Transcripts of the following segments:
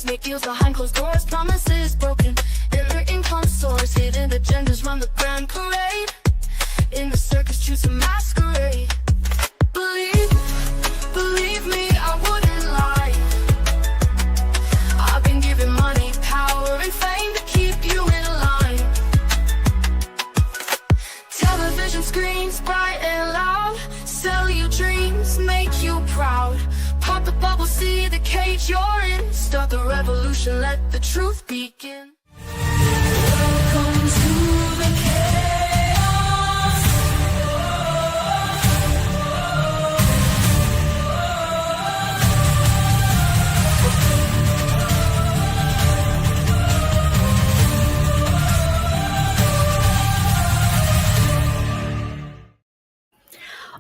make deals behind closed doors, promises broken. Inner income source, hidden agendas run the grand parade. In the circus, choose a masquerade. Believe me, I wouldn't lie. I've been given money, power, and fame to keep you in line. Television screens bright and loud, sell you dreams, make you proud. Pop the bubble, see the cage you're in. Start the revolution, let the truth begin. Welcome to the chaos.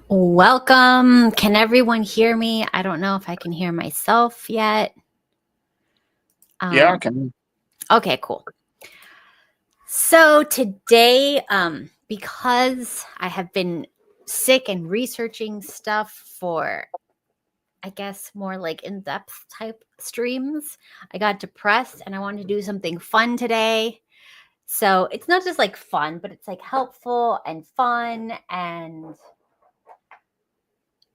Welcome. Can everyone hear me? I don't know if I can hear myself yet. Yeah, I can. Okay, cool. So today, because I have been sick and researching stuff for, I guess, more like in-depth type streams, I got depressed and I wanted to do something fun today. So it's not just like fun, but it's like helpful and fun and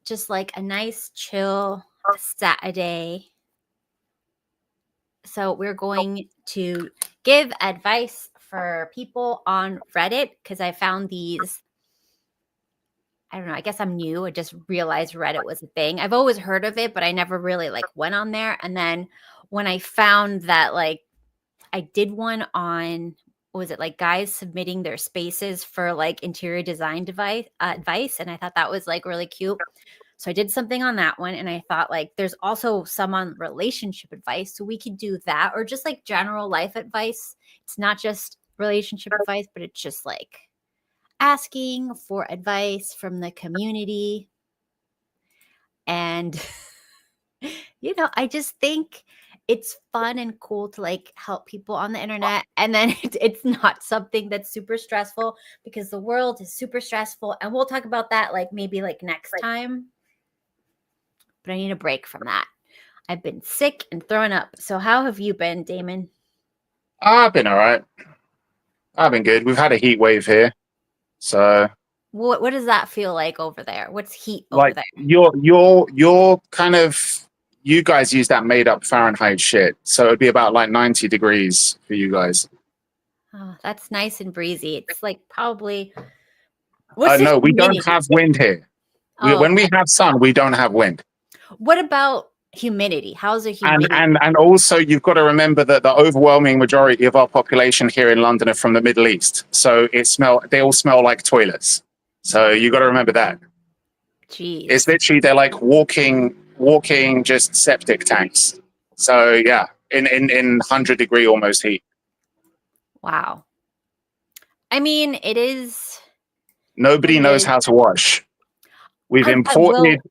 just like a nice chill Saturday. So we're going to give advice for people on Reddit because I found these. I don't know. I guess I'm new. I just realized Reddit was a thing. I've always heard of it, but I never really like went on there. And then when I found that like I did one on, what was it, like guys submitting their spaces for like interior design advice. And I thought that was like really cute. So I did something on that one. And I thought like there's also some on relationship advice. So we could do that or just like general life advice. It's not just relationship advice, but it's just like asking for advice from the community. And, you know, I just think it's fun and cool to like help people on the internet. And then it's not something that's super stressful because the world is super stressful. And we'll talk about that like maybe like next time. But I need a break from that. I've been sick and throwing up. So how have you been, Daemon? I've been all right. I've been good. We've had a heat wave here. So What does that feel like over there? What's heat like over there? you're kind of, you guys use that made up Fahrenheit shit. So it'd be about like 90 degrees for you guys. Oh, that's nice and breezy. It's like probably what's No, we humidity? don't have wind here. When we have sun, we don't have wind. What about humidity? How's the humidity? And also you've got to remember that the overwhelming majority of our population here in London are from the Middle East. So they all smell like toilets. So you got to remember that. Jeez. It's literally, they're like walking just septic tanks. So yeah, in 100-degree almost heat. Wow. I mean, it is. Nobody knows how to wash. We've imported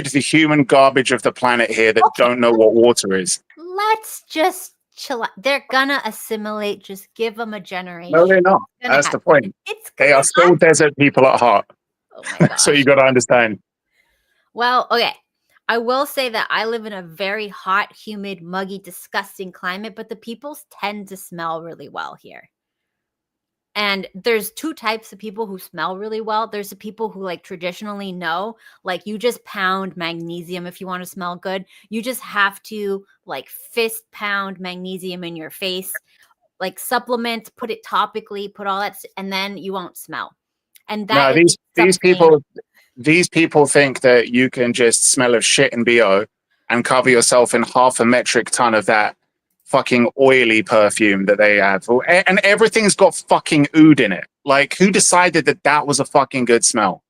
the human garbage of the planet here that don't know what water is. Let's just chill out. They're gonna assimilate. Just give them a generation. No, they're not. That's the point. They are still desert people at heart. Oh my gosh. So you got to understand. Well, okay. I will say that I live in a very hot, humid, muggy, disgusting climate, but the people tend to smell really well here. And there's two types of people who smell really well. There's the people who like traditionally know, like you just pound magnesium if you want to smell good. You just have to like fist pound magnesium in your face, like supplement, put it topically, put all that, and then you won't smell. And that these people think that you can just smell of shit and BO and cover yourself in half a metric ton of that fucking oily perfume that they have, and everything's got fucking oud in it. Like, who decided that that was a fucking good smell?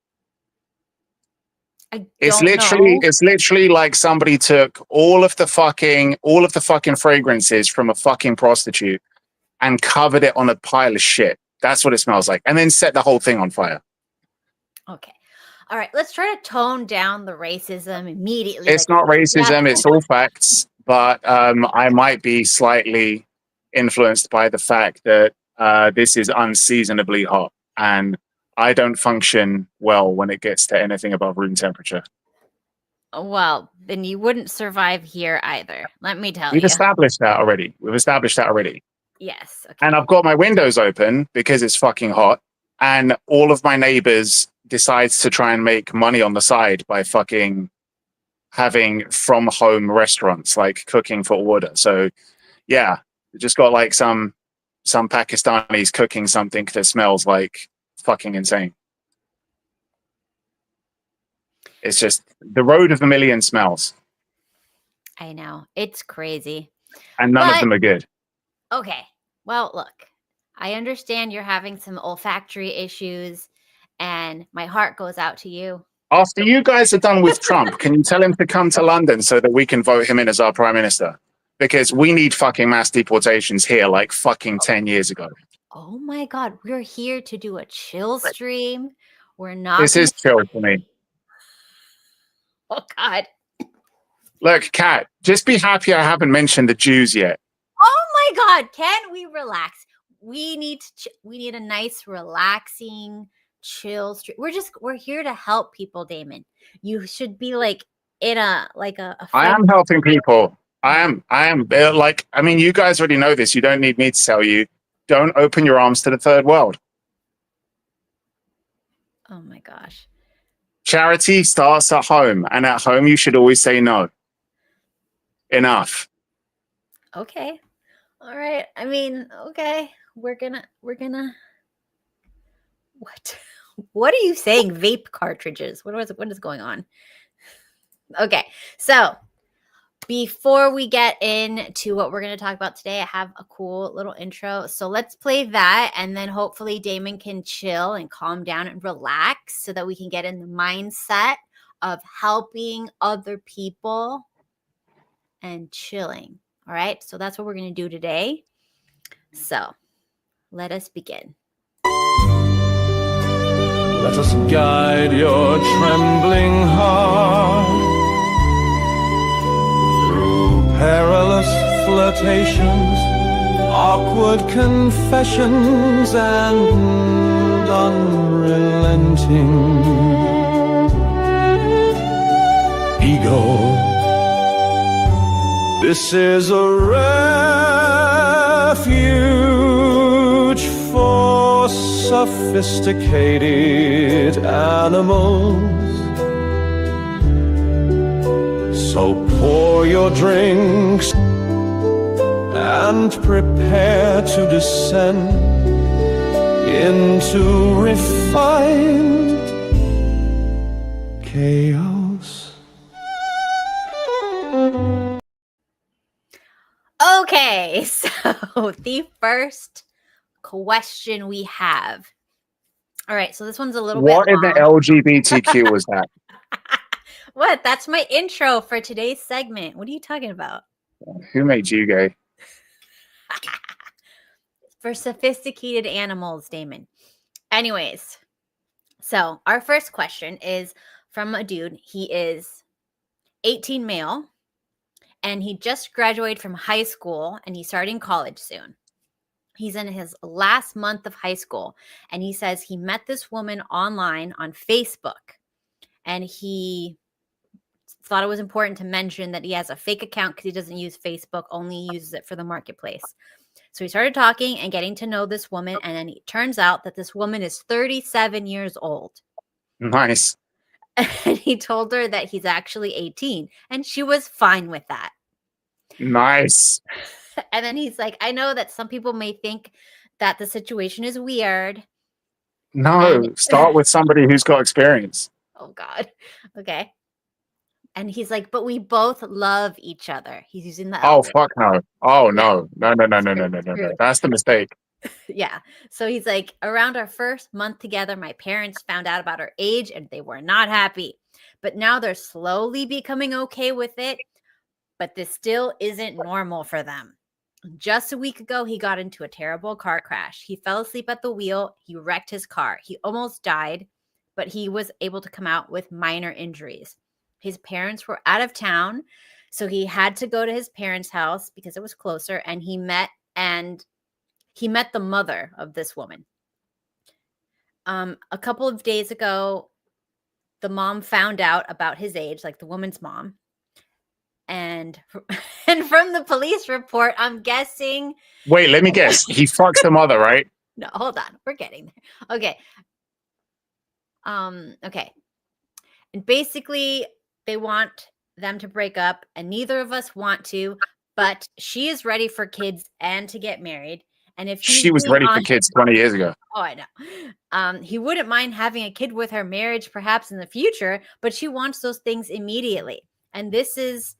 It's literally like somebody took all of the fucking fragrances from a fucking prostitute and covered it on a pile of shit. That's what it smells like, and then set the whole thing on fire. Okay. All right, let's try to tone down the racism immediately. It's not racism, it's all facts. But I might be slightly influenced by the fact that this is unseasonably hot, and I don't function well when it gets to anything above room temperature. Well, then you wouldn't survive here either. Let me tell We've you. established that already. Yes. Okay. And I've got my windows open because it's fucking hot. And all of my neighbors decides to try and make money on the side by fucking having from home restaurants, like cooking for order. So yeah, just got like some Pakistanis cooking something that smells like fucking insane. It's just the road of a million smells, I know. It's crazy. and none of But them are good. okay. Well, look, I understand you're having some olfactory issues, and my heart goes out to you. After you guys are done with Trump, can you tell him to come to London so that we can vote him in as our prime minister? Because we need fucking mass deportations here like fucking 10 years ago. Oh my God, we're here to do a chill stream. We're not. This is chill for me. Oh God. Look, Kat, just be happy I haven't mentioned the Jews yet. Oh my God. Can we relax? We need a nice, relaxing, chill stream. We're here to help people, Daemon. You should be like in a I am helping people. I am. Like, I mean, you guys already know this. You don't need me to tell you. Don't open your arms to the third world. Oh my gosh. Charity starts at home, and at home you should always say no. Enough. Okay. All right. I mean, okay. We're gonna what are you saying? Vape cartridges. What is going on? Okay. So before we get into what we're going to talk about today, I have a cool little intro. So let's play that, and then hopefully Daemon can chill and calm down and relax so that we can get in the mindset of helping other people and chilling. All right. So that's what we're going to do today. So let us begin. Let us guide your trembling heart through perilous flirtations, awkward confessions, and unrelenting ego. This is a refuge for sophisticated animals. So pour your drinks and prepare to descend into refined chaos. Okay, so the first question we have. All right, so this one's a little What bit in the long. LGBTQ was that? What? That's my intro for today's segment. What are you talking about? Who made you gay? For sophisticated animals, Daemon. Anyways, so our first question is from a dude. He is 18 male, and he just graduated from high school, and he's starting college soon. He's in his last month of high school, and he says he met this woman online on Facebook, and he thought it was important to mention that he has a fake account because he doesn't use Facebook, only uses it for the marketplace. So he started talking and getting to know this woman, and then it turns out that this woman is 37 years old. Nice. And he told her that he's actually 18, and she was fine with that. Nice. And then he's like, I know that some people may think that the situation is weird. No, start with somebody who's got experience. Oh, God. Okay. And he's like, but we both love each other. He's using the Oh, L word. fuck no. Oh, Yeah. no. No. That's the mistake. Yeah. So he's like, around our first month together, my parents found out about her age and they were not happy. But now they're slowly becoming okay with it. But this still isn't normal for them. Just a week ago, he got into a terrible car crash. He fell asleep at the wheel. He wrecked his car. He almost died, but he was able to come out with minor injuries. His parents were out of town, so he had to go to his parents' house because it was closer, and he met the mother of this woman. A couple of days ago, the mom found out about his age, like the woman's mom. And from the police report, I'm guessing. Wait, let me guess. He fucks the mother, right? No, hold on. We're getting there. Okay. Okay. And basically, they want them to break up, and neither of us want to, but she is ready for kids and to get married. And if She was ready for kids 20 years ago. Oh, I know. He wouldn't mind having a kid with her marriage perhaps in the future, but she wants those things immediately. And this is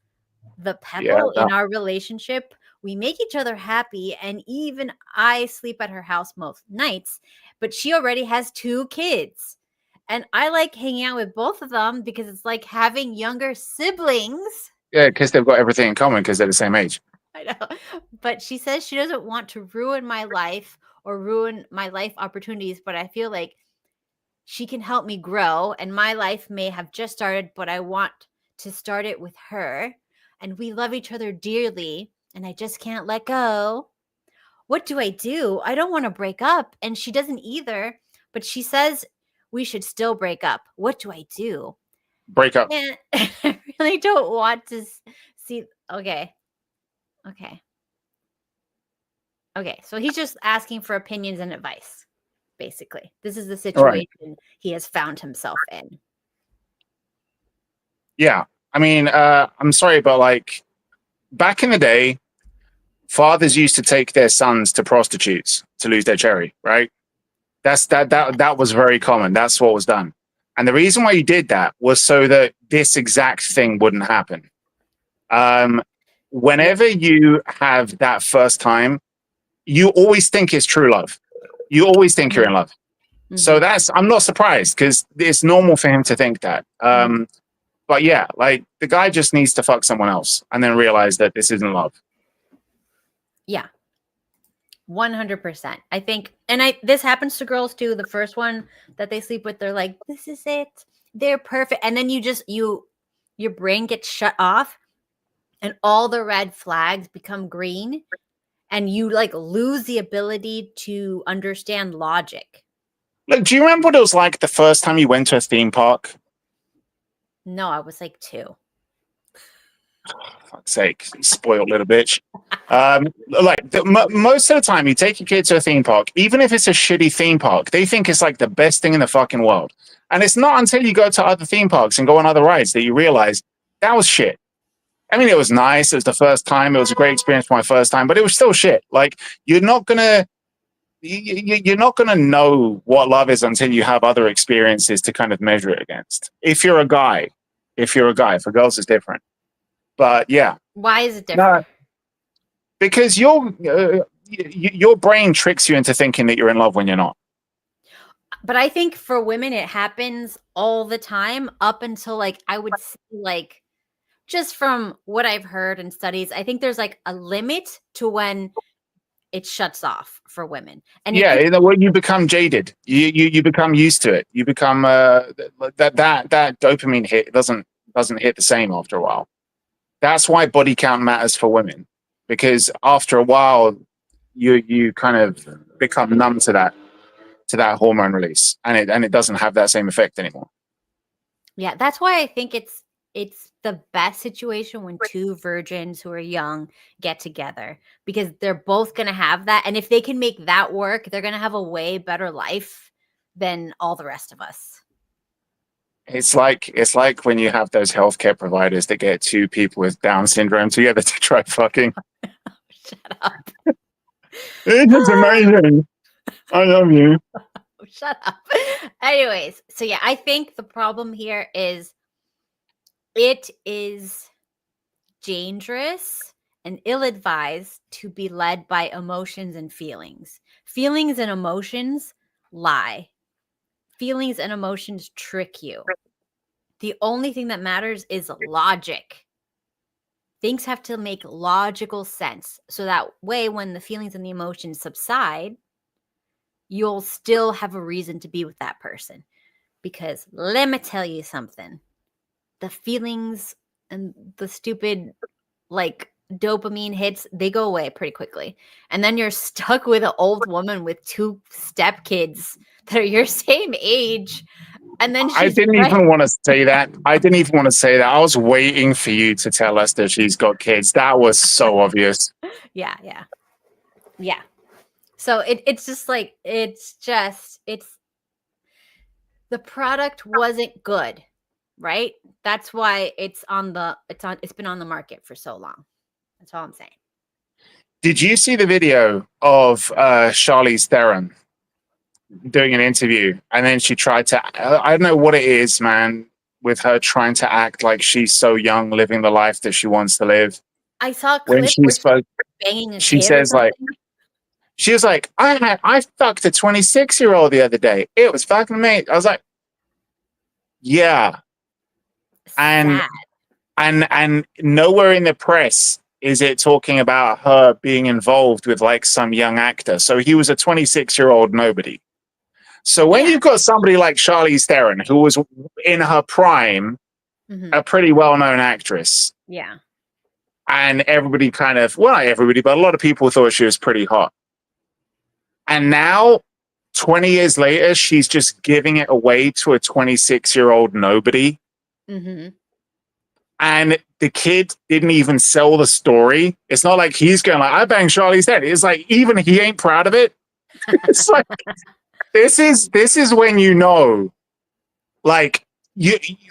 the pebble in our relationship. We make each other happy, and even I sleep at her house most nights, but she already has 2 kids. And I like hanging out with both of them because it's like having younger siblings. Yeah, because they've got everything in common because they're the same age. I know. But she says she doesn't want to ruin my life or ruin my life opportunities, but I feel like she can help me grow, and my life may have just started, but I want to start it with her. And we love each other dearly, and I just can't let go. What do I do? I don't want to break up, and she doesn't either, but she says we should still break up. What do I do? Break up. And I really don't want to see. Okay. So he's just asking for opinions and advice, basically. This is the situation he has found himself in. Yeah. I mean, I'm sorry, but like back in the day, fathers used to take their sons to prostitutes to lose their cherry, right? That was very common. That's what was done. And the reason why you did that was so that this exact thing wouldn't happen. Whenever you have that first time, you always think it's true love. You always think you're in love. Mm-hmm. So I'm not surprised because it's normal for him to think that. But yeah, like the guy just needs to fuck someone else and then realize that this isn't love. Yeah. 100%. I think, and this happens to girls too. The first one that they sleep with, they're like, this is it. They're perfect. And then your brain gets shut off and all the red flags become green and you like lose the ability to understand logic. Look, do you remember what it was like the first time you went to a theme park? No, I was like 2. Fuck's sake, you spoiled little bitch. Most of the time, you take your kid to a theme park, even if it's a shitty theme park, they think it's like the best thing in the fucking world. And it's not until you go to other theme parks and go on other rides that you realize that was shit. I mean, it was nice. It was the first time. It was a great experience for my first time, but it was still shit. Like you're not gonna know what love is until you have other experiences to kind of measure it against. If you're a guy, for girls it's different. But yeah. Why is it different? Because your brain tricks you into thinking that you're in love when you're not. But I think for women, it happens all the time up until like, I would say like, just from what I've heard in studies, I think there's like a limit to when it shuts off for women. And when you become jaded, you become used to it. You become that dopamine hit doesn't hit the same after a while. That's why body count matters for women, because after a while, you kind of become numb to that hormone release, and it doesn't have that same effect anymore. Yeah, that's why I think it's the best situation when 2 virgins who are young get together, because they're both going to have that. And if they can make that work, they're going to have a way better life than all the rest of us. It's like when you have those healthcare providers that get 2 people with Down syndrome together to try fucking. Shut up. It's amazing. I love you. Shut up. Anyways, so yeah, I think the problem here is it is dangerous and ill-advised to be led by emotions and feelings. Feelings and emotions lie. Feelings and emotions trick you. The only thing that matters is logic. Things have to make logical sense. So that way, when the feelings and the emotions subside, you'll still have a reason to be with that person. Because let me tell you something. The feelings and the stupid, like, dopamine hits, they go away pretty quickly. And then you're stuck with an old woman with 2 stepkids that are your same age. And then I she's didn't right. even want to say that. I didn't even want to say that. I was waiting for you to tell us that she's got kids. That was so obvious. Yeah. So it's just like it's the product wasn't good, right? That's why it's been on the market for so long. That's all I'm saying. Did you see the video of Charlize Theron doing an interview, and then she tried to? I don't know what it is, man, with her trying to act like she's so young, living the life that she wants to live. I saw a When clip she where spoke, she's banging a she kid or says like, something. she was like, I fucked a 26-year-old the other day. It was fucking amazing. I was like, yeah, and Sad. and nowhere in the press is it talking about her being involved with like some young actor. So he was a 26-year-old nobody. So when Yeah. you've got somebody like Charlize Theron, who was in her prime, Mhm. a pretty well-known actress, Yeah. and everybody kind of, well, not everybody, but a lot of people thought she was pretty hot. And now, 20 years later, she's just giving it away to a 26-year-old nobody. Mm-hmm. And the kid didn't even sell the story. It's not like he's going like, I banged Charlize Theron. It's like, even he ain't proud of it. It's like, this is when you know, like,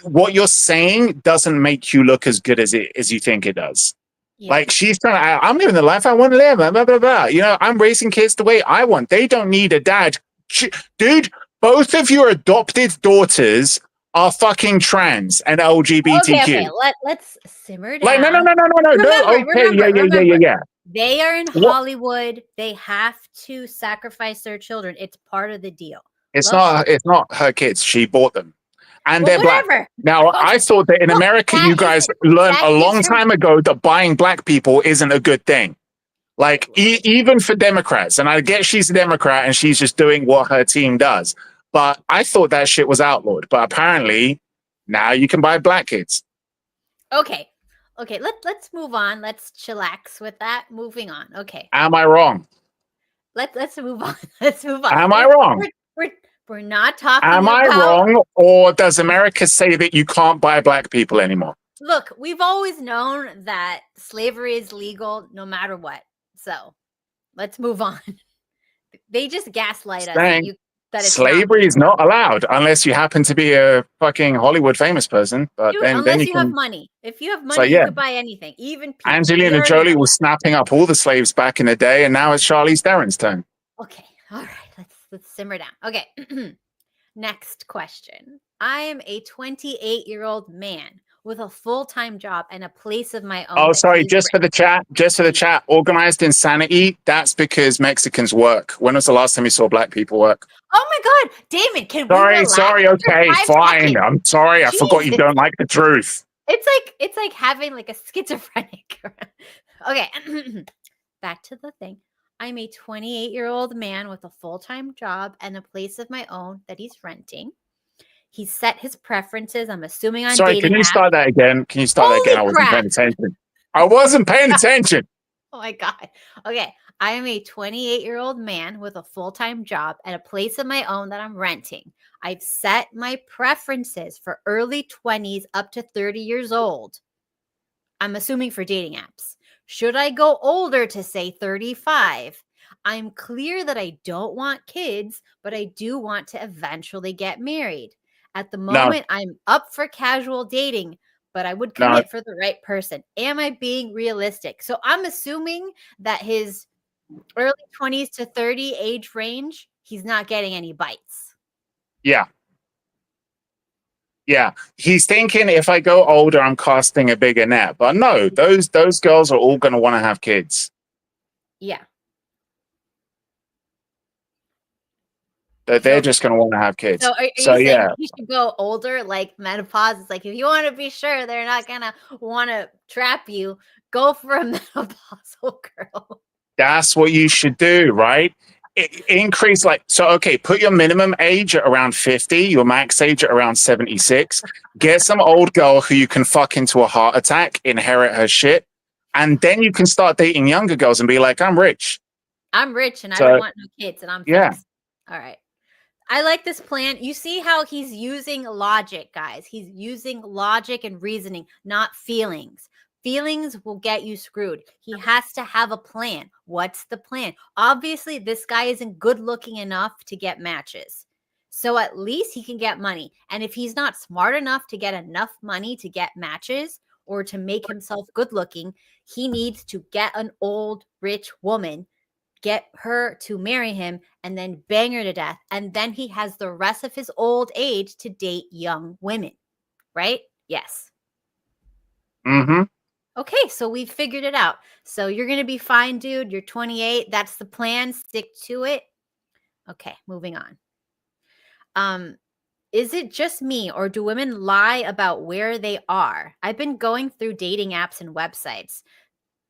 what you're saying doesn't make you look as good as you think it does. Yeah. Like, she's trying to, I'm living the life I want to live, blah, blah, blah. You know, I'm raising kids the way I want. They don't need a dad. Dude, both of your adopted daughters are fucking trans and LGBTQ. Okay. Let's simmer down. Like, no. Remember, Okay, yeah. They are in Hollywood. They have to sacrifice their children. It's part of the deal. It's not her kids. She bought them. And Well, they're black. whatever. Now, I thought that in America, you guys learned a long time ago that buying black people isn't a good thing. Like, even for Democrats. And I get she's a Democrat and she's just doing what her team does. But I thought that shit was outlawed. But apparently, now you can buy black kids. Okay. Let's move on. Let's chillax with that. Moving on. Okay. Am I wrong? Let's move on. Let's move on. Am I wrong? We're not talking Am I wrong? Or does America say that you can't buy black people anymore? Look, we've always known that slavery is legal no matter what. So let's move on. They just gaslight us that it's slavery is not allowed unless you happen to be a fucking Hollywood famous person. But dude, then unless you you can have money. If you have money, you can buy anything. Even people. Angelina Jolie was snapping up all the slaves back in the day, and now it's Charlize Theron's turn. Okay, all right, let's simmer down. Okay, next question. I am a 28-year-old man with a full-time job and a place of my own. Oh, sorry, just for the chat, organized insanity. That's because Mexicans work. When was the last time you saw black people work? Oh my God, Damon, can we relax? Sorry, okay, fine. I'm sorry, I forgot you don't like the truth. It's like having like a schizophrenic. Okay, back to the thing. I'm a 28-year-old man with a full-time job and a place of my own that he's renting. He's set his preferences. I'm assuming on Sorry, can you start that again? Can you start that again? I wasn't paying attention. I wasn't paying attention. Oh my God. Okay. I am a 28-year-old man with a full-time job and a place of my own that I'm renting. I've set my preferences for early 20s up to 30 years old. I'm assuming for dating apps. Should I go older to say 35? I'm clear that I don't want kids, but I do want to eventually get married. At the moment, I'm up for casual dating, but I would commit for the right person. Am I being realistic? So I'm assuming that his early 20s to 30 age range, he's not getting any bites. Yeah. Yeah. He's thinking if I go older, I'm casting a bigger net. But no, those girls are all going to want to have kids. Yeah. They're just going to want to have kids. So are you saying he should go older, like menopause? It's like, if you want to be sure they're not going to want to trap you, go for a menopausal girl. That's what you should do, right? Increase put your minimum age at around 50, your max age at around 76. Get some old girl who you can fuck into a heart attack, inherit her shit, and then you can start dating younger girls and be like, I'm rich. I'm rich and I don't want no kids and I'm fixed. All right. I like this plan. You see how he's using logic, guys. He's using logic and reasoning, not feelings. Feelings will get you screwed. He has to have a plan. What's the plan? Obviously, this guy isn't good looking enough to get matches. So at least he can get money. And if he's not smart enough to get enough money to get matches or to make himself good looking, he needs to get an old rich woman, get her to marry him, and then bang her to death. And then he has the rest of his old age to date young women. Right? Yes. Mm-hmm. Okay, so we figured it out. So you're going to be fine, dude. You're 28. That's the plan. Stick to it. Okay, moving on. Is it just me, or do women lie about where they are? I've been going through dating apps and websites,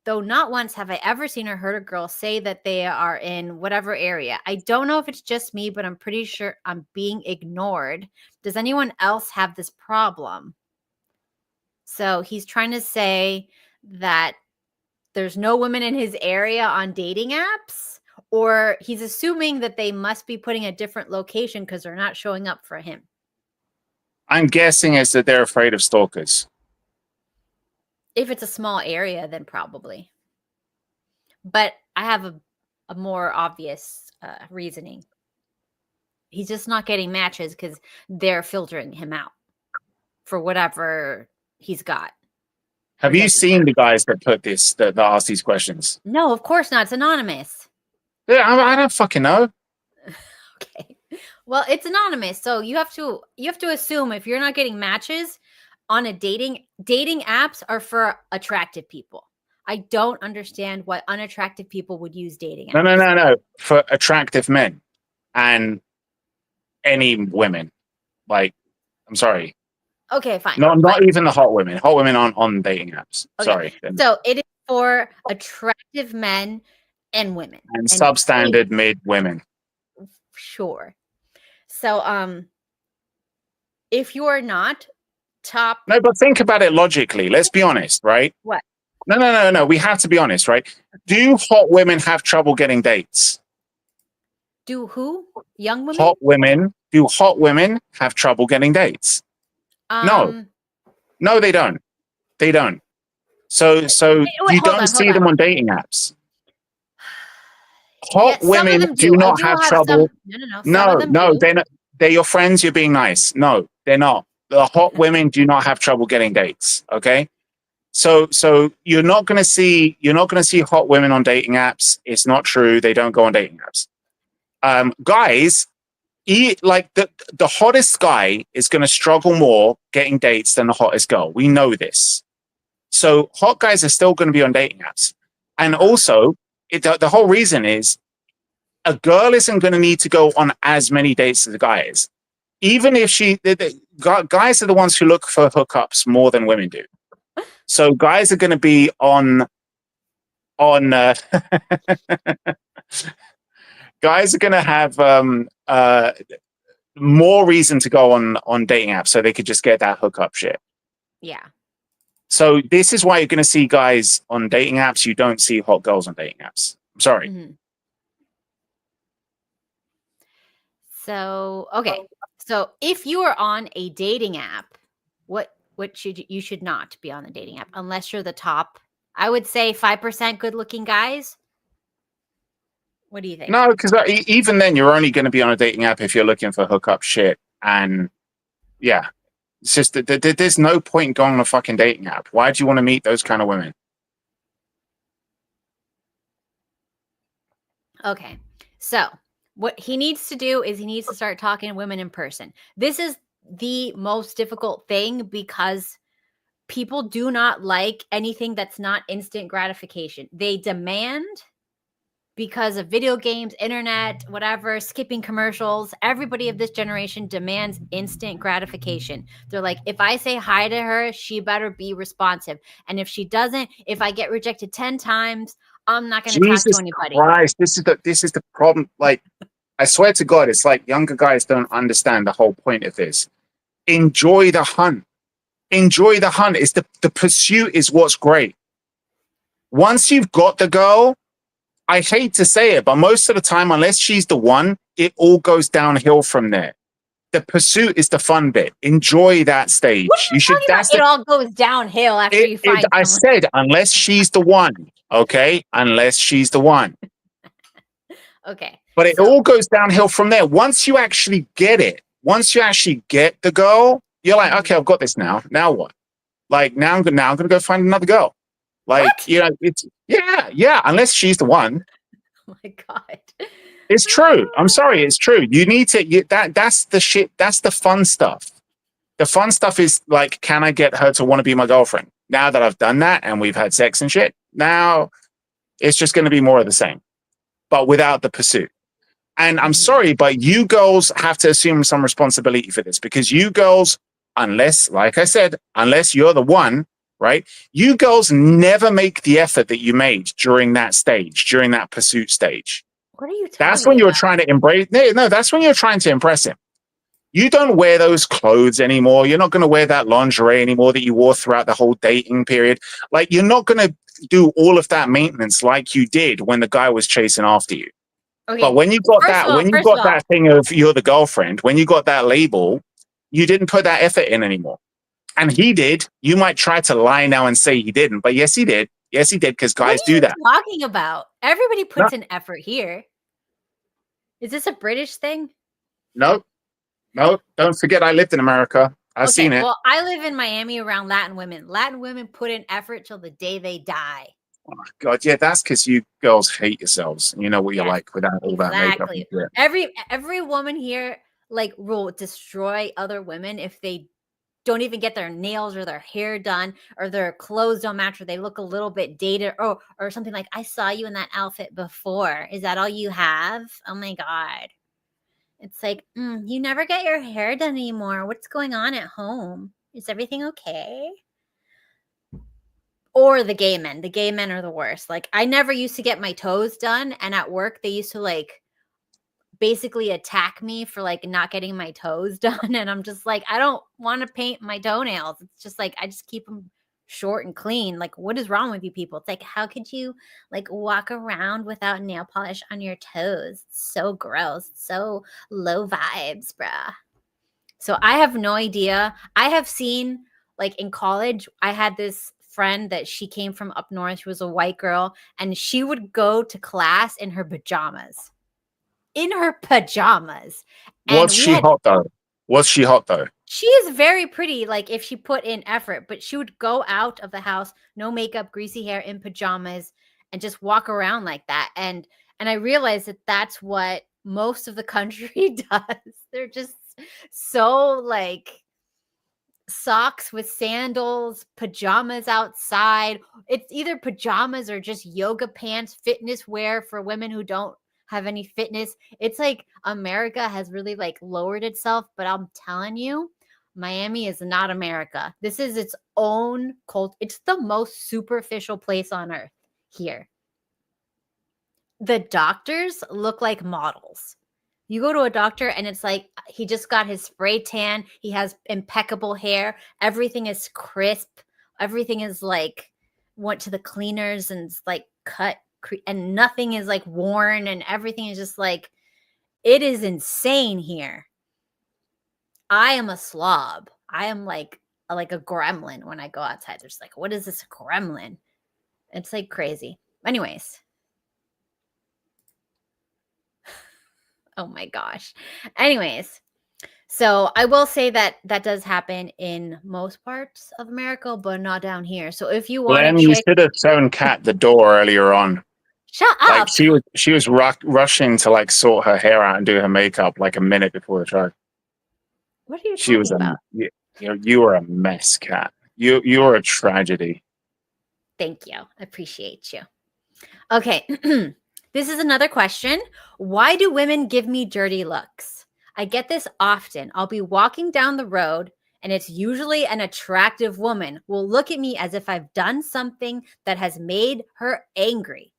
though not once have I ever seen or heard a girl say that they are in whatever area. I don't know if it's just me, but I'm pretty sure I'm being ignored. Does anyone else have this problem? So he's trying to say that there's no women in his area on dating apps, or he's assuming that they must be putting a different location because they're not showing up for him. I'm guessing it's that they're afraid of stalkers. If it's a small area, then probably. But I have a more obvious reasoning. He's just not getting matches because they're filtering him out for whatever he's got. Have you seen the guys that put this, that ask these questions? No, of course not. It's anonymous. Yeah, I don't fucking know. Okay. Well, it's anonymous, so you have to assume if you're not getting matches on a dating apps are for attractive people. I don't understand why unattractive people would use dating apps. No. For attractive men and any women. Like, I'm sorry. Okay, fine. Not even the hot women. Hot women on dating apps. Okay. Sorry. So it is for attractive men and women. And substandard mid women. Sure. So if you are not top. No, but think about it logically. Let's be honest, right? What? No. We have to be honest, right? Do hot women have trouble getting dates? Do who? Young women? Hot women. Do hot women have trouble getting dates? No, they don't. They don't. So you don't see them on dating apps. Hot women do not have trouble. No, they're not. They're your friends. You're being nice. No, they're not. The hot women do not have trouble getting dates. Okay, so you're not going to see hot women on dating apps. It's not true. They don't go on dating apps. Guys, like the hottest guy is going to struggle more getting dates than the hottest girl. We know this. So hot guys are still going to be on dating apps, and also the whole reason is a girl isn't going to need to go on as many dates as a guy is. Even if guys are the ones who look for hookups more than women do. So guys are going to be on guys are going to have more reason to go on dating apps so they could just get that hookup shit. Yeah. So this is why you're going to see guys on dating apps. You don't see hot girls on dating apps. I'm sorry. Mm-hmm. So, okay. So if you are on a dating app, what you should not be on the dating app unless you're the top, I would say 5% good looking guys. What do you think? No, because even then you're only going to be on a dating app if you're looking for hookup shit. And yeah, it's just that there's no point going on a fucking dating app. Why do you want to meet those kind of women? Okay. So what he needs to do is he needs to start talking to women in person. This is the most difficult thing because people do not like anything that's not instant gratification. They demand, because of video games, internet, whatever, skipping commercials, everybody of this generation demands instant gratification. They're like, if I say hi to her, she better be responsive. And if she doesn't, if I get rejected 10 times, I'm not going to talk to anybody. Christ, this is the problem. Like, I swear to God, it's like younger guys don't understand the whole point of this. Enjoy the hunt. Enjoy the hunt. It's the pursuit is what's great. Once you've got the girl, I hate to say it, but most of the time, unless she's the one, it all goes downhill from there. The pursuit is the fun bit. Enjoy that stage. What are you talking about? It all goes downhill after you find I someone. said, unless she's the one, okay? Unless she's the one. Okay. But it all goes downhill from there. Once you actually get it, once you actually get the girl, you're like, okay, I've got this now. Now what? Like now I'm gonna go find another girl. Like, What? you know, it's yeah, unless she's the one. Oh my God. It's true. I'm sorry, it's true. You need to that's the shit, that's the fun stuff. The fun stuff is like, can I get her to want to be my girlfriend? Now that I've done that and we've had sex and shit, now it's just going to be more of the same, but without the pursuit. And I'm sorry, but you girls have to assume some responsibility for this, because you girls, unless, like I said, unless you're the one, right? You girls never make the effort that you made during that stage, during that pursuit stage. What are you talking That's when you were about? trying to embrace. No, that's when you're trying to impress him. You don't wear those clothes anymore. You're not going to wear that lingerie anymore that you wore throughout the whole dating period. Like, you're not going to do all of that maintenance like you did when the guy was chasing after you. Okay. But when you got First of that thing of you're the girlfriend, when you got that label, you didn't put that effort in anymore. And he did. You might try to lie now and say he didn't, but yes, he did. Yes, he did, because guys do that. What are you talking about? Everybody puts an effort here. Is this a British thing? No, don't forget I lived in America. I've seen it. Well, I live in Miami around Latin women. Latin women put in effort till the day they die. Oh my God, yeah, that's because you girls hate yourselves. You know what you're like without all that makeup. Every woman here like will destroy other women if they don't even get their nails or their hair done, or their clothes don't match, or they look a little bit dated, or something like, I saw you in that outfit before. Is that all you have? Oh my God. It's like, you never get your hair done anymore. What's going on at home? Is everything okay? Or the gay men. The gay men are the worst. Like, I never used to get my toes done, and at work they used to like basically attack me for like not getting my toes done, and I'm just like, I don't want to paint my toenails. It's just like, I just keep them short and clean. Like, what is wrong with you people? It's like, how could you like walk around without nail polish on your toes? It's so gross. It's so low vibes, bruh. So I have no idea. I have seen, like, in college, I had this friend that she came from up north. She was a white girl, and she would go to class in her pajamas. In her pajamas. Was she hot though? She is very pretty, like, if she put in effort, but she would go out of the house, no makeup, greasy hair, in pajamas, and just walk around like that. And I realized that that's what most of the country does. They're just so like socks with sandals, pajamas outside. It's either pajamas or just yoga pants, fitness wear for women who don't have any fitness. It's like America has really like lowered itself, but I'm telling you, Miami is not America. This is its own cult. It's the most superficial place on earth here. The doctors look like models. You go to a doctor and it's like he just got his spray tan. He has impeccable hair. Everything is crisp. Everything is like went to the cleaners and it's like cut, and nothing is like worn, and everything is just like, it is insane here. I am a slob. I am like a gremlin when I go outside. There's like, what is this gremlin? It's like crazy. Anyways. Oh my gosh. Anyways, so I will say that that does happen in most parts of America, but not down here. So if you want Glenn, you should have shown Kat the door earlier on. Shut up. Like she was rushing to like sort her hair out and do her makeup like a minute before the show. What are you talking about? You were a mess, Kat. You were a tragedy. Thank you. I appreciate you. Okay. This is another question. Why do women give me dirty looks? I get this often. I'll be walking down the road, and it's usually an attractive woman will look at me as if I've done something that has made her angry.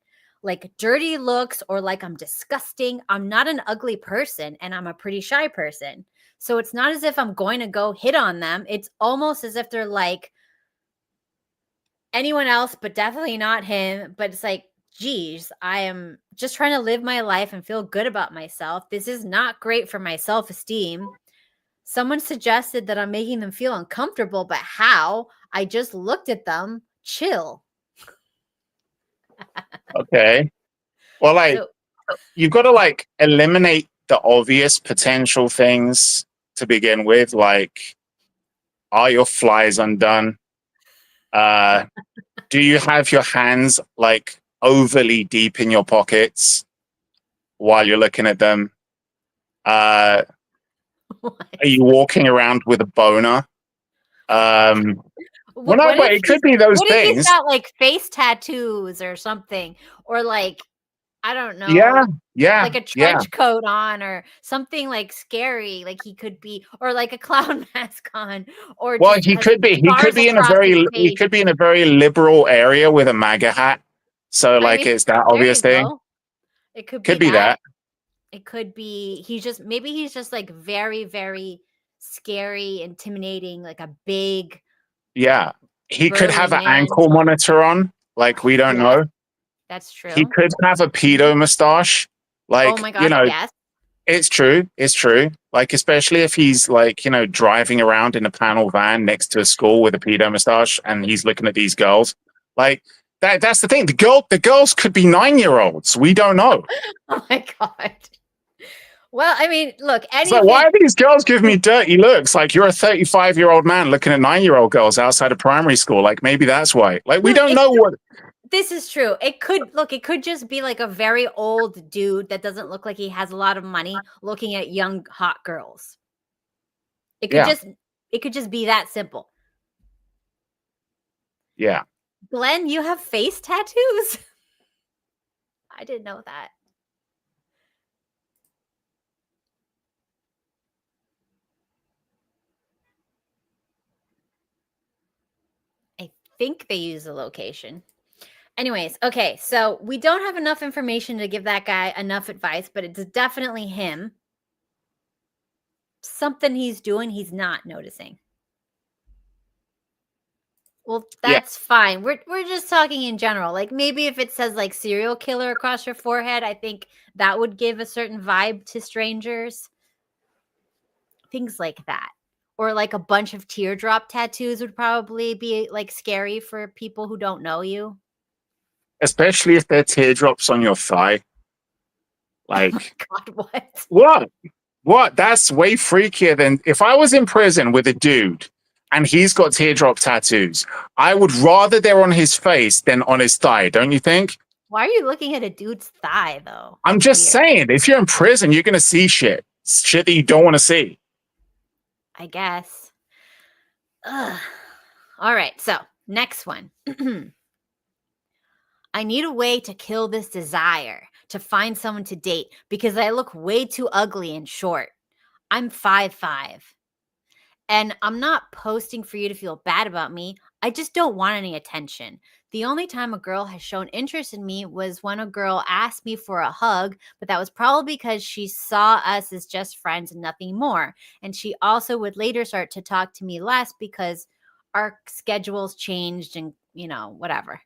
Like dirty looks, or like I'm disgusting. I'm not an ugly person, and I'm a pretty shy person. So it's not as if I'm going to go hit on them. It's almost as if they're like anyone else, but definitely not him. But it's like geez, I am just trying to live my life and feel good about myself. This is not great for my self-esteem. Someone suggested that I'm making them feel uncomfortable, but how? I just looked at them. Chill. Okay. Well, like, So, you've got to like eliminate the obvious potential things to begin with. Like, are your flies undone? Do you have your hands like overly deep in your pockets while you're looking at them? Are you walking around with a boner? Well, no, but it could be those what if he's things. got like face tattoos or something, or like, I don't know, Yeah, like a trench coat on or something like scary, like he could be, or like a clown mask on, or well, just he has could be scars across his he face. could be in a very liberal area with a MAGA hat. So, I like, mean, it's that there obvious you thing. go. It could Could be be that. It could be maybe he's just like very, very scary, intimidating, like a big, Yeah, he could burly have an man. ankle monitor on. Like, we don't Yes, know. that's true. He could have a pedo mustache. Like, Oh my gosh, yes. it's true. It's true. Like, especially if he's like, driving around in a panel van next to a school with a pedo mustache and he's looking at these girls. Like, that's the thing. The girls could be 9-year-olds. We don't know. Oh my God. Well, I mean, look, So why are these girls giving me dirty looks? Like, you're a 35-year-old man looking at 9-year-old girls outside of primary school. Like, maybe that's why. Like, we don't know what. This is true. It could just be like a very old dude that doesn't look like he has a lot of money looking at young hot girls. It could just be that simple. Yeah. Glenn, you have face tattoos? I didn't know that. I think they use the location. Anyways, okay, so we don't have enough information to give that guy enough advice, but it's definitely him. Something he's doing, he's not noticing. Well, that's fine. We're just talking in general. Like, maybe if it says like serial killer across your forehead, I think that would give a certain vibe to strangers. Things like that. Or like a bunch of teardrop tattoos would probably be like scary for people who don't know you. Especially if they're teardrops on your thigh. Like, oh my God, what? That's way freakier than if I was in prison with a dude and he's got teardrop tattoos. I would rather they're on his face than on his thigh, don't you think? Why are you looking at a dude's thigh, though? I'm just saying, if you're in prison, you're going to see shit that you don't want to see. I guess. Ugh. All right, so next one. I need a way to kill this desire to find someone to date because I look way too ugly and short. I'm 5'5". And I'm not posting for you to feel bad about me. I just don't want any attention. The only time a girl has shown interest in me was when a girl asked me for a hug, but that was probably because she saw us as just friends and nothing more. And she also would later start to talk to me less because our schedules changed and, whatever.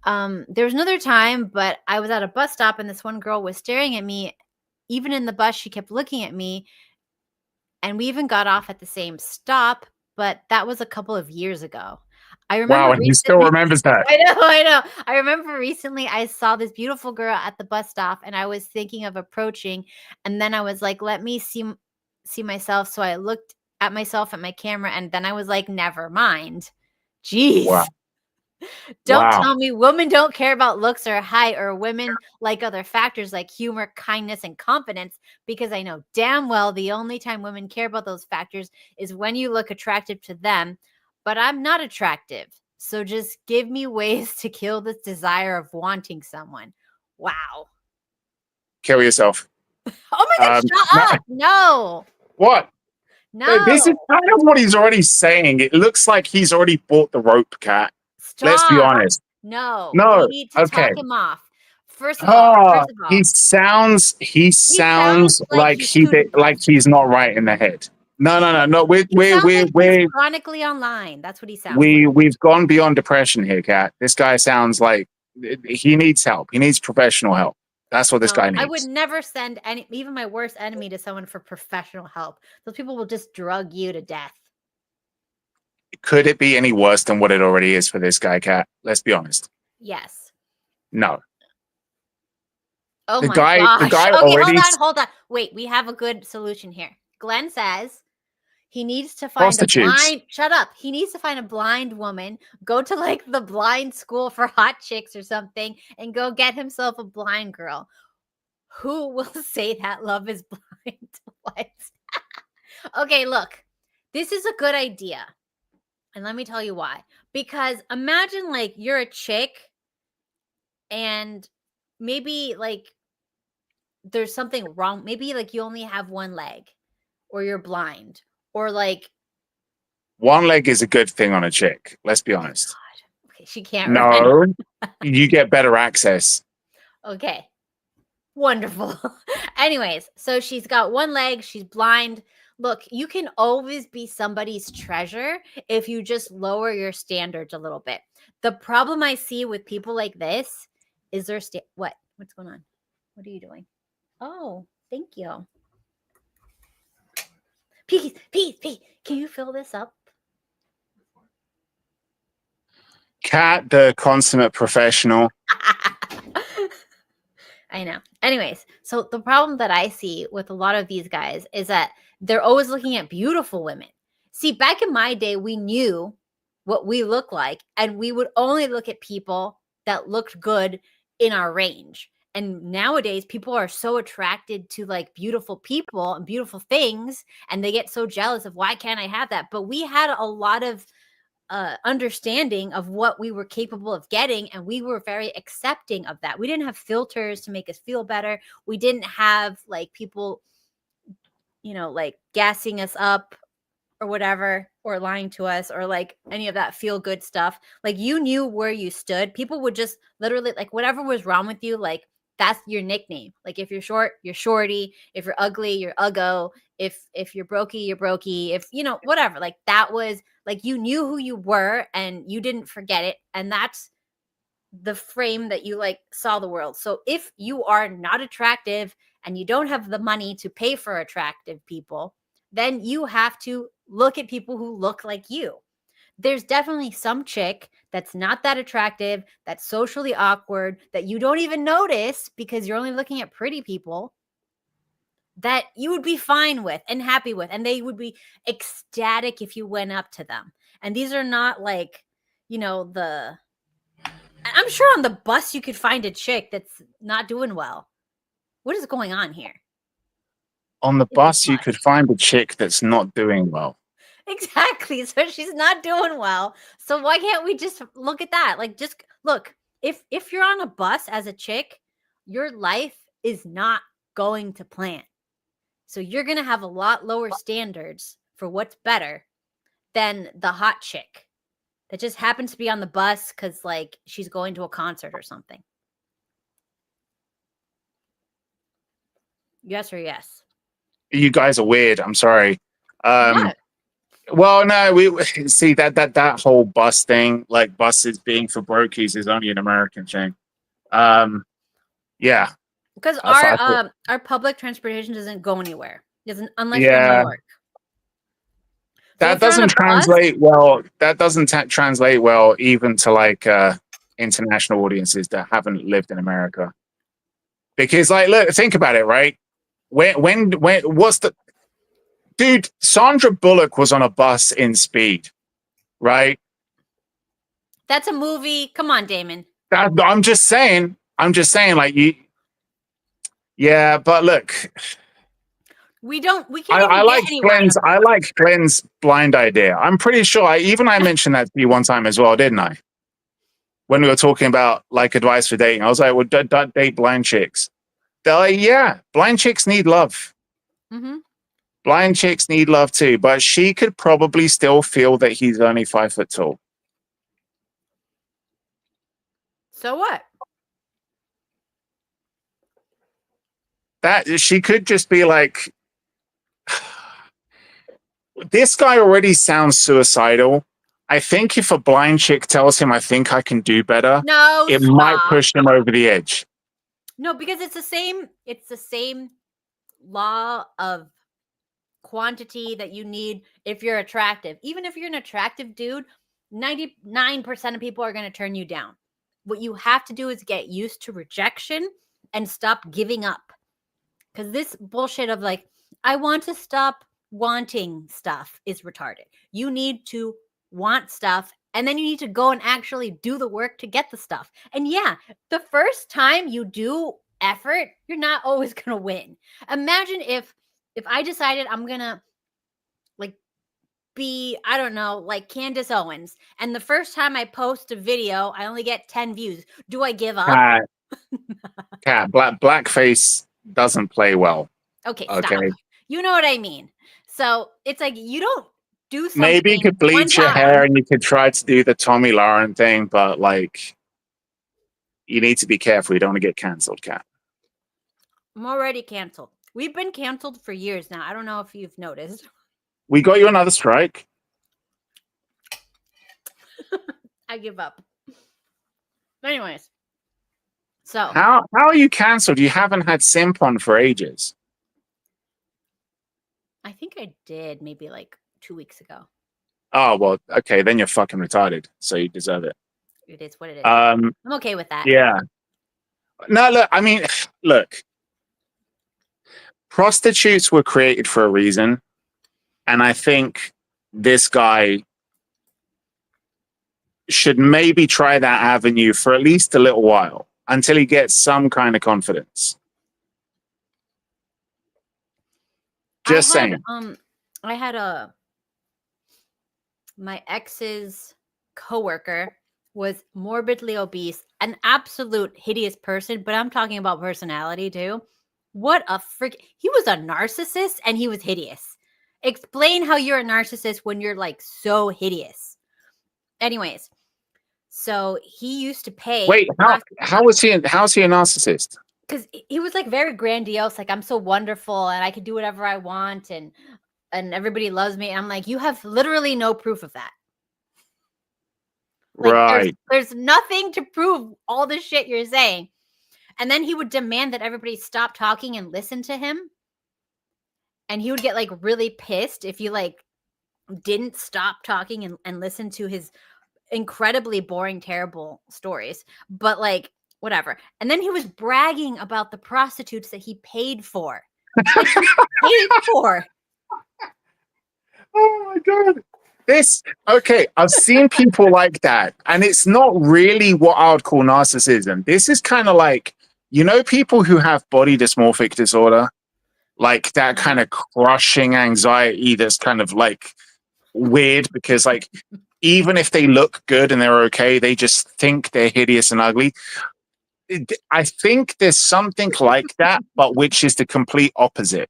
There was another time, but I was at a bus stop and this one girl was staring at me. Even in the bus, she kept looking at me. And we even got off at the same stop, but that was a couple of years ago. I remember. Wow, and he still remembers that. I know. I remember recently I saw this beautiful girl at the bus stop and I was thinking of approaching. And then I was like, let me see myself. So I looked at myself at my camera and then I was like, never mind. Jeez. Wow. Don't tell me women don't care about looks or height, or women like other factors like humor, kindness, and confidence, because I know damn well the only time women care about those factors is when you look attractive to them, but I'm not attractive. So just give me ways to kill this desire of wanting someone. Wow. Kill yourself. Oh my God, shut up. No. What? No. This is kind of what he's already saying. It looks like he's already bought the rope, Kat. Stop. Let's be honest. No. You need to talk him off. First of all, he sounds like he's not right in the head. No. We're chronically online. That's what he sounds. We've gone beyond depression here, Kat. This guy sounds like he needs help. He needs professional help. That's what this guy needs. I would never send even my worst enemy to someone for professional help. Those people will just drug you to death. Could it be any worse than what it already is for this guy, Kat? Let's be honest. Yes. No. Oh The my guy gosh. Okay, already hold on. Wait, we have a good solution here. Glenn says he needs to find Prostitutes. a blind. Shut up. He needs to find a blind woman, go to like the blind school for hot chicks or something, and go get himself a blind girl. Who will say that love is blind? What? Okay, look. This is a good idea. And let me tell you why. Because imagine like you're a chick and maybe like there's something wrong. Maybe like you only have one leg or you're blind or like one leg is a good thing on a chick. Let's be honest. God. Okay, she can't run. No, you get better access. Okay. Wonderful. Anyways, so she's got one leg, she's blind. Look, you can always be somebody's treasure if you just lower your standards a little bit. The problem I see with people like this is their what's going on? What are you doing? Oh, thank you. Pete, can you fill this up? Kat, the consummate professional. I know. Anyways, so the problem that I see with a lot of these guys is that they're always looking at beautiful women. See, back in my day, we knew what we look like, and we would only look at people that looked good in our range. And nowadays, people are so attracted to like beautiful people and beautiful things, and they get so jealous of why can't I have that? But we had a lot of understanding of what we were capable of getting, and we were very accepting of that. We didn't have filters to make us feel better. We didn't have like people, like gassing us up or whatever, or lying to us, or like any of that feel good stuff. Like you knew where you stood. People would just literally like whatever was wrong with you, like that's your nickname. Like if you're short, you're shorty. If you're ugly, you're uggo. If you're brokey, you're brokey. If whatever, like that was like you knew who you were and you didn't forget it. And that's the frame that you like saw the world. So if you are not attractive and you don't have the money to pay for attractive people, then you have to look at people who look like you. There's definitely some chick that's not that attractive, that's socially awkward, that you don't even notice because you're only looking at pretty people, that you would be fine with and happy with, and they would be ecstatic if you went up to them. And these are not like, I'm sure on the bus you could find a chick that's not doing well. What is going on here? On the bus, you could find a chick that's not doing well. Exactly. So she's not doing well. So why can't we just look at that? Like, just look, if you're on a bus as a chick, your life is not going to plan. So you're going to have a lot lower standards for what's better than the hot chick that just happens to be on the bus because like she's going to a concert or something. Yes or yes? You guys are weird. I'm sorry. What? Well, no, we see that whole bus thing, like buses being for brokies, is only an American thing. Yeah. Because our public transportation doesn't go anywhere. Unless you're in New York. That doesn't translate well. That doesn't translate well even to like international audiences that haven't lived in America. Because like, look, think about it, right? When what's the dude? Sandra Bullock was on a bus in Speed, right? That's a movie. Come on, Daemon. I'm just saying, like you. Yeah, but look, we can't. I like Glenn's blind idea. I'm pretty sure I mentioned that to you one time as well, didn't I? When we were talking about like advice for dating, I was like, well, don't date blind chicks. They're like, yeah, blind chicks need love. Mm-hmm. Blind chicks need love too, but she could probably still feel that he's only 5 foot tall. So what? That she could just be like, this guy already sounds suicidal, I think if a blind chick tells him, I think I can do better, No, it stop. might push him over the edge. No, because it's the same law of quantity that you need if you're attractive. Even if you're an attractive dude, 99% of people are going to turn you down. What you have to do is get used to rejection and stop giving up. Because this bullshit of like, I want to stop wanting stuff is retarded. You need to want stuff, and then you need to go and actually do the work to get the stuff. And yeah, the first time you do effort, you're not always going to win. Imagine if I decided I'm going to like be, I don't know, like Candace Owens, and the first time I post a video, I only get 10 views. Do I give up? Blackface doesn't play well. Okay, Okay. stop. You know what I mean. So it's like you don't do something. Maybe you could bleach your hair and you could try to do the Tommy Lauren thing, but like, you need to be careful. You don't want to get canceled, Kat. I'm already canceled. We've been canceled for years now. I don't know if you've noticed. We got you another strike. I give up. Anyways, so how are you canceled? You haven't had Simp on for ages. I think I did maybe like 2 weeks ago. Oh well, okay, then you're fucking retarded, so you deserve it. It is what it is. I'm okay with that. Yeah. No, look, I mean, look. Prostitutes were created for a reason, and I think this guy should maybe try that avenue for at least a little while until he gets some kind of confidence. Just saying. I had my ex's coworker was morbidly obese, an absolute hideous person, but I'm talking about personality too. What a freak. He was a narcissist and he was hideous. Explain how you're a narcissist when you're like so hideous. Anyways, so he used to pay. Wait, how is he a narcissist? Because he was like very grandiose, like I'm so wonderful and I can do whatever I want and everybody loves me. And I'm like, you have literally no proof of that. Like, right. There's nothing to prove all the shit you're saying. And then he would demand that everybody stop talking and listen to him. And he would get like really pissed if you like didn't stop talking and listen to his incredibly boring, terrible stories. But like, whatever. And then he was bragging about the prostitutes that he paid for. Like, he paid for. Oh my God. Okay, I've seen people like that, and it's not really what I would call narcissism. This is kind of like, you know, people who have body dysmorphic disorder, like that kind of crushing anxiety that's kind of like weird because like, even if they look good and they're okay, they just think they're hideous and ugly. I think there's something like that, but which is the complete opposite,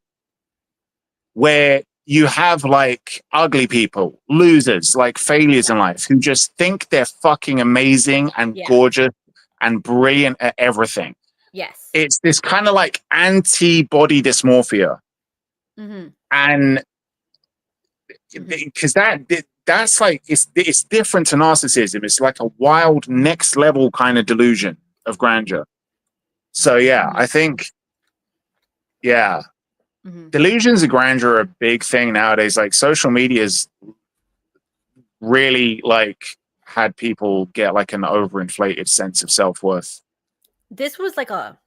where you have like ugly people, losers, like failures in life who just think they're fucking amazing and gorgeous and brilliant at everything. Yes. It's this kind of like anti-body dysmorphia. Mm-hmm. And because that's like, it's different to narcissism. It's like a wild next level kind of delusion of grandeur. So yeah, I think, delusions of grandeur are a big thing nowadays. Like social media's really like had people get like an overinflated sense of self-worth. This was like a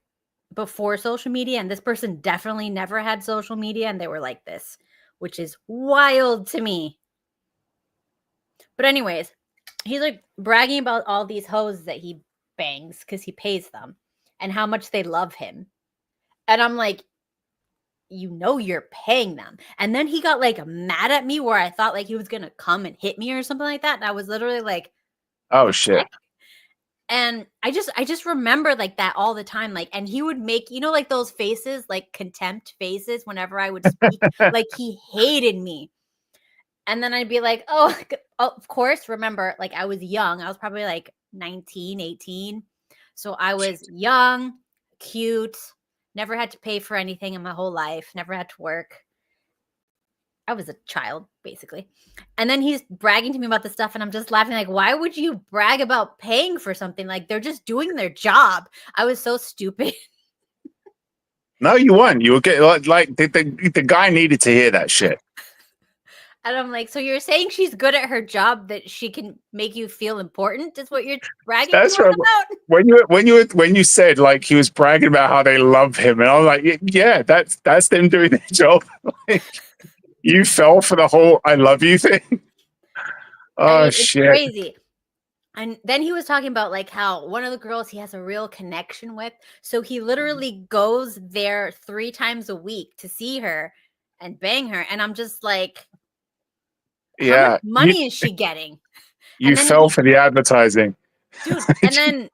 before social media, and this person definitely never had social media, and they were like this, which is wild to me. But anyways, he's like bragging about all these hoes that he bangs because he pays them and how much they love him. And I'm like, you know, you're paying them. And then he got like mad at me where I thought like he was gonna come and hit me or something like that. And I was literally like, oh shit. Heck? And I just remember like that all the time. Like, and he would make, you know, like those faces, like contempt faces whenever I would speak. Like he hated me. And then I'd be like, oh, of course. Remember, like I was young. I was probably like 19, 18. So I was young, cute, never had to pay for anything in my whole life, never had to work. I was a child, basically. And then he's bragging to me about this stuff, and I'm just laughing, like, why would you brag about paying for something? Like, they're just doing their job. I was so stupid. No, you won. You were getting like the guy needed to hear that shit. And I'm like, so you're saying she's good at her job, that she can make you feel important? Is what you're bragging That's about? right. When you said like he was bragging about how they love him, and I was like, yeah, that's them doing their job. Like, you fell for the whole "I love you" thing. Oh It's shit! crazy. And then he was talking about like how one of the girls he has a real connection with, so he literally goes there 3 times a week to see her and bang her. And I'm just like, how much money is she getting? You fell for the advertising, dude. And then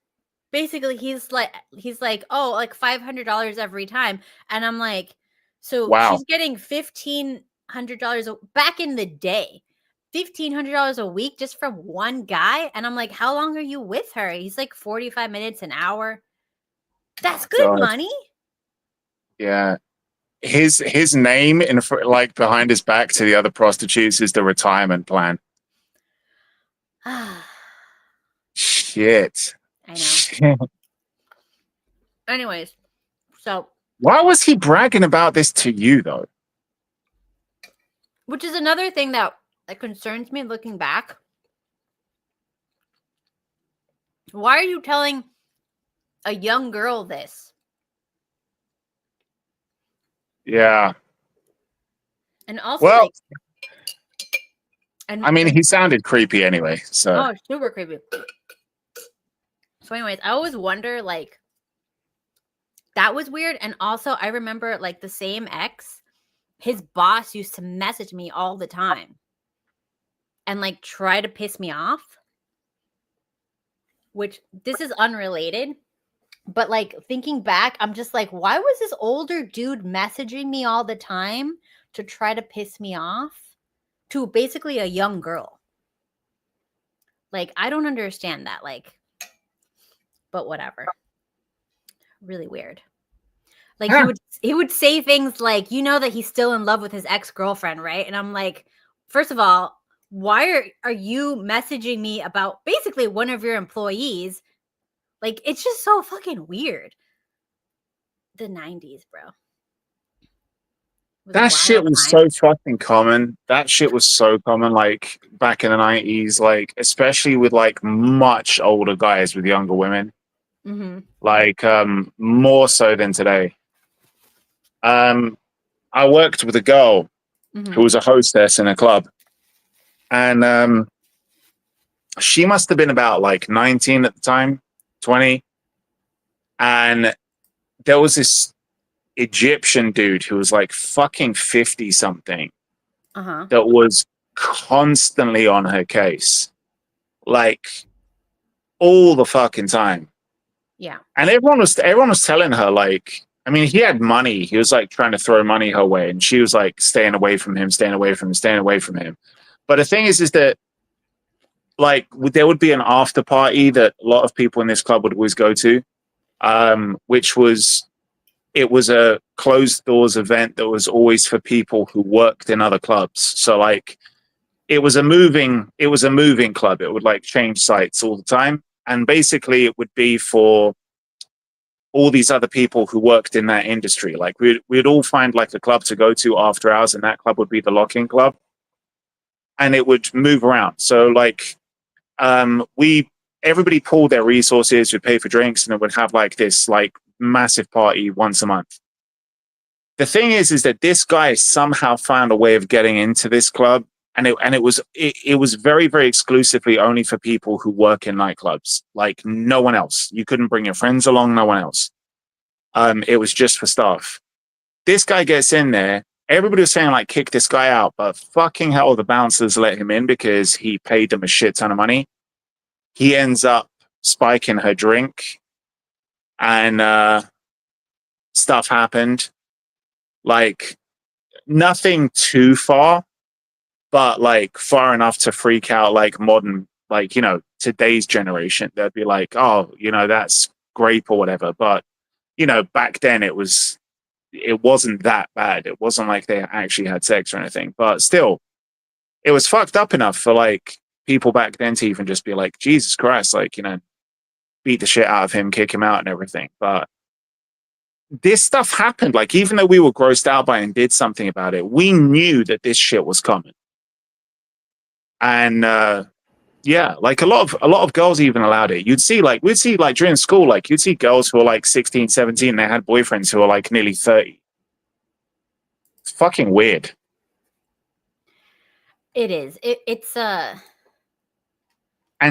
basically he's like, oh, like $500 every time. And I'm like, so wow. she's getting $1,500 back in the day. $1,500 a week just from one guy. And I'm like, how long are you with her? He's like 45 minutes, an hour. That's good money. Yeah. His name in like behind his back to the other prostitutes is the retirement plan. Shit. I know. Anyways, so why was he bragging about this to you though? Which is another thing that concerns me looking back. Why are you telling a young girl this? Yeah. And also, well, I mean, he sounded creepy anyway. So oh, super creepy. So, anyways, I always wonder, like, that was weird. And also, I remember, like, the same ex, his boss used to message me all the time and like try to piss me off. Which this is unrelated. But like thinking back, I'm just like, why was this older dude messaging me all the time to try to piss me off to basically a young girl? Like, I don't understand that. Like, but whatever. Really weird. Like he would say things like, you know that he's still in love with his ex-girlfriend, right? And I'm like, first of all, why are you messaging me about basically one of your employees? Like, it's just so fucking weird. The 90s, bro. That shit was so fucking common. That shit was so common, like, back in the 90s, like, especially with, like, much older guys with younger women. Mm-hmm. Like, more so than today. I worked with a girl who was a hostess in a club. And she must have been about, like, 19 at the time, 20. And there was this Egyptian dude who was like fucking 50 something that was constantly on her case, like all the fucking time. Yeah. And everyone was telling her, like, I mean, he had money. He was like trying to throw money her way, and she was like staying away from him. But the thing is that like there would be an after party that a lot of people in this club would always go to, which was, it was a closed doors event that was always for people who worked in other clubs. So like it was a moving club. It would like change sites all the time. And basically it would be for all these other people who worked in that industry. Like we'd all find like a club to go to after hours, and that club would be the lock-in club. And it would move around. So like everybody pooled their resources, would pay for drinks, and it would have like this like massive party once a month. The thing is that this guy somehow found a way of getting into this club, and it was very, very exclusively only for people who work in nightclubs. Like no one else. You couldn't bring your friends along, no one else. It was just for staff. This guy gets in there. Everybody was saying like kick this guy out, but fucking hell, the bouncers let him in because he paid them a shit ton of money. He ends up spiking her drink. And stuff happened, like nothing too far, but like far enough to freak out like modern, like, you know, today's generation. They'd be like, oh, you know, that's grape or whatever. But, you know, back then it was it wasn't that bad. It wasn't like they actually had sex or anything, but still, it was fucked up enough for like people back then to even just be like, Jesus Christ, like, you know, beat the shit out of him, kick him out and everything. But this stuff happened. Like, even though we were grossed out by it and did something about it, we knew that this shit was coming. And yeah, like a lot of girls even allowed it. We'd see like during school, like you'd see girls who were like 16, 17, they had boyfriends who were like nearly 30. It's fucking weird. It is. It's And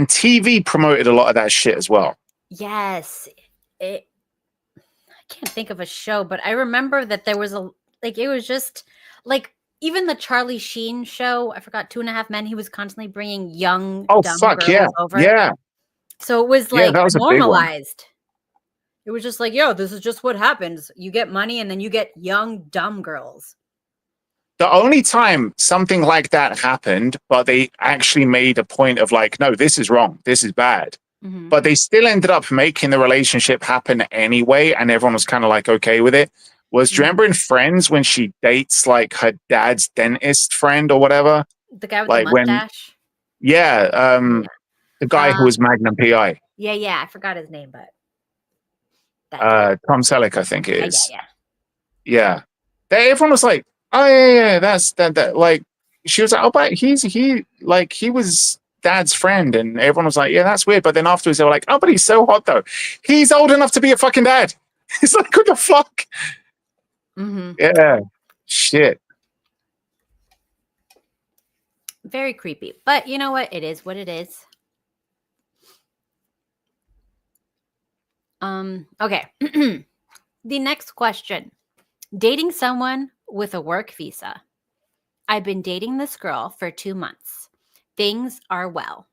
TV promoted a lot of that shit as well. yes. I can't think of a show, but I remember that there was it was just like even the Charlie Sheen show. I forgot 2.5 Men. He was constantly bringing young dumb girls over. Yeah. So it was like that was a big one. normalized. It was just like, yo, this is just what happens. You get money and then you get young dumb girls. The only time something like that happened, but they actually made a point of like, no, this is wrong. This is bad. Mm-hmm. But they still ended up making the relationship happen anyway. And everyone was kind of like, okay with it. Do you remember in Friends when she dates like her dad's dentist friend or whatever? The guy with like the mustache? The guy who was Magnum PI. Yeah. I forgot his name, but. Tom Selleck, I think it is. Yeah. Everyone was like, oh yeah, that's that. Like, she was like, oh, but he was dad's friend, and everyone was like, yeah, that's weird. But then afterwards, they were like, oh, but he's so hot though. He's old enough to be a fucking dad. It's like, what the fuck? Mm-hmm. Yeah, shit. Very creepy, but you know what? It is what it is. Okay. The next question. Dating someone with a work visa. I've been dating this girl for 2 months. Things are well.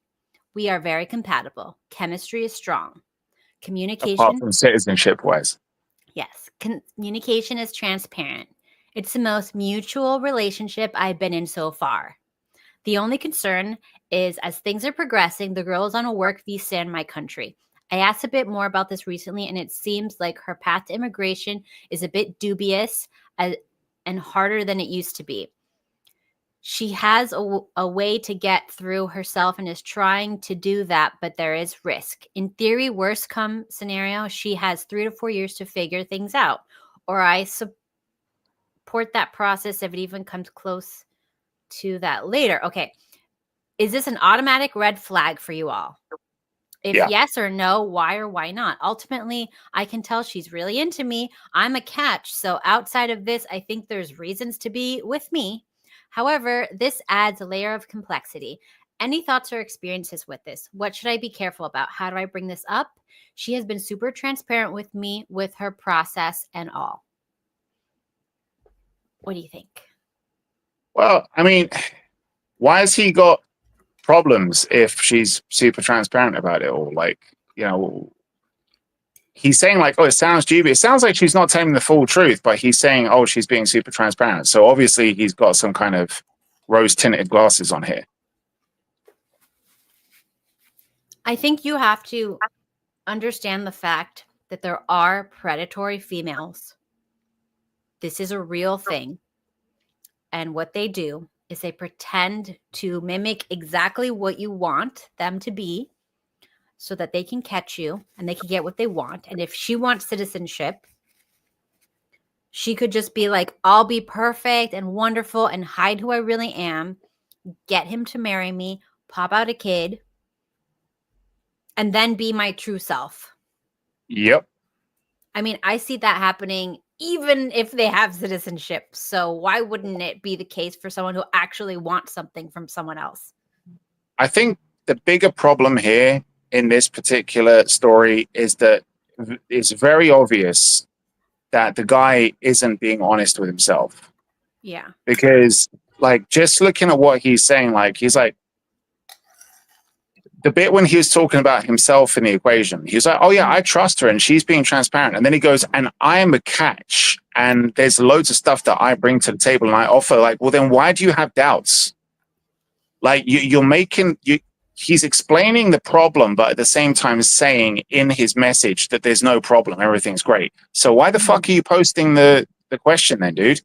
We are very compatible. Chemistry is strong. Communication. Apart from citizenship wise. Yes. Communication is transparent. It's the most mutual relationship I've been in so far. The only concern is as things are progressing, the girl is on a work visa in my country. I asked a bit more about this recently, and it seems like her path to immigration is a bit dubious and harder than it used to be. She has a way to get through herself and is trying to do that, but there is risk. In theory, worst come scenario, she has 3 to 4 years to figure things out, or I support that process if it even comes close to that later. Okay. Is this an automatic red flag for you all? If yes or no, why or why not? Ultimately, I can tell she's really into me. I'm a catch. So outside of this, I think there's reasons to be with me. However, this adds a layer of complexity. Any thoughts or experiences with this? What should I be careful about? How do I bring this up? She has been super transparent with me with her process and all. What do you think? Well, I mean, why has he got problems if she's super transparent about it? Or like, you know, he's saying like, oh, it sounds dubious. It sounds like she's not telling the full truth, but he's saying, oh, she's being super transparent. So obviously he's got some kind of rose-tinted glasses on here. I think you have to understand the fact that there are predatory females. This is a real thing. And what they do is they pretend to mimic exactly what you want them to be so that they can catch you and they can get what they want. And if she wants citizenship, she could just be like, I'll be perfect and wonderful and hide who I really am, get him to marry me, pop out a kid, and then be my true self. Yep. I mean, I see that happening even if they have citizenship. So why wouldn't it be the case for someone who actually wants something from someone else? I think the bigger problem here in this particular story is that it's very obvious that the guy isn't being honest with himself. Yeah. Because like just looking at what he's saying, like he's like, the bit when he was talking about himself in the equation, he was like, oh yeah, I trust her and she's being transparent. And then he goes, and I am a catch and there's loads of stuff that I bring to the table and I offer. Like, well, then why do you have doubts? Like he's explaining the problem, but at the same time saying in his message that there's no problem, everything's great. So why the fuck are you posting the the question then, dude.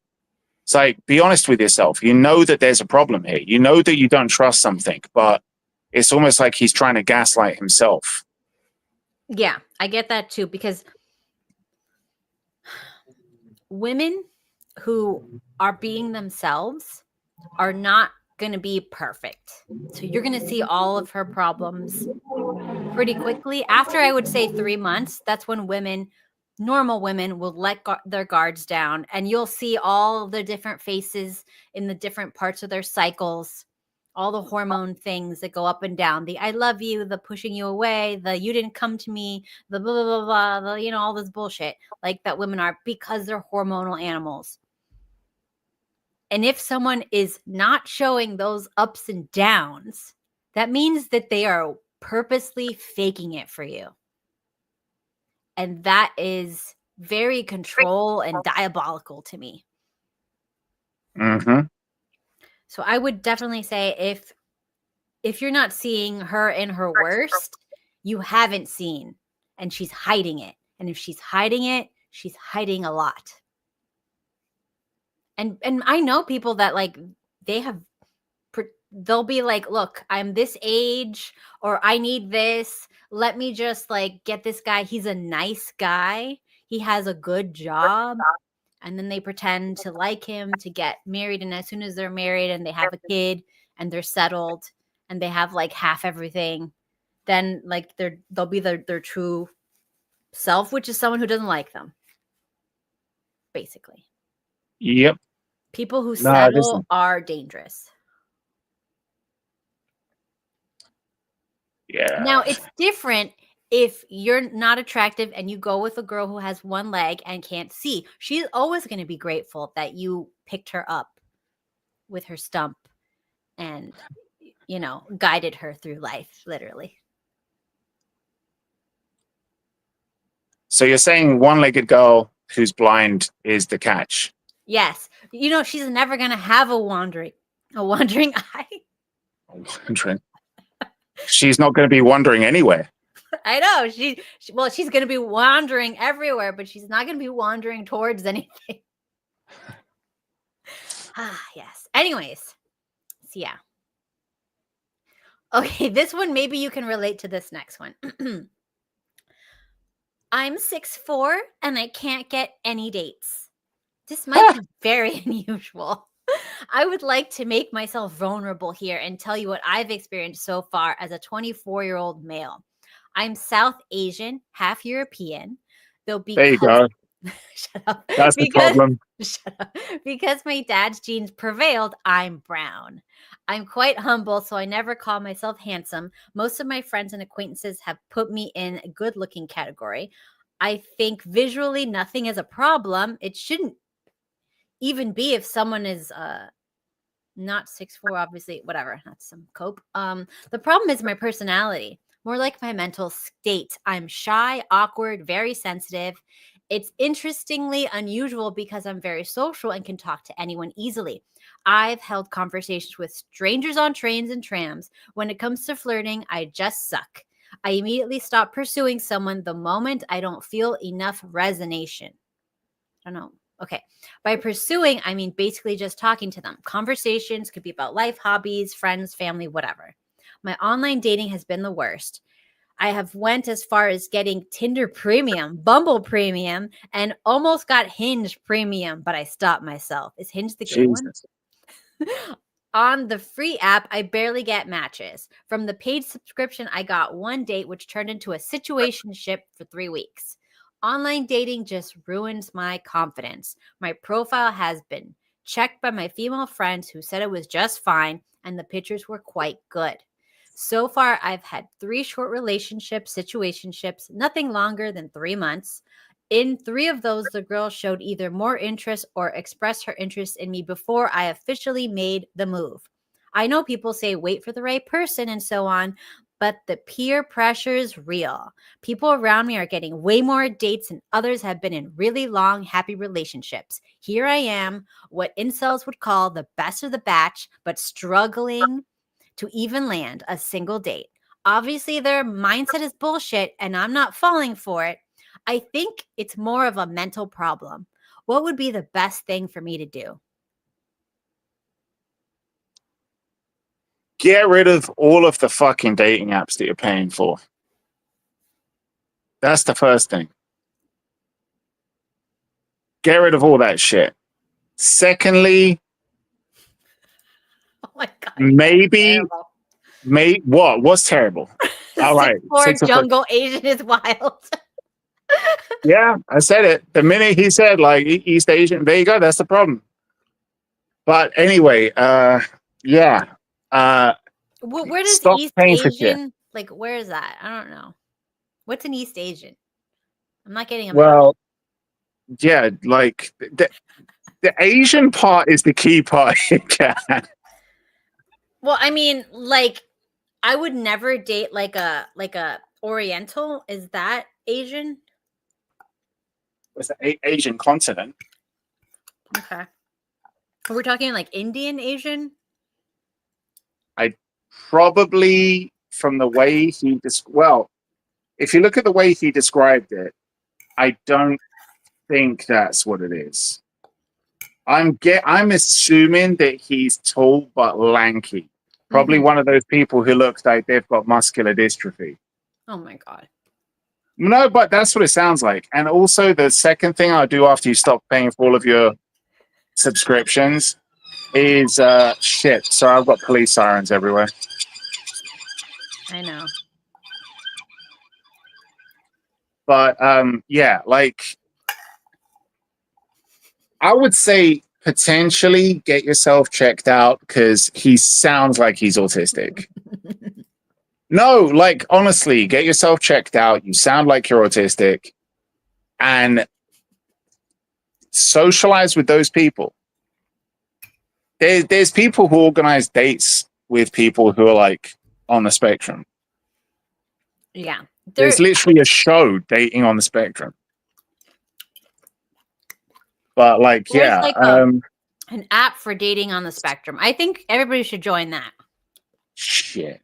It's like, be honest with yourself. You know that there's a problem here. You know that you don't trust something, but it's almost like he's trying to gaslight himself. Yeah, I get that too, because women who are being themselves are not going to be perfect. So you're going to see all of her problems pretty quickly. After, I would say, 3 months, that's when normal women will let their guards down, and you'll see all the different faces in the different parts of their cycles, all the hormone things that go up and down, the I love you, the pushing you away, the you didn't come to me, the blah, blah, blah, blah, the, all this bullshit like that women are, because they're hormonal animals. And if someone is not showing those ups and downs, that means that they are purposely faking it for you. And that is very control and diabolical to me. Mm-hmm. So I would definitely say if you're not seeing her in her worst, you haven't seen, and she's hiding it. And if she's hiding it, she's hiding a lot. And I know people that like they'll be like, look, I'm this age, or I need this. Let me just like get this guy. He's a nice guy. He has a good job. And then they pretend to like him, to get married. And as soon as they're married and they have a kid and they're settled and they have like half everything, then like they'll be their true self, which is someone who doesn't like them. Basically. Yep. People who settle are dangerous. Yeah. Now, it's different if you're not attractive and you go with a girl who has one leg and can't see. She's always going to be grateful that you picked her up with her stump and, guided her through life, literally. So you're saying one-legged girl who's blind is the catch? Yes. She's never going to have a wandering eye. Wandering. She's not going to be wandering anywhere. I know. She's going to be wandering everywhere, but she's not going to be wandering towards anything. Yes. Anyways. So yeah. Okay, this one, maybe you can relate to this next one. I'm 6'4" and I can't get any dates. This might be very unusual. I would like to make myself vulnerable here and tell you what I've experienced so far as a 24-year-old male. I'm South Asian, half European, though because there you go. Shut up. That's the problem. Shut up. Because my dad's genes prevailed, I'm brown. I'm quite humble, so I never call myself handsome. Most of my friends and acquaintances have put me in a good-looking category. I think visually nothing is a problem. It shouldn't even be if someone is not 6'4", obviously, whatever. That's some cope. The problem is my personality, more like my mental state. I'm shy, awkward, very sensitive. It's interestingly unusual because I'm very social and can talk to anyone easily. I've held conversations with strangers on trains and trams. When it comes to flirting, I just suck. I immediately stop pursuing someone the moment I don't feel enough resonation. I don't know. Okay. By pursuing, I mean basically just talking to them. Conversations could be about life, hobbies, friends, family, whatever. My online dating has been the worst. I have went as far as getting Tinder Premium, Bumble Premium, and almost got Hinge Premium, but I stopped myself. Is Hinge the good one? On the free app, I barely get matches. From the paid subscription, I got one date, which turned into a situationship for 3 weeks. Online dating just ruins my confidence. My profile has been checked by my female friends who said it was just fine, and the pictures were quite good. So far, I've had 3 short relationships, situationships, nothing longer than 3 months. In 3 of those, the girl showed either more interest or expressed her interest in me before I officially made the move. I know people say wait for the right person and so on, but the peer pressure is real. People around me are getting way more dates and others have been in really long, happy relationships. Here I am, what incels would call the best of the batch, but struggling to even land a single date. Obviously, their mindset is bullshit and I'm not falling for it. I think it's more of a mental problem. what would be the best thing for me to do? Get rid of all of the fucking dating apps that you're paying for. That's the first thing. Get rid of all that shit. Secondly, Oh my God. maybe, what's terrible? All right. Poor jungle Asian is wild. Yeah, I said it. The minute he said like East Asian, there you go. That's the problem. But anyway, yeah. Where does Stop East paying for shit. Asian, like, where is that? I don't know. What's an East Asian? I'm not getting a Well, yeah, like the Asian part is the key part. Well, I mean, like, I would never date like a Oriental. Is that Asian? It's the Asian continent. Okay. Are we talking like Indian Asian? Probably from the way he if you look at the way he described it, I don't think that's what it is. I'm assuming that he's tall but lanky. Probably one of those people who looks like they've got muscular dystrophy. Oh my God. No, but that's what it sounds like. And also the second thing I'll do after you stop paying for all of your subscriptions is shit. So I've got police sirens everywhere. I know. But yeah, like I would say potentially get yourself checked out because he sounds like he's autistic. No, like honestly, get yourself checked out. You sound like you're autistic, and socialize with those people. There's people who organize dates with people who are like on the spectrum. Yeah. There's literally a show, Dating on the Spectrum. But like, yeah, like an app for dating on the spectrum. I think everybody should join that. Shit.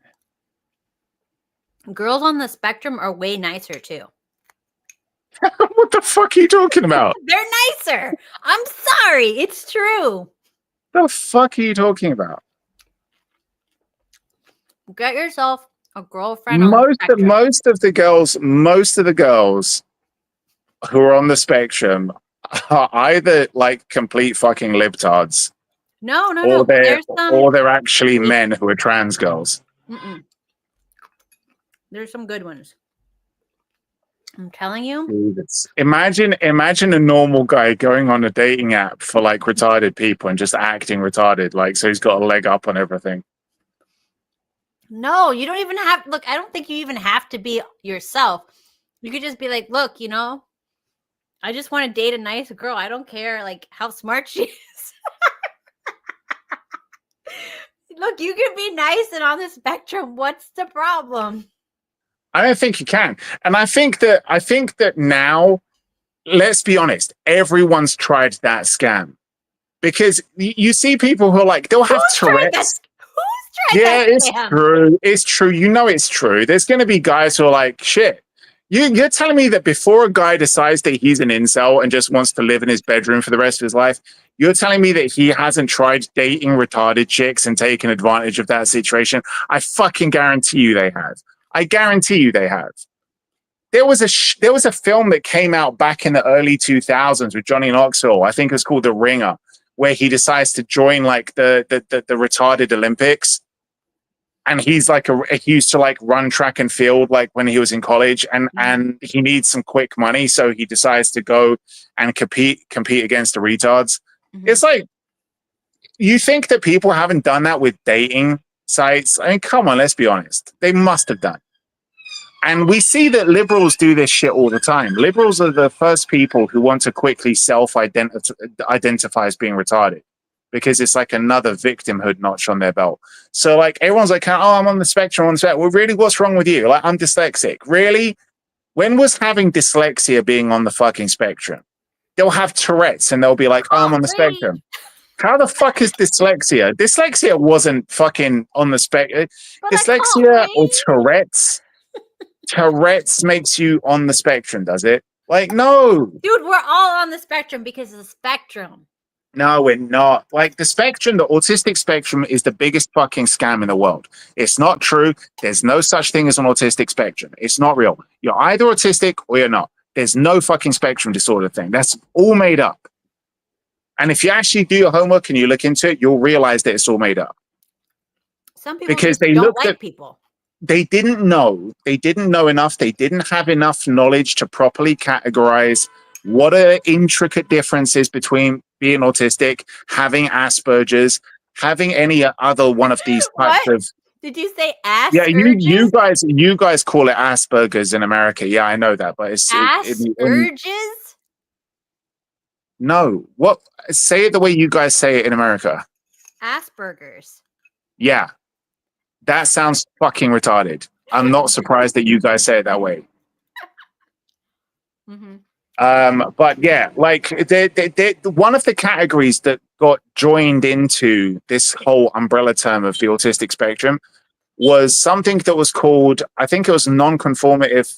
Girls on the spectrum are way nicer too. What the fuck are you talking about? They're nicer. I'm sorry. It's true. The fuck are you talking about? Get yourself a girlfriend. Most of the girls who are on the spectrum are either like complete fucking libtards. No. Or they're actually men who are trans girls. There's some good ones. I'm telling you. Jesus. Imagine a normal guy going on a dating app for like retarded people and just acting retarded, like so he's got a leg up on everything. No, you don't even have look, I don't think you even have to be yourself. You could just be like, look, you know, I just want to date a nice girl. I don't care like how smart she is. Look, you can be nice and on the spectrum. What's the problem? I don't think you can. And I think that now, let's be honest, everyone's tried that scam. Because you see people who are like, they'll have Tourette's. Yeah, it's true. It's true. You know it's true. There's going to be guys who are like, shit. You're telling me that before a guy decides that he's an incel and just wants to live in his bedroom for the rest of his life, you're telling me that he hasn't tried dating retarded chicks and taken advantage of that situation? I fucking guarantee you they have. I guarantee you they have. There was a film that came out back in the early 2000s with Johnny Knoxville. I think it was called The Ringer, where he decides to join like the retarded Olympics. And he's like he used to like run track and field like when he was in college, and he needs some quick money, so he decides to go and compete against the retards. It's like, you think that people haven't done that with dating sites? I mean, come on, let's be honest. They must have done. And we see that liberals do this shit all the time. Liberals are the first people who want to quickly self-identify as being retarded, because it's like another victimhood notch on their belt. So like everyone's like, oh, I'm on the spectrum, Well, really, what's wrong with you? Like, I'm dyslexic. Really? When was having dyslexia being on the fucking spectrum? They'll have Tourette's and they'll be like, oh, I'm on the spectrum. How the fuck is dyslexia? Dyslexia wasn't fucking on the spectrum. Dyslexia or Tourette's? Tourette's makes you on the spectrum, does it? Like, no. Dude, we're all on the spectrum because of the spectrum. No, we're not. Like the spectrum, the autistic spectrum is the biggest fucking scam in the world. It's not true. There's no such thing as an autistic spectrum. It's not real. You're either autistic or you're not. There's no fucking spectrum disorder thing. That's all made up. And if you actually do your homework and you look into it, you'll realize that it's all made up. Some people Because just they don't looked like at- people. They didn't know. They didn't know enough. They didn't have enough knowledge to properly categorize what are intricate differences between being autistic, having Asperger's, having any other one of these types What? of. Did you say ass Yeah, you urges? guys call it Asperger's in America. Yeah, I know that, but it's Ass urges? no. What? Say it the way you guys say it in America. Asperger's. Yeah, that sounds fucking retarded. I'm not surprised that you guys say it that way. Mm-hmm. But yeah, like one of the categories that got joined into this whole umbrella term of the autistic spectrum was something that was called, I think it was non-conformative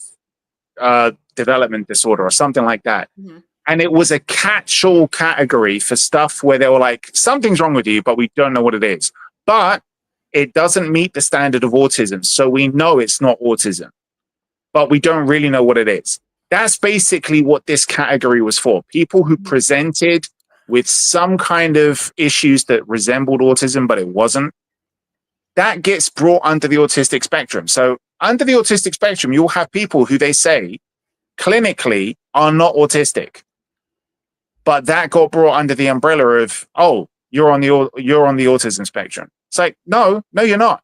development disorder or something like that. Mm-hmm. And it was a catch-all category for stuff where they were like, something's wrong with you, but we don't know what it is. But it doesn't meet the standard of autism. So we know it's not autism, but we don't really know what it is. That's basically what this category was for. People who presented with some kind of issues that resembled autism, but it wasn't. That gets brought under the autistic spectrum. So under the autistic spectrum, you'll have people who they say clinically are not autistic, but that got brought under the umbrella of, oh, you're on the autism spectrum. It's like, no, you're not.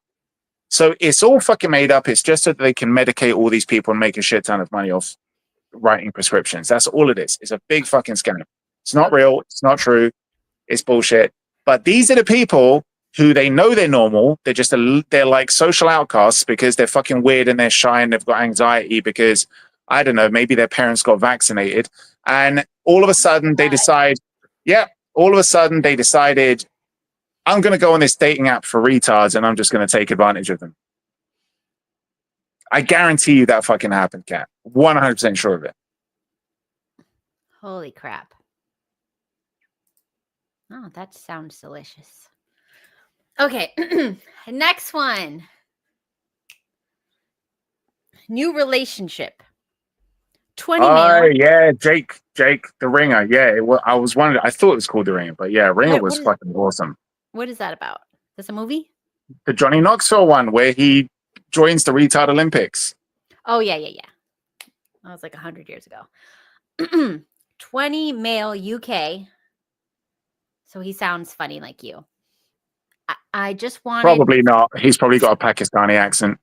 So it's all fucking made up. It's just so that they can medicate all these people and make a shit ton of money off writing prescriptions. That's all it is. It's a big fucking scam. It's not real. It's not true. It's bullshit. But these are the people who they know they're normal. They're like social outcasts because they're fucking weird and they're shy and they've got anxiety because, I don't know, maybe their parents got vaccinated. And all of a sudden they decided, I'm going to go on this dating app for retards and I'm just going to take advantage of them. I guarantee you that fucking happened, Kat. 100% sure of it. Holy crap. Oh, that sounds delicious. Okay, next one. New relationship. 20 male. Yeah, Jake, the Ringer. Yeah, I was wondering. I thought it was called The Ringer, but yeah, Ringer was fucking awesome. What is that about? Is this a movie? The Johnny Knoxville one where he joins the retard Olympics. Oh, yeah. That was like 100 years ago. 20 male UK. So he sounds funny like you. I just wanted... Probably not. He's probably got a Pakistani accent.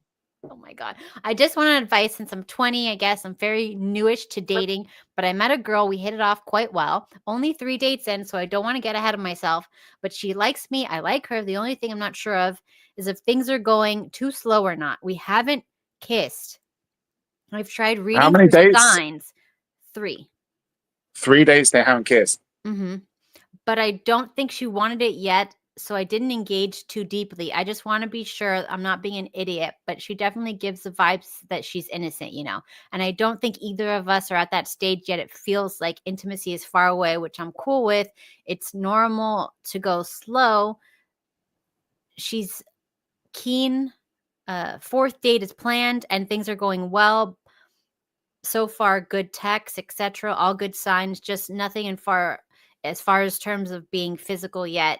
Oh my God. I just wanted advice since I'm 20, I guess. I'm very newish to dating, but I met a girl. We hit it off quite well. Only 3 dates in, so I don't want to get ahead of myself, but she likes me. I like her. The only thing I'm not sure of is if things are going too slow or not. We haven't kissed. I've tried reading How many dates? signs. 3. 3 dates they haven't kissed. Mm-hmm. But I don't think she wanted it yet, so I didn't engage too deeply. I just want to be sure I'm not being an idiot, but she definitely gives the vibes that she's innocent, you know. And I don't think either of us are at that stage yet. It feels like intimacy is far away, which I'm cool with. It's normal to go slow. She's keen. 4th date is planned and things are going well. So far, good texts, etc. All good signs, just nothing as far as terms of being physical yet.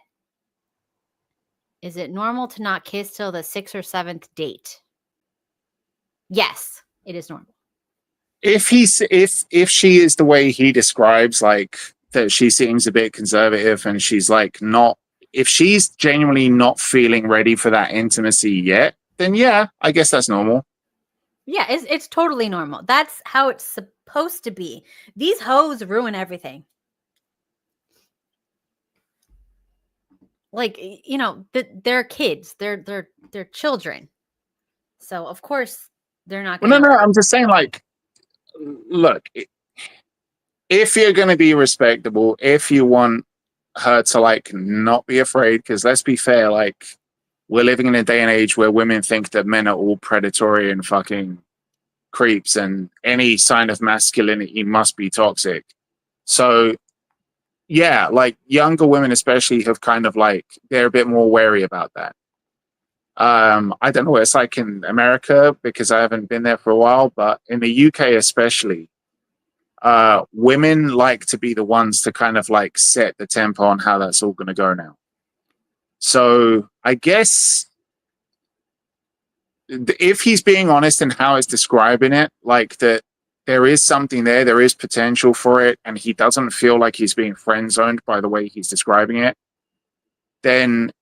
Is it normal to not kiss till the 6th or 7th date? Yes, it is normal. If she is the way he describes, like that she seems a bit conservative and she's like not, if she's genuinely not feeling ready for that intimacy yet, then yeah, I guess that's normal. Yeah, it's totally normal. That's how it's supposed to be. These hoes ruin everything. Like, you know, they're kids. They're children. So, of course, they're not going to... No, I'm just saying, like, look, if you're going to be respectable, if you want her to, like, not be afraid, because let's be fair, like, we're living in a day and age where women think that men are all predatory and fucking creeps, and any sign of masculinity must be toxic. So yeah, like younger women especially have kind of like, they're a bit more wary about that. I don't know what it's like in America because I haven't been there for a while, but in the UK especially, women like to be the ones to kind of like set the tempo on how that's all going to go now. So I guess if he's being honest in how he's describing it, like that there is something there is potential for it, and he doesn't feel like he's being friend zoned by the way he's describing it, then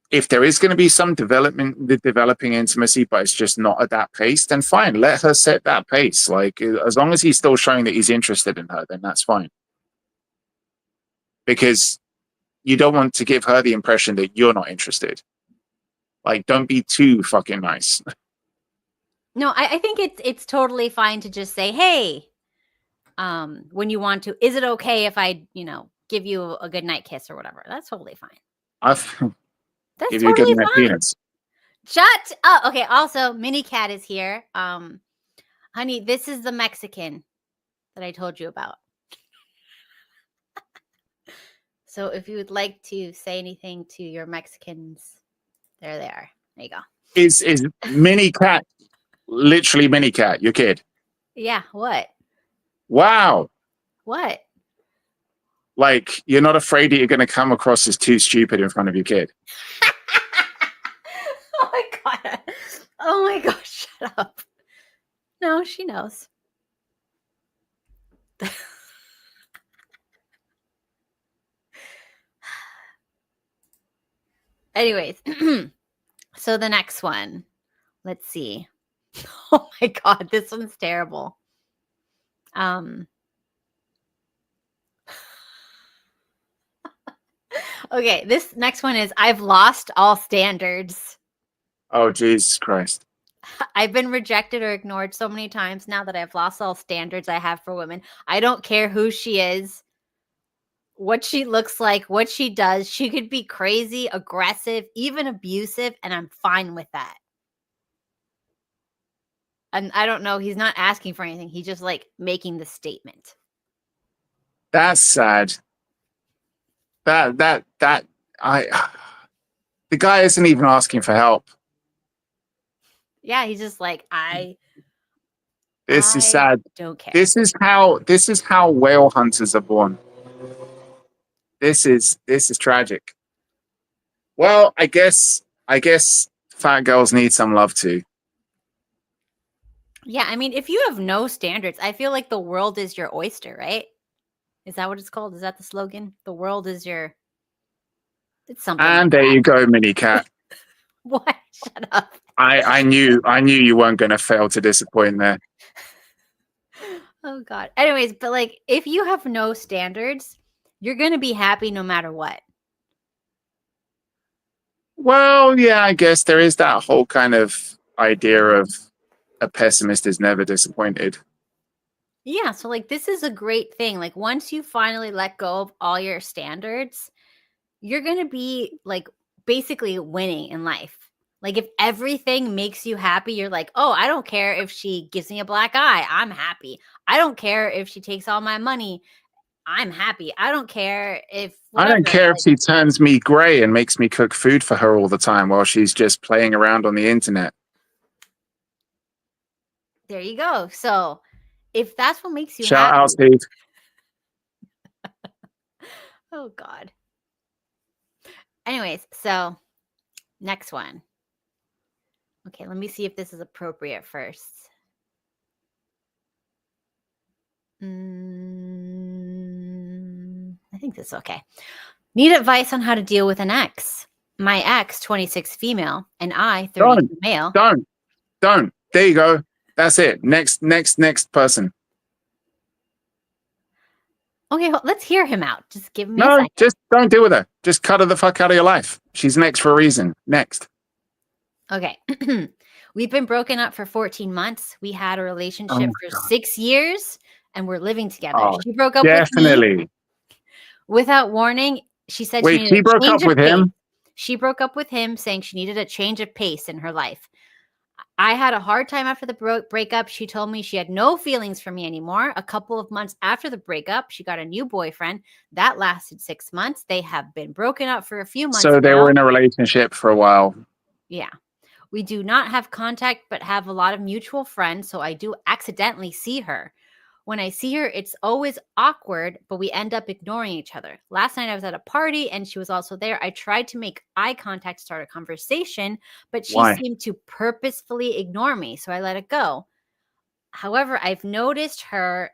if there is going to be some developing intimacy, but it's just not at that pace, then fine, let her set that pace. Like, as long as he's still showing that he's interested in her, then that's fine. Because you don't want to give her the impression that you're not interested. Like, don't be too fucking nice. No, I think it's totally fine to just say, hey, when you want to, is it okay if I, give you a good night kiss or whatever? That's totally fine. That's give you totally a good night fine. penis. Shut up. Okay, also, Mini Cat is here. Honey, this is the Mexican that I told you about. So if you would like to say anything to your Mexicans, there they are. There you go. Is Mini Cat literally Mini Cat, your kid? Yeah, what? Wow. What? Like, you're not afraid that you're going to come across as too stupid in front of your kid? Oh my god. Oh my gosh, shut up. No, she knows. Anyways, so the next one. Let's see. Oh my god, this one's terrible. Okay, this next one is I've lost all standards. Oh, Jesus Christ. I've been rejected or ignored so many times now that I've lost all standards I have for women. I don't care who she is, what she looks like, what she does. She could be crazy, aggressive, even abusive, and I'm fine with that. And I don't know, he's not asking for anything. He's just like making the statement. That's sad. The guy isn't even asking for help. Yeah, he's just like, This is sad. Don't care. This is how whale hunters are born. This is tragic. Well, I guess fat girls need some love too. Yeah, I mean, if you have no standards, I feel like the world is your oyster, right? Is that what it's called? Is that the slogan? The world is your... It's something. And like there that. you go, Mini Cat. What? Shut up. I knew you weren't going to fail to disappoint there. Oh God. Anyways, but like, if you have no standards, you're going to be happy no matter what. Well, yeah, I guess there is that whole kind of idea of a pessimist is never disappointed. Yeah. So like, this is a great thing. Like, once you finally let go of all your standards, you're going to be like basically winning in life. Like, if everything makes you happy, you're like, oh, I don't care if she gives me a black eye. I'm happy. I don't care if she takes all my money. I'm happy. I don't care if... Whatever. I don't care if she turns me gray and makes me cook food for her all the time while she's just playing around on the internet. There you go. So if that's what makes you Shout happy... out, Steve. Oh, God. Anyways, so next one. Okay, let me see if this is appropriate first. I think this is okay. Need advice on how to deal with an ex. My ex, 26 female, and I, 30 male. Don't. There you go. That's it. Next person. Okay, well, let's hear him out. Just give me a second. Just don't deal with her. Just cut her the fuck out of your life. She's next for a reason. Next. Okay. We've been broken up for 14 months. We had a relationship for 6 years and we're living together. She broke up with me without warning. She said she needed a change of pace. She broke up with him saying she needed a change of pace in her life. I had a hard time after the breakup. She told me she had no feelings for me anymore. A couple of months after the breakup, she got a new boyfriend. That lasted 6 months. They have been broken up for a few months So they now. were in a relationship for a while. Yeah. We do not have contact, but have a lot of mutual friends, so I do accidentally see her. When I see her, it's always awkward, but we end up ignoring each other. Last night I was at a party and she was also there. I tried to make eye contact, start a conversation, but she Why? seemed to purposefully ignore me, so I let it go. However, I've noticed her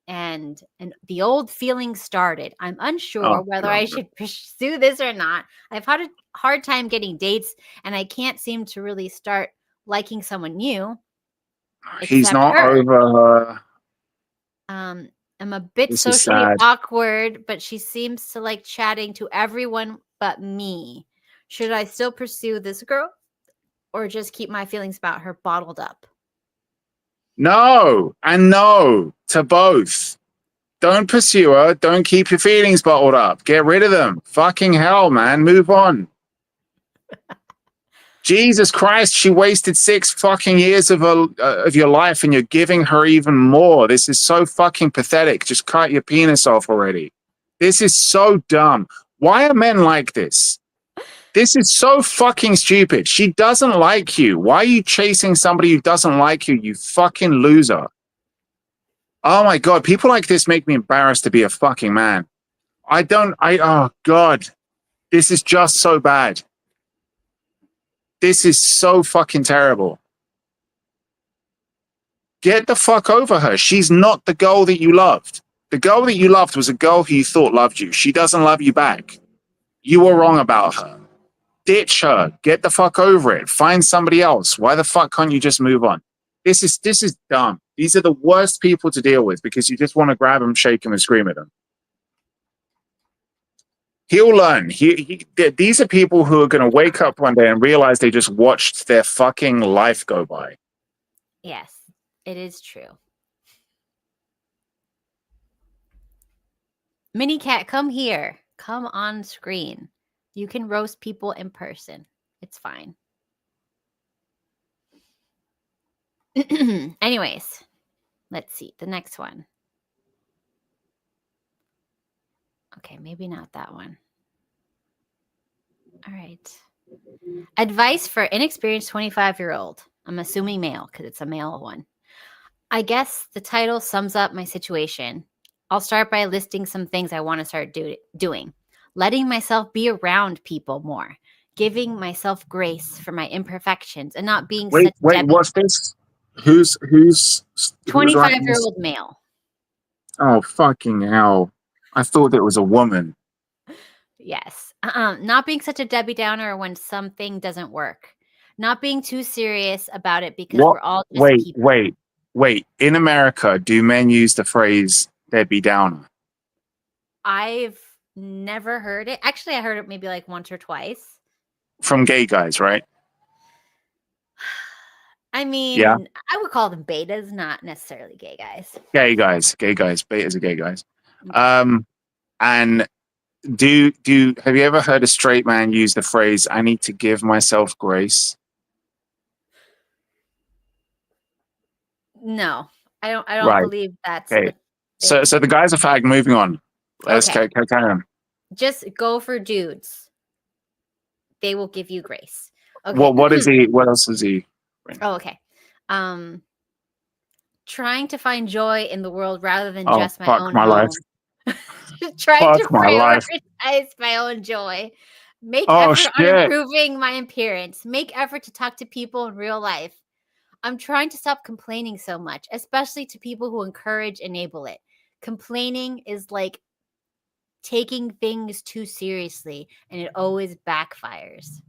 and the old feeling started. I'm unsure Oh, whether I God. should pursue this or not. I've had a hard time getting dates and I can't seem to really start liking someone new He's except not her. over her. I'm a bit This is socially sad. awkward, but she seems to like chatting to everyone but me. Should I still pursue this girl or just keep my feelings about her bottled up? No, and no to both. Don't pursue her. Don't keep your feelings bottled up. Get rid of them. Fucking hell, man. Move on. Jesus Christ, she wasted 6 fucking years of your life and you're giving her even more. This is so fucking pathetic. Just cut your penis off already. This is so dumb. Why are men like this? This is so fucking stupid. She doesn't like you. Why are you chasing somebody who doesn't like you, you fucking loser? Oh my God, people like this make me embarrassed to be a fucking man. Oh God, this is just so bad. This is so fucking terrible. Get the fuck over her. She's not the girl that you loved. The girl that you loved was a girl who you thought loved you. She doesn't love you back. You were wrong about her. Ditch her. Get the fuck over it. Find somebody else. Why the fuck can't you just move on? This is dumb. These are the worst people to deal with because you just want to grab them, shake them, and scream at them. He'll learn. These are people who are going to wake up one day and realize they just watched their fucking life go by. Yes, it is true. Mini Cat, come here. Come on screen. You can roast people in person. It's fine. Anyways, let's see. The next one. Okay, maybe not that one. All right. Advice for inexperienced 25-year-old. I'm assuming male because it's a male one. I guess the title sums up my situation. I'll start by listing some things I want to start doing. Letting myself be around people more. Giving myself grace for my imperfections and not being Wait, such Debbie. what's this? Who's 25-year-old male. Oh, fucking hell. I thought it was a woman. Yes. Not being such a Debbie Downer when something doesn't work. Not being too serious about it because we're all just people. Wait. In America, do men use the phrase Debbie Downer? I've never heard it. Actually, I heard it maybe like once or twice. From gay guys, right? I mean, yeah. I would call them betas, not necessarily gay guys. Gay guys. Betas are gay guys. Okay. And have you ever heard a straight man use the phrase, I need to give myself grace? No, I don't believe that's okay. So the guys are fag. Moving on. Let's carry on. Just go for dudes. They will give you grace. Okay. Well, what is he? What else is he? Oh, okay. Trying to find joy in the world rather than just my own home. Life. Trying to prioritize my own joy. Make effort on improving my appearance. Make effort to talk to people in real life. I'm trying to stop complaining so much, especially to people who enable it. Complaining is like taking things too seriously, and it always backfires.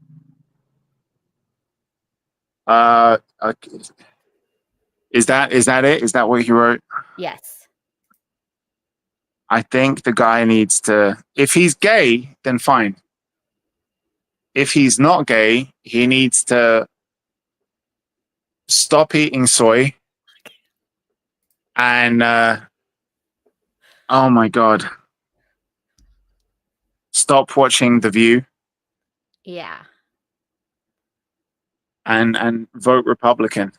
Is that it? Is that what he wrote? Yes. I think the guy needs to, if he's gay, then fine. If he's not gay, he needs to stop eating soy and oh my God, stop watching The View. Yeah. and vote Republican.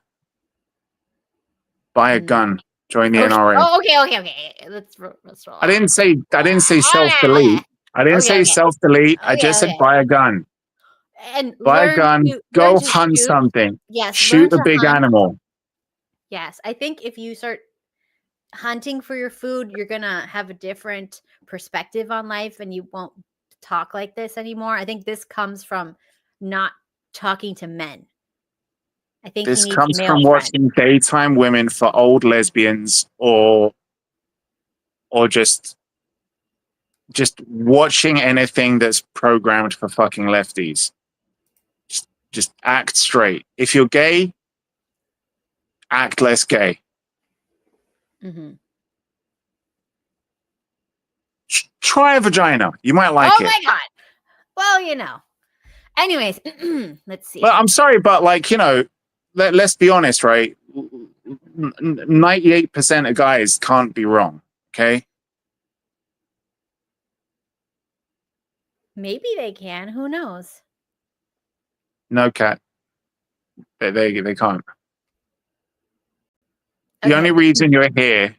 Buy a gun. Join the Okay. NRA. Oh, okay. Let's roll. I didn't say self-delete. I didn't say Okay. self-delete. I just said Okay. buy a gun. And Buy a learn gun. to Go hunt shoot. something. Yes, Shoot a learn to big hunt. animal. Yes, I think if you start hunting for your food, you're gonna have a different perspective on life, and you won't talk like this anymore. I think this comes from not talking to men. I think This he needs comes male from friends. watching daytime women for old lesbians or just watching anything that's programmed for fucking lefties. Just act straight. If you're gay, act less gay. Mm-hmm. Try a vagina. You might like Oh it. my god! Well, Anyways, let's see. But I'm sorry, but let's be honest, right? 98% of guys can't be wrong. Okay. Maybe they can. Who knows? No, Cat. They can't. The Okay. only reason you're here,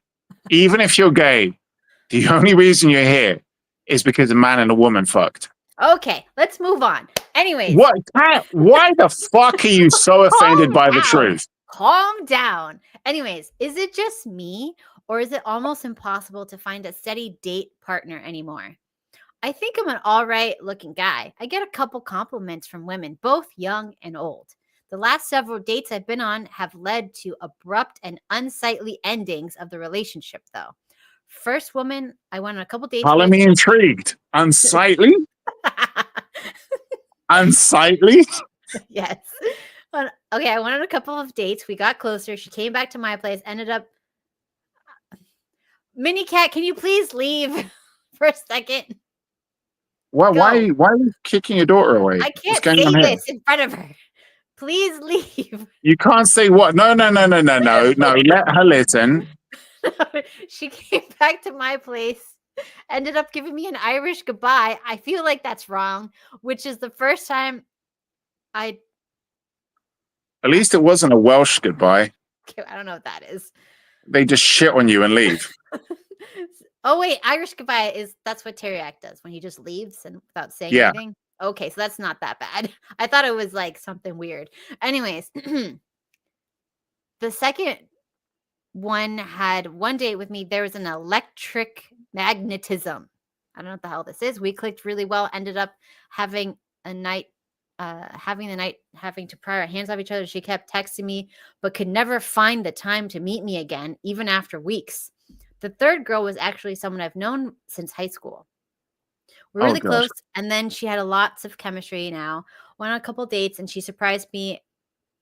even if you're gay, the only reason you're here is because a man and a woman fucked. Okay, let's move on. Anyways, What, Cat? Why the fuck are you so offended by the truth? Calm down. Anyways, is it just me, or is it almost impossible to find a steady date partner anymore? I think I'm an all right looking guy. I get a couple compliments from women, both young and old. The last several dates I've been on have led to abrupt and unsightly endings of the relationship, though. First woman I went on a couple dates Follow with. me intrigued. Unsightly? Unsightly? Yes. Okay, I went on a couple of dates. We got closer. She came back to my place, ended up. Minnie Cat, can you please leave for a second? Why are you kicking your daughter away? I can't What's going say on here? this in front of her. Please leave. You can't say what? No. Let her listen. She came back to my place, ended up giving me an Irish goodbye. I feel like that's wrong, which is the first time At least it wasn't a Welsh goodbye. I don't know what that is. They just shit on you and leave. Oh wait, Irish goodbye that's what Teriyaki does when he just leaves and without saying anything. Okay, so that's not that bad. I thought it was like something weird. Anyways, the second one had one date with me. There was an electric magnetism. I don't know what the hell this is. We clicked really well. Ended up having the night having to pry our hands off each other. She kept texting me, but could never find the time to meet me again, even after weeks. The third girl was actually someone I've known since high school. We're really close, and then she had lots of chemistry now. Went on a couple dates, and she surprised me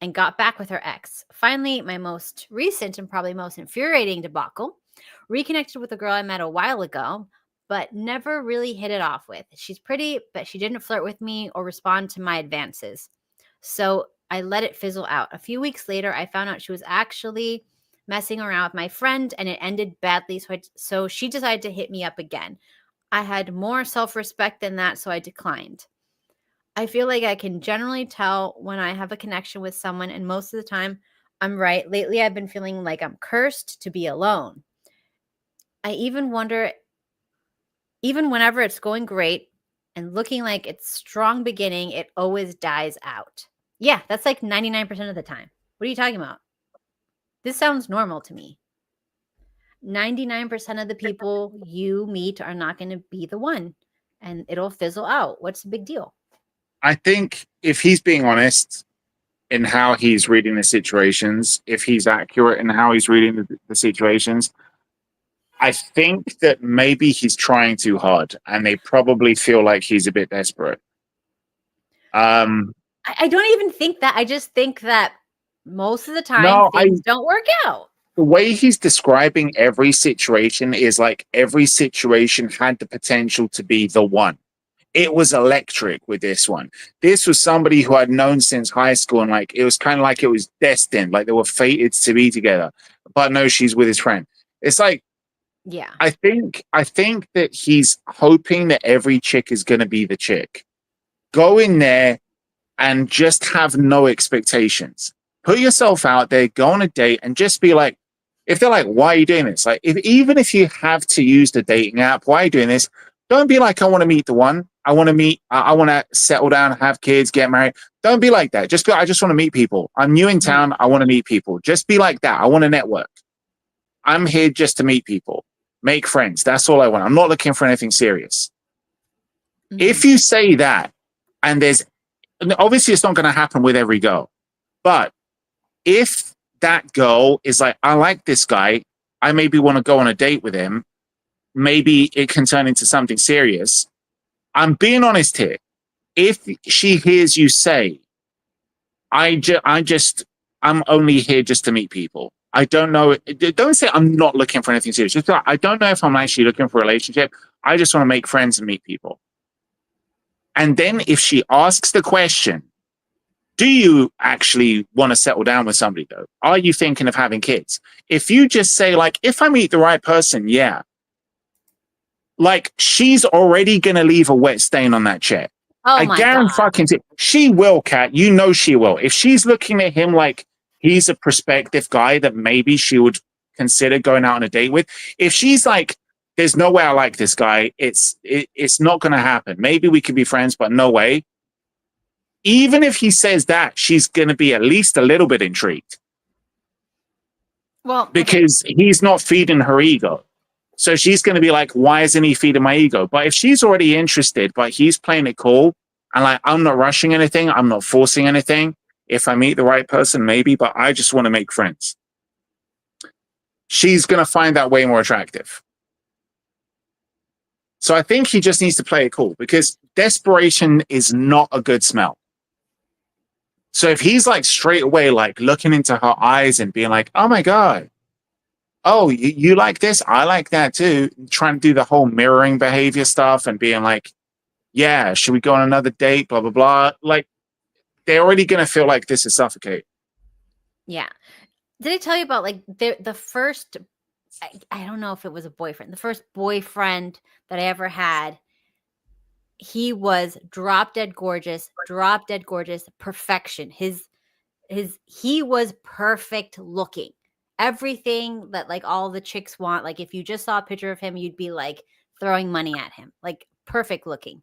and got back with her ex. Finally, my most recent and probably most infuriating debacle, reconnected with a girl I met a while ago, but never really hit it off with. She's pretty, but she didn't flirt with me or respond to my advances. So I let it fizzle out. A few weeks later, I found out she was actually messing around with my friend, and it ended badly. So she decided to hit me up again. I had more self-respect than that, so I declined. I feel like I can generally tell when I have a connection with someone, and most of the time I'm right. Lately, I've been feeling like I'm cursed to be alone. I even wonder, even whenever it's going great and looking like it's strong beginning, it always dies out. Yeah, that's like 99% of the time. What are you talking about? This sounds normal to me. 99% of the people you meet are not going to be the one, and it'll fizzle out. What's the big deal? I think if he's being honest in how he's reading the situations, if he's accurate in how he's reading the situations, I think that maybe he's trying too hard, and they probably feel like he's a bit desperate. I don't even think that. I just think that most of the time things don't work out. The way he's describing every situation is like every situation had the potential to be the one. It was electric with this one. This was somebody who I'd known since high school, and like it was kind of like it was destined, like they were fated to be together. But no, she's with his friend. It's like, yeah. I think that he's hoping that every chick is going to be the chick. Go in there, and just have no expectations. Put yourself out there, go on a date, and just be like, if they're like, why are you doing this? Like, even if you have to use the dating app, why are you doing this? Don't be like, I want to meet the one. I want to settle down, have kids, get married. Don't be like that. Just be, I just want to meet people. I'm new in town. I want to meet people. Just be like that. I want to network. I'm here just to meet people, make friends. That's all I want. I'm not looking for anything serious. If you say that, and obviously it's not going to happen with every girl, but if that girl is like, I like this guy, I maybe want to go on a date with him, maybe it can turn into something serious. I'm being honest here. If she hears you say, I'm only here just to meet people. I don't know. Don't say I'm not looking for anything serious. Just like, I don't know if I'm actually looking for a relationship. I just want to make friends and meet people. And then if she asks the question, do you actually want to settle down with somebody though? Are you thinking of having kids? If you just say like, if I meet the right person, yeah. Like she's already going to leave a wet stain on that chair. Oh I my guarantee she will, Kat. You know she will. If she's looking at him like he's a prospective guy that maybe she would consider going out on a date with, if she's like, there's no way I like this guy, it's not going to happen. Maybe we could be friends, but no way. Even if he says that, she's going to be at least a little bit intrigued. Well, because he's not feeding her ego. So she's going to be like, why isn't he feeding my ego? But if she's already interested, but he's playing it cool, and like, I'm not rushing anything, I'm not forcing anything. If I meet the right person, maybe, but I just want to make friends. She's going to find that way more attractive. So I think he just needs to play it cool, because desperation is not a good smell. So if he's like straight away, like looking into her eyes and being like, oh my God, oh, you like this? I like that too. Trying to do the whole mirroring behavior stuff and being like, yeah, should we go on another date? Blah, blah, blah. Like, they're already going to feel like this is suffocating. Yeah. Did I tell you about like the first, I don't know if it was a boyfriend, the first boyfriend that I ever had, he was drop dead gorgeous, perfection. He was perfect looking. Everything that like all the chicks want. Like if you just saw a picture of him, you'd be like throwing money at him, like perfect looking.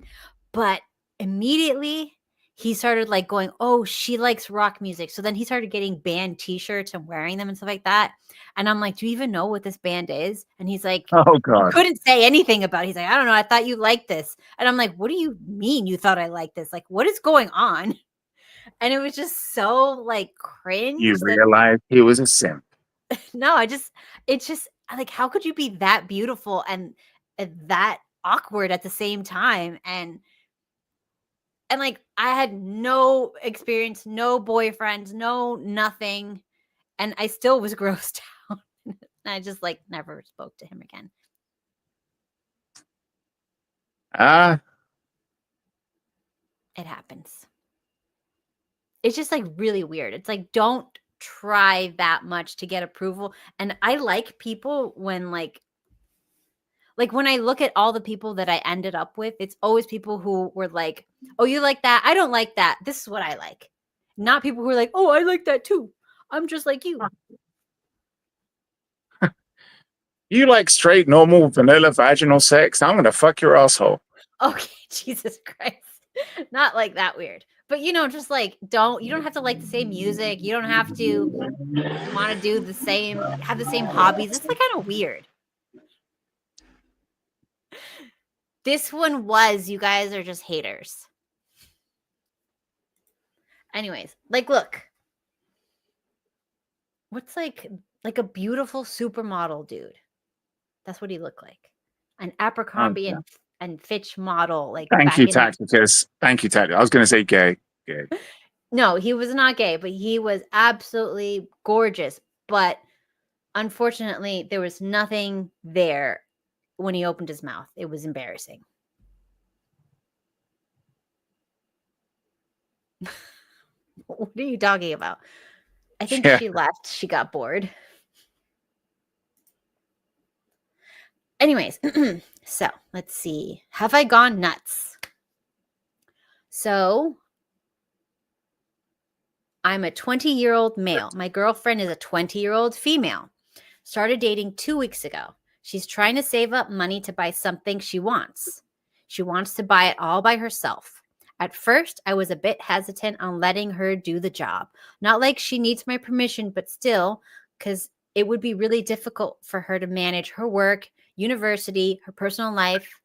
But immediately he started like going, oh, she likes rock music. So then he started getting band t-shirts and wearing them and stuff like that. And I'm like, do you even know what this band is? And he's like, oh God, couldn't say anything about it. He's like, I don't know. I thought you liked this. And I'm like, what do you mean you thought I liked this? Like, what is going on? And it was just so like cringe. You realized he was a simp. No, it's just like, how could you be that beautiful and that awkward at the same time? And like, I had no experience, no boyfriends, no nothing. And I still was grossed out. And I just like never spoke to him again. It happens. It's just like really weird. It's like, don't try that much to get approval. And I like people when like when I look at all the people that I ended up with, it's always people who were like, oh, you like that? I don't like that. This is what I like. Not people who are like, oh, I like that too. I'm just like you. You like straight, normal, vanilla, vaginal sex? I'm going to fuck your asshole. Okay, Jesus Christ. Not like that weird. But, you know, just like, you don't have to like the same music. You don't have to want to do the same, have the same hobbies. It's like kind of weird. This one was, you guys are just haters. Anyways, like, look. What's like a beautiful supermodel dude? That's what he looked like. An Abercrombie and Fitch model. Like, thank you, Tacticus. Thank you, Tacticus. I was going to say gay. No, he was not gay, but he was absolutely gorgeous. But unfortunately, there was nothing there when he opened his mouth. It was embarrassing. What are you talking about? I think she left. She got bored. Anyways, so let's see. Have I gone nuts? So I'm a 20-year-old male. My girlfriend is a 20-year-old female. Started dating 2 weeks ago. She's trying to save up money to buy something she wants. She wants to buy it all by herself. At first, I was a bit hesitant on letting her do the job. Not like she needs my permission, but still, because it would be really difficult for her to manage her work, university, her personal life,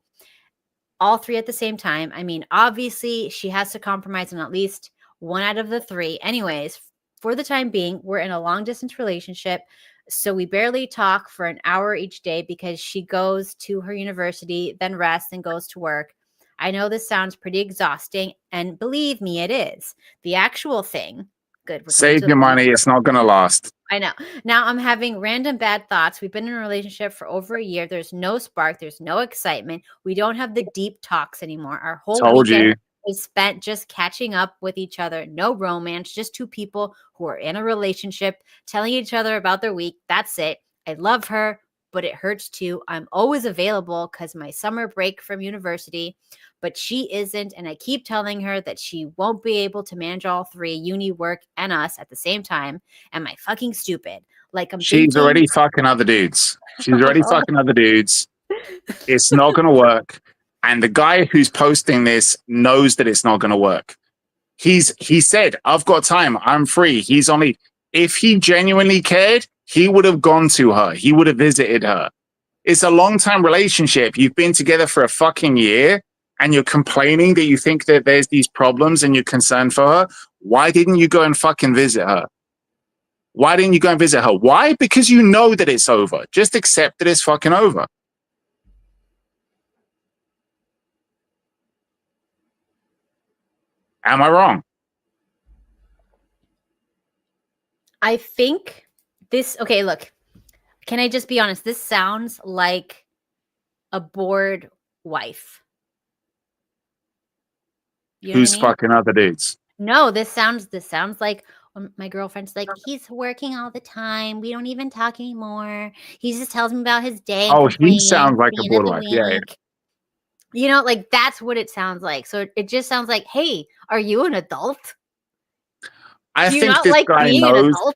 all three at the same time. I mean, obviously, she has to compromise on at least one out of the three. Anyways, for the time being, we're in a long distance relationship. So we barely talk for an hour each day because she goes to her university, then rests and goes to work. I know this sounds pretty exhausting, and believe me, it is. The actual thing, good. We're going Save to your the point. money. It's not going to last. I know. Now I'm having random bad thoughts. We've been in a relationship for over a year. There's no spark. There's no excitement. We don't have the deep talks anymore. Our whole Told weekend you. is spent just catching up with each other. No romance, just two people who are in a relationship, telling each other about their week. That's it. I love her, but it hurts too. I'm always available because my summer break from university, but she isn't. And I keep telling her that she won't be able to manage all three, uni, work, and us at the same time. Am I fucking stupid? Like I'm She's thinking, already fucking other dudes. She's already fucking other dudes. It's not going to work. And the guy who's posting this knows that it's not going to work. He said, I've got time. I'm free. He's only, if he genuinely cared, he would have gone to her. He would have visited her. It's a long-time relationship. You've been together for a fucking year and you're complaining that you think that there's these problems and you're concerned for her. Why didn't you go and fucking visit her? Why didn't you go and visit her? Why? Because you know that it's over. Just accept that it's fucking over. Am I wrong? I think this, okay, look, can I just be honest? This sounds like a bored wife. You know Who's what I mean? fucking other dudes? No, this sounds like my girlfriend's like, he's working all the time. We don't even talk anymore. He just tells me about his day. Oh, And he complains sounds like at the a end of bored the wife. Yeah, yeah. week. You know, like that's what it sounds like. So it just sounds like, hey, are you an adult? I Do you think not this like guy being an knows. adult?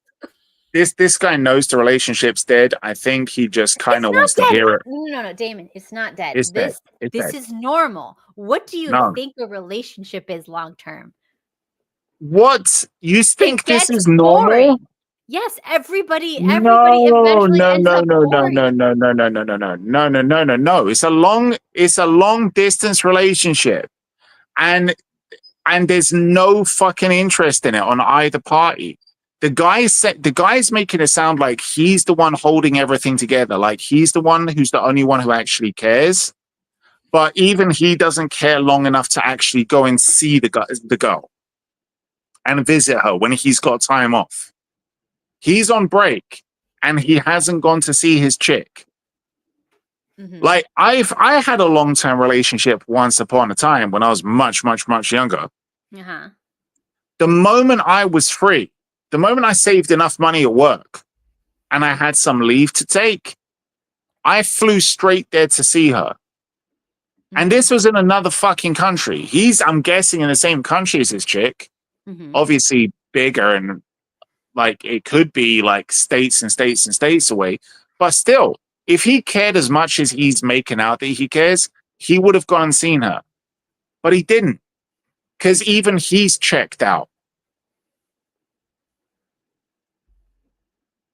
This guy knows the relationship's dead. I think he just kind of wants to dead. hear it. No, Damon, it's not dead. It's dead. This It's this dead. is normal. What do you No. think a relationship is long term? What? You think this gets is normal? boring. Yes, everybody No, eventually no, ends no, up no, no, boring. no, no, no, no, no, no, no, no, no, no, no, no. It's a long distance relationship, and there's no fucking interest in it on either party. The guy's making it sound like he's the one holding everything together, like he's the one who's the only one who actually cares. But even he doesn't care long enough to actually go and see the girl and visit her when he's got time off. He's on break and he hasn't gone to see his chick. Mhm. Like I had a long-term relationship once upon a time when I was much, much, much younger. Uh-huh. The moment I was free, the moment I saved enough money at work and I had some leave to take, I flew straight there to see her. And this was in another fucking country. I'm guessing, in the same country as his chick. Mhm. Obviously bigger, and like it could be like states and states and states away. But still, if he cared as much as he's making out that he cares, he would have gone and seen her. But he didn't. Because even he's checked out.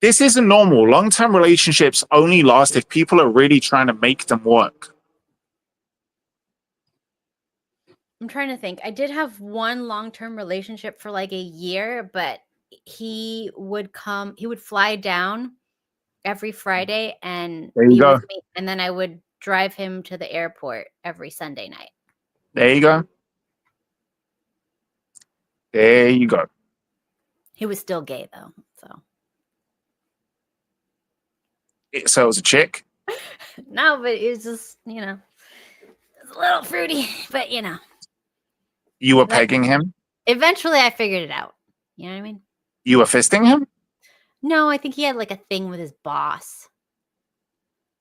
This isn't normal. Long-term relationships only last if people are really trying to make them work. I'm trying to think. I did have one long-term relationship for like a year, but he would fly down every Friday and There you be go. with me, and then I would drive him to the airport every Sunday night. There you go. There you go. He was still gay though, so. So it was a chick? No, but it was just, it's a little fruity, but You were pegging him? eventually I figured it out. You know what I mean? You were fisting him? No, I think he had like a thing with his boss.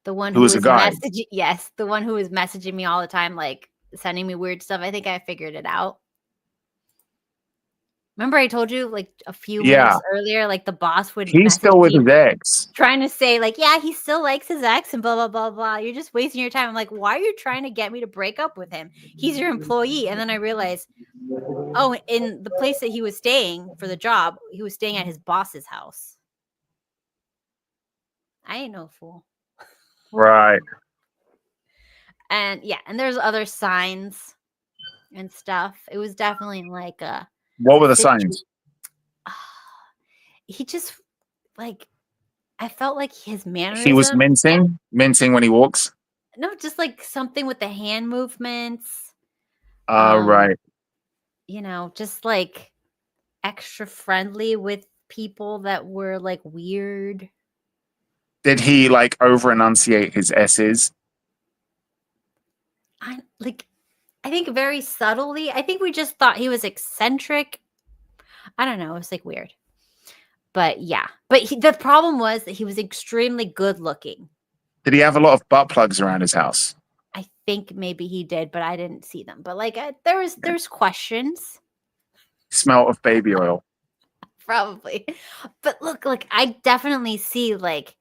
The one Who was a guy? Yes, the one who was messaging me all the time, like sending me weird stuff. I think I figured it out. Remember I told you like a few Yeah. minutes earlier, like the boss would He's message still with me his ex. trying to say like, yeah, he still likes his ex and blah, blah, blah, blah. You're just wasting your time. I'm like, why are you trying to get me to break up with him? He's your employee. And then I realized, oh, in the place that he was staying for the job, he was staying at his boss's house. I ain't no fool. Right. And yeah, and there's other signs and stuff. It was definitely like a What were the signs? he just like I felt like his He was mannerism. mincing when he walks. No, just like something with the hand movements. Right. You know, just like extra friendly with people that were like weird. Did he like over enunciate his S's? I think very subtly. I think we just thought he was eccentric. I don't know. It was like weird. But yeah. But the problem was that he was extremely good looking. Did he have a lot of butt plugs around his house? I think maybe he did, but I didn't see them. But like there's questions. Smell of baby oil. Probably. But look, like I definitely see like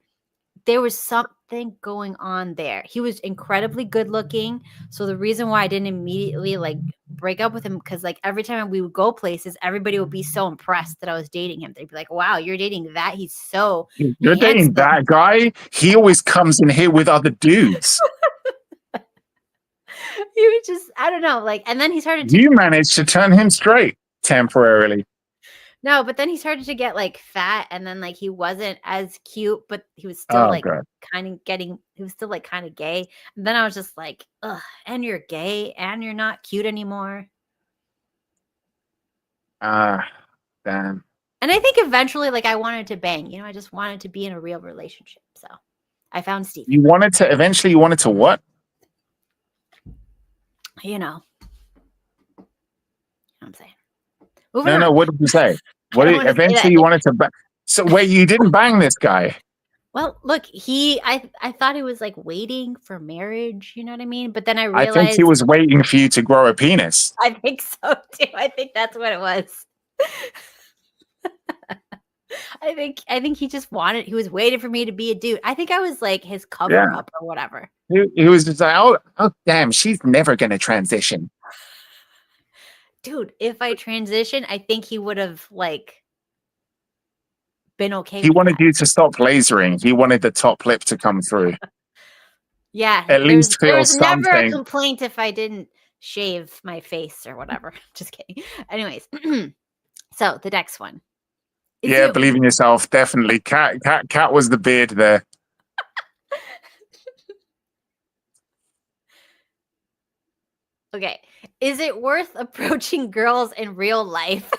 there was something going on there. He was incredibly good looking. So the reason why I didn't immediately like break up with him, because like every time we would go places, everybody would be so impressed that I was dating him. They'd be like, wow, you're dating that? He's so You're dating that guy? He always comes in here with other dudes. He was just, I don't know, like, and then he started to You managed to turn him straight temporarily. No, but then he started to get like fat, and then like he wasn't as cute, but he was still like kind of he was still like kind of gay. And then I was just like, ugh, and you're gay and you're not cute anymore. Damn. And I think eventually like I wanted to bang, you know, I just wanted to be in a real relationship. So I found Steve. You wanted to what? You know what I'm saying. No, what did you say? Eventually you wanted to bang. So wait, you didn't bang this guy? Well, look, I thought he was like waiting for marriage, you know what I mean? But then I realized I think he was waiting for you to grow a penis. I think so too. I think that's what it was. I think he just he was waiting for me to be a dude. I think I was like his cover up or whatever. He was just like, oh damn, she's never gonna transition. Dude, if I transition, I think he would have like been okay. He wanted you to stop lasering. He wanted the top lip to come through. Yeah. At least feel there was something. Never a complaint if I didn't shave my face or whatever. Just kidding. Anyways, so the next one. Believe in yourself. Definitely. Cat was the beard there. Okay. Is it worth approaching girls in real life?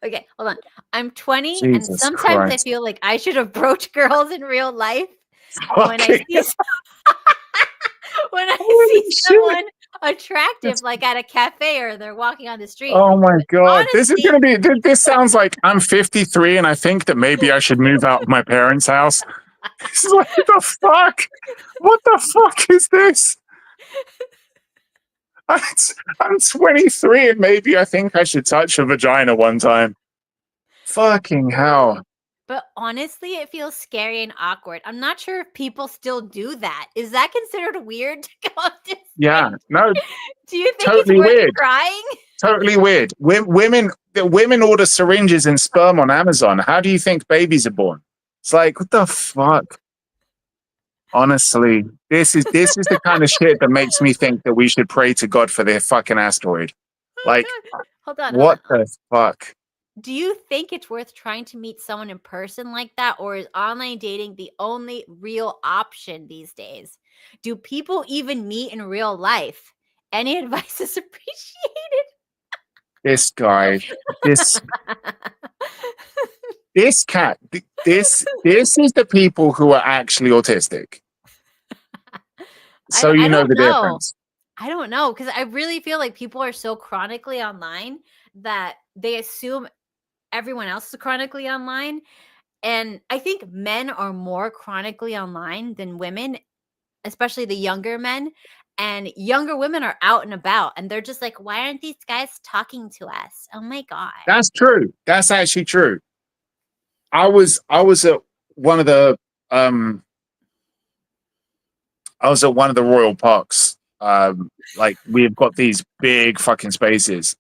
Okay, hold on. I'm 20 and sometimes Christ. I feel like I should approach girls in real life when I see someone attractive like at a cafe or they're walking on the street. Oh my god. Honestly, this sounds like I'm 53 and I think that maybe I should move out of my parents' house. This is like, what the fuck? What the fuck is this? I'm 23 and maybe I think I should touch a vagina one time. Fucking hell. But honestly, it feels scary and awkward. I'm not sure if people still do that. Is that considered weird to go up to? Yeah, no. Do you think totally it's worth weird. Trying? Totally weird. Women order syringes and sperm on Amazon. How do you think babies are born? It's like, what the fuck? Honestly, this is the kind of shit that makes me think that we should pray to God for their fucking asteroid. Like, hold on. The fuck? Do you think it's worth trying to meet someone in person like that, or is online dating the only real option these days? Do people even meet in real life? Any advice is appreciated. This guy, this cat, this is the people who are actually autistic. So you know the difference. I don't know, because I really feel like people are so chronically online that they assume everyone else is chronically online. And I think men are more chronically online than women, especially the younger men. and younger women are out and about, and they're just like, why aren't these guys talking to us? Oh my God. That's true. That's actually true. I was at one of the royal parks. Like we've got these big fucking spaces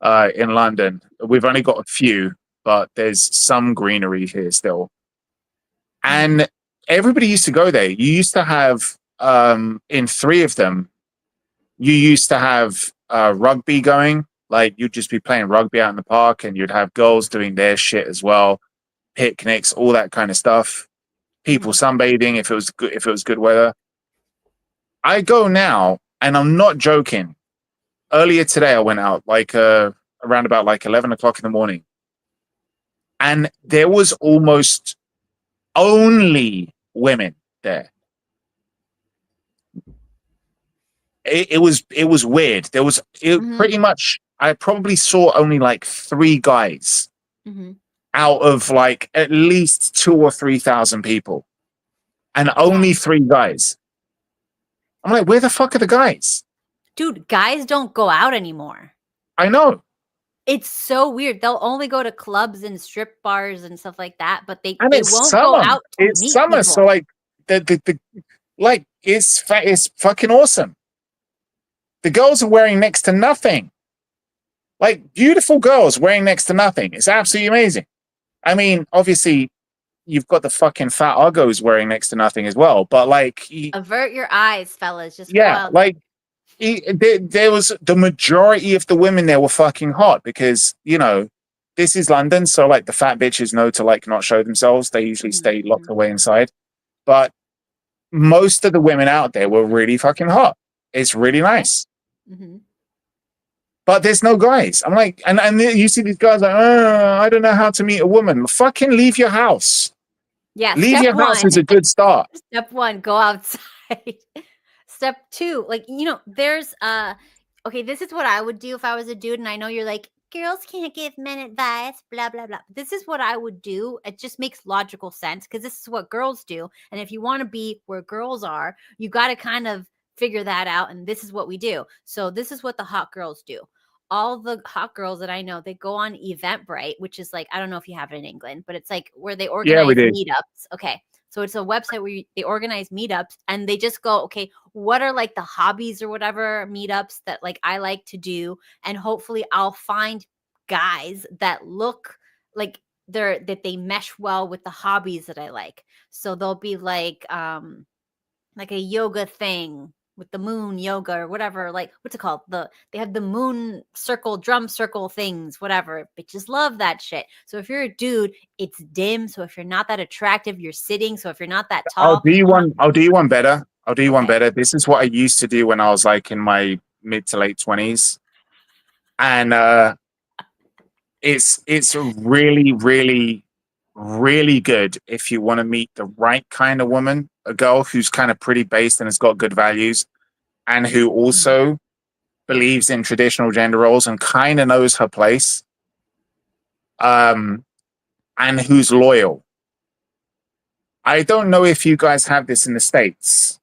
in London. We've only got a few, but there's some greenery here still. And everybody used to go there. You used to have in 3 of them, you used to have rugby going. Like you'd just be playing rugby out in the park, and you'd have girls doing their shit as well, picnics, all that kind of stuff. People sunbathing if it was good weather. I go now, and I'm not joking. Earlier today, I went out like around about like 11 o'clock in the morning, and there was almost only women there. It was weird. There was pretty much. I probably saw only like 3 guys out of like at least 2,000 or 3,000 people, and only 3 guys. I'm like, where the fuck are the guys? Dude, guys don't go out anymore. I know. It's so weird. They'll only go to clubs and strip bars and stuff like that, but they And it's won't summer. go out to It's meet summer, people. so like the like it's fucking awesome. The girls are wearing next to nothing. Like beautiful girls wearing next to nothing. It's absolutely amazing. I mean, obviously, you've got the fucking fat uggos wearing next to nothing as well. But like, avert your eyes, fellas. Just go yeah, out. like there was the majority of the women there were fucking hot because you know this is London, so like the fat bitches know to like not show themselves. They usually stay locked away inside. But most of the women out there were really fucking hot. It's really nice. But there's no guys. I'm like, and you see these guys like, I don't know how to meet a woman. Fucking leave your house. Yeah, Leave your house one. is a good start. Step 1, go outside. Step 2, like, you know, there's okay, this is what I would do if I was a dude, and I know you're like, girls can't give men advice, blah blah blah. This is what I would do. It just makes logical sense because this is what girls do. And if you want to be where girls are, you got to kind of figure that out, and this is what we do. So this is what the hot girls do. All the hot girls that I know, they go on Eventbrite, which is like, I don't know if you have it in England, but it's like where they organize meetups. Okay. So it's a website where they organize meetups, and they just go, okay, what are like the hobbies or whatever meetups that like I like to do? And hopefully I'll find guys that look like that they mesh well with the hobbies that I like. So they'll be like a yoga thing with the moon yoga or whatever, like what's it called? They have the moon circle, drum circle things, whatever. Bitches love that shit. So if you're a dude, it's dim. So if you're not that attractive, you're sitting. So if you're not that tall, I'll do you one better. I'll do you one better. This is what I used to do when I was like in my mid to late 20s. And it's really, really, really good if you want to meet the right kind of woman, a girl who's kind of pretty based and has got good values, and who also believes in traditional gender roles and kind of knows her place, and who's loyal. I don't know if you guys have this in the States.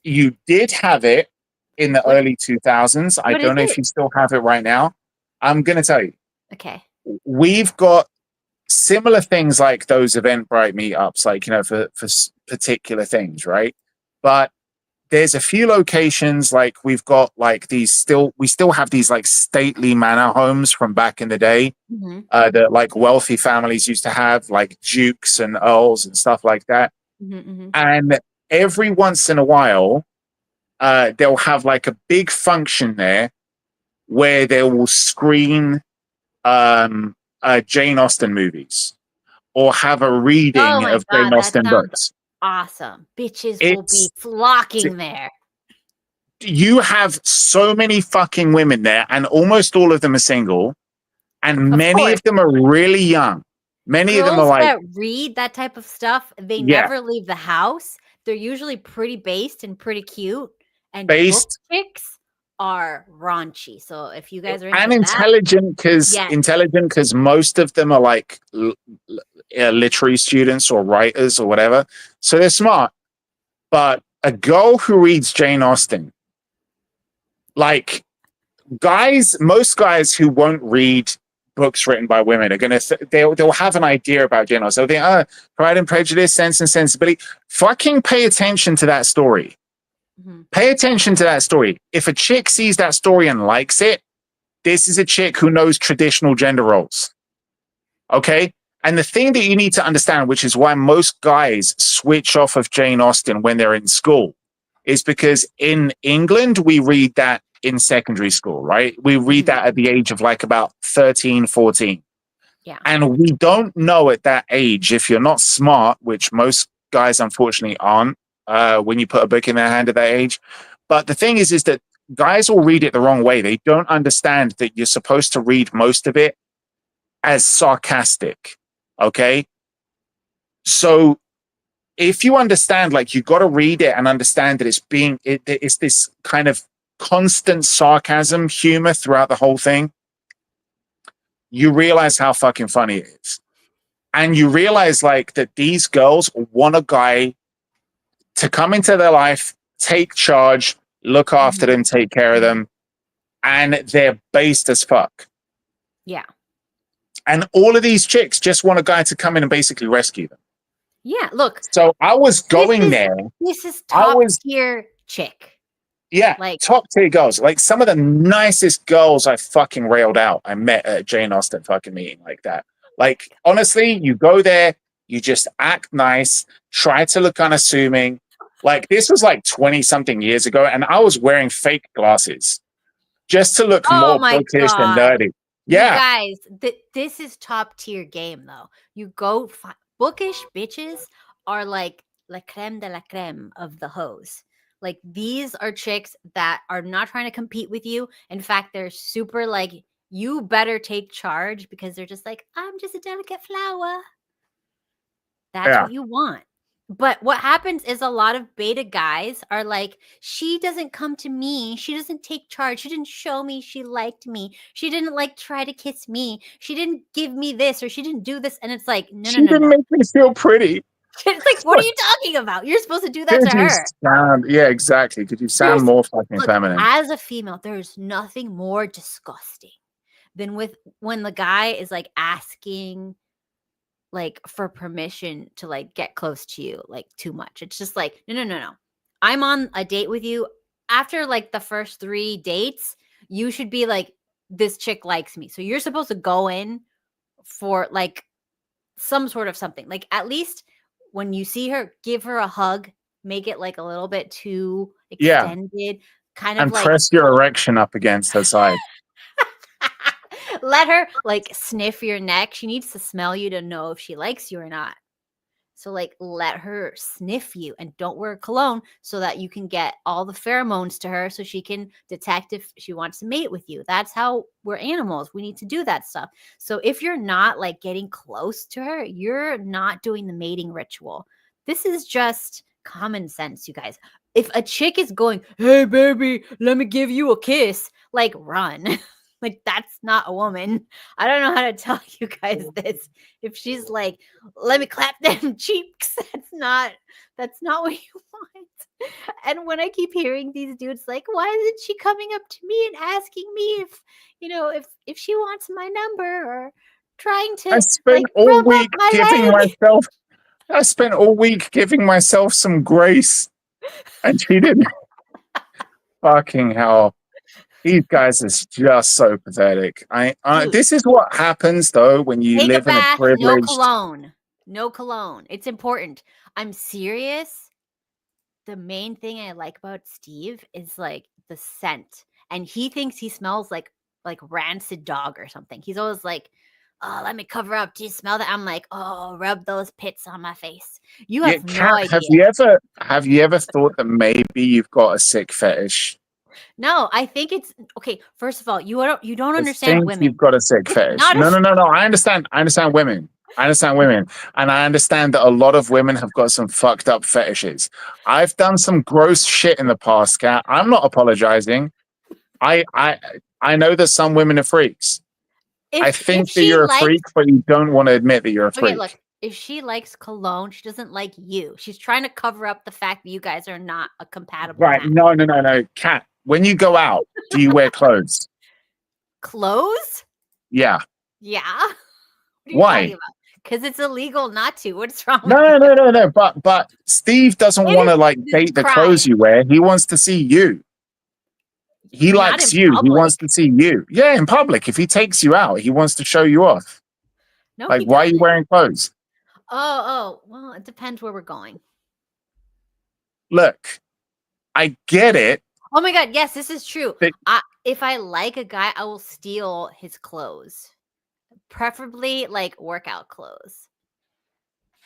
You did have it in the early 2000s. I don't know if you still have it right now. I'm going to tell you. Okay. We've got similar things like those Eventbrite meetups, like, you know, for particular things, right? But there's a few locations, like we've got like we still have these like stately manor homes from back in the day that like wealthy families used to have, like dukes and earls and stuff like that. And every once in a while, they'll have like a big function there where they will screen Jane Austen movies or have a reading of Jane Austen books. Awesome. Bitches will be flocking there. You have so many fucking women there, and almost all of them are single, and many of them are really young. Many of them are like that read that type of stuff. They never leave the house. They're usually pretty based and pretty cute. And book chicks are raunchy. So if you guys are into intelligent, because most of them are like literary students or writers or whatever. So they're smart. But a girl who reads Jane Austen like most guys who won't read books written by women are gonna they'll have an idea about Jane Austen. So they Pride and Prejudice, Sense and Sensibility. Fucking pay attention to that story. Mm-hmm. Pay attention to that story. If a chick sees that story and likes it, this is a chick who knows traditional gender roles. Okay? And the thing that you need to understand, which is why most guys switch off of Jane Austen when they're in school, is because in England, we read that in secondary school, right? We read that at the age of like about 13, 14. Yeah. And we don't know at that age, if you're not smart, which most guys unfortunately aren't, when you put a book in their hand at that age. But the thing is that guys will read it the wrong way. They don't understand that you're supposed to read most of it as sarcastic. Okay. So if you understand, like, you got to read it and understand that it's this kind of constant sarcasm, humor throughout the whole thing, you realize how fucking funny it is. And you realize, like, that these girls want a guy to come into their life, take charge, look after them, take care of them, and they're based as fuck. Yeah. And all of these chicks just want a guy to come in and basically rescue them. Yeah, look. So I was going there. This is top tier chick. Yeah, like top tier girls. Like some of the nicest girls I fucking railed out I met at a Jane Austen fucking meeting like that. Like, honestly, you go there, you just act nice, try to look unassuming. Like, this was like 20-something years ago, and I was wearing fake glasses just to look more bookish and nerdy. Yeah. You guys, this is top tier game, though. You go bookish bitches are like la creme de la creme of the hoes. Like, these are chicks that are not trying to compete with you. In fact, they're super like, you better take charge, because they're just like, I'm just a delicate flower. That's what you want. But what happens is a lot of beta guys are like, she doesn't come to me. She doesn't take charge. She didn't show me she liked me. She didn't like try to kiss me. She didn't give me this, or she didn't do this. And it's like, no. She didn't make me feel pretty. It's like, what are you talking about? You're supposed to do that to her. Yeah, exactly. Could you sound more fucking feminine? As a female, there's nothing more disgusting than when the guy is like asking like for permission to like get close to you, like, too much. It's just like, no. I'm on a date with you. After like the first 3 dates, you should be like, this chick likes me. So you're supposed to go in for like some sort of something. Like, at least when you see her, give her a hug, make it like a little bit too extended, kind of, and like, press your erection up against her side. Let her like sniff your neck. She needs to smell you to know if she likes you or not. So like, let her sniff you, and don't wear cologne so that you can get all the pheromones to her, so she can detect if she wants to mate with you. That's how we're animals. We need to do that stuff. So if you're not like getting close to her, you're not doing the mating ritual. This is just common sense, you guys. If a chick is going, hey baby, let me give you a kiss, like, run. Like, that's not a woman. I don't know how to tell you guys this. If she's like, let me clap them cheeks, that's not what you want. And when I keep hearing these dudes like, why isn't she coming up to me and asking me if she wants my number, or trying to I spent all week giving myself some grace, and she didn't. Fucking hell. These guys are just so pathetic. This is what happens, though, when you live in a privileged... No cologne. It's important. I'm serious. The main thing I like about Steve is like the scent. And he thinks he smells like rancid dog or something. He's always like, oh, let me cover up. Do you smell that? I'm like, oh, rub those pits on my face. You have no idea. Have you ever thought that maybe you've got a sick fetish? No, I think it's okay. First of all, you don't understand women. You've got a sick fetish. No. I understand women. And I understand that a lot of women have got some fucked up fetishes. I've done some gross shit in the past, Kat. I'm not apologizing. I know that some women are freaks. I think that you're a freak, but you don't want to admit that you're a freak. Okay, look. If she likes cologne, she doesn't like you. She's trying to cover up the fact that you guys are not a compatible match. No. Kat, When you go out, do you wear clothes? Clothes? Yeah. Yeah. What are you Why? talking about? Because it's illegal not to. What's wrong No, with you? no. But Steve doesn't It want to is like this date the crime. clothes you wear. He wants to see you. He Not likes in you. He public. wants to see you. Yeah, in public. If he takes you out, he wants to show you off. No, Like, he why are you doesn't. wearing clothes? Oh, well, it depends where we're going. Look, I get it. Oh my God, yes, this is true. But- If I like a guy, I will steal his clothes. Preferably like workout clothes.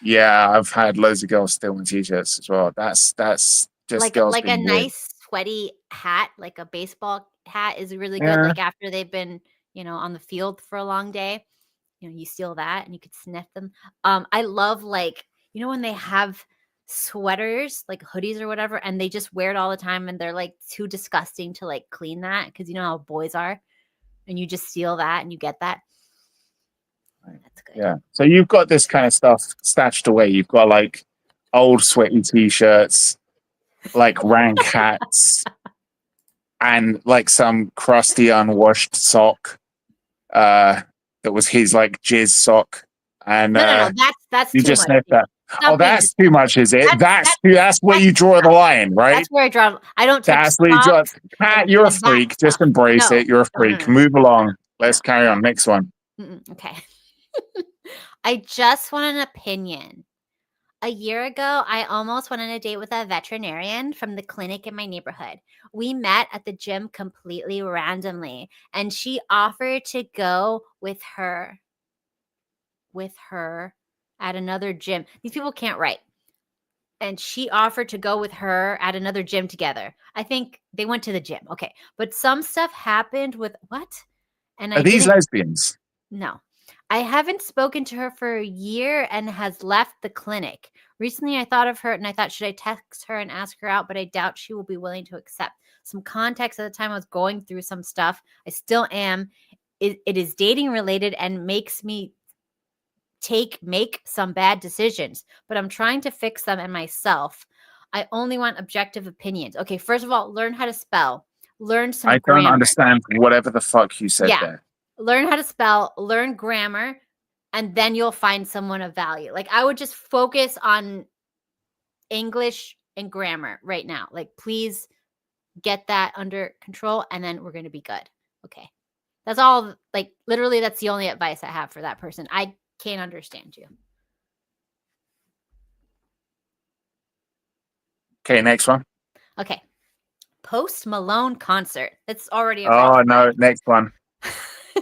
Yeah, I've had loads of girls stealing t-shirts as well. That's just girls Like a being weird. nice sweaty hat, like a baseball hat is really good. Yeah. Like after they've been, on the field for a long day, you steal that and you could sniff them. I love like, when they have sweaters, like hoodies or whatever, and they just wear it all the time and they're like too disgusting to like clean that because you know how boys are, and you just steal that and you get that. That's good. Yeah. So you've got this kind of stuff stashed away. You've got like old sweaty t-shirts, like rank hats, and like some crusty unwashed sock. That was his like jizz sock. And No. That's you too just much. sniff that. Stop Oh, that's too much, is it? That's where you that's draw the line, right? That's where I draw. I don't take That's where you draw. socks Pat, and- you're a and that freak. Just stuff. embrace No. it. You're a No, freak. no. Move along. Let's carry on. Next one. Okay. I just want an opinion. A year ago, I almost went on a date with a veterinarian from the clinic in my neighborhood. We met at the gym completely randomly, and she offered to go with her at another gym. These people can't write. And she offered to go with her at another gym together. I think they went to the gym. Okay. But some stuff happened with what? And Are these lesbians? No. I haven't spoken to her for a year and has left the clinic. Recently, I thought of her and I thought, should I text her and ask her out? But I doubt she will be willing to accept. Some context at the time I was going through some stuff. I still am. It is dating related and makes me make some bad decisions, but I'm trying to fix them and myself. I only want objective opinions. Okay, first of all, learn how to spell. Learn some grammar. I don't understand whatever the fuck you said there. Learn how to spell, learn grammar, and then you'll find someone of value. Like I would just focus on English and grammar right now. Like please get that under control and then we're going to be good. Okay. That's all. Like literally that's the only advice I have for that person. I can't understand you. Okay, next one. Okay. Post Malone concert. That's already a Oh, red no. flag. Next one.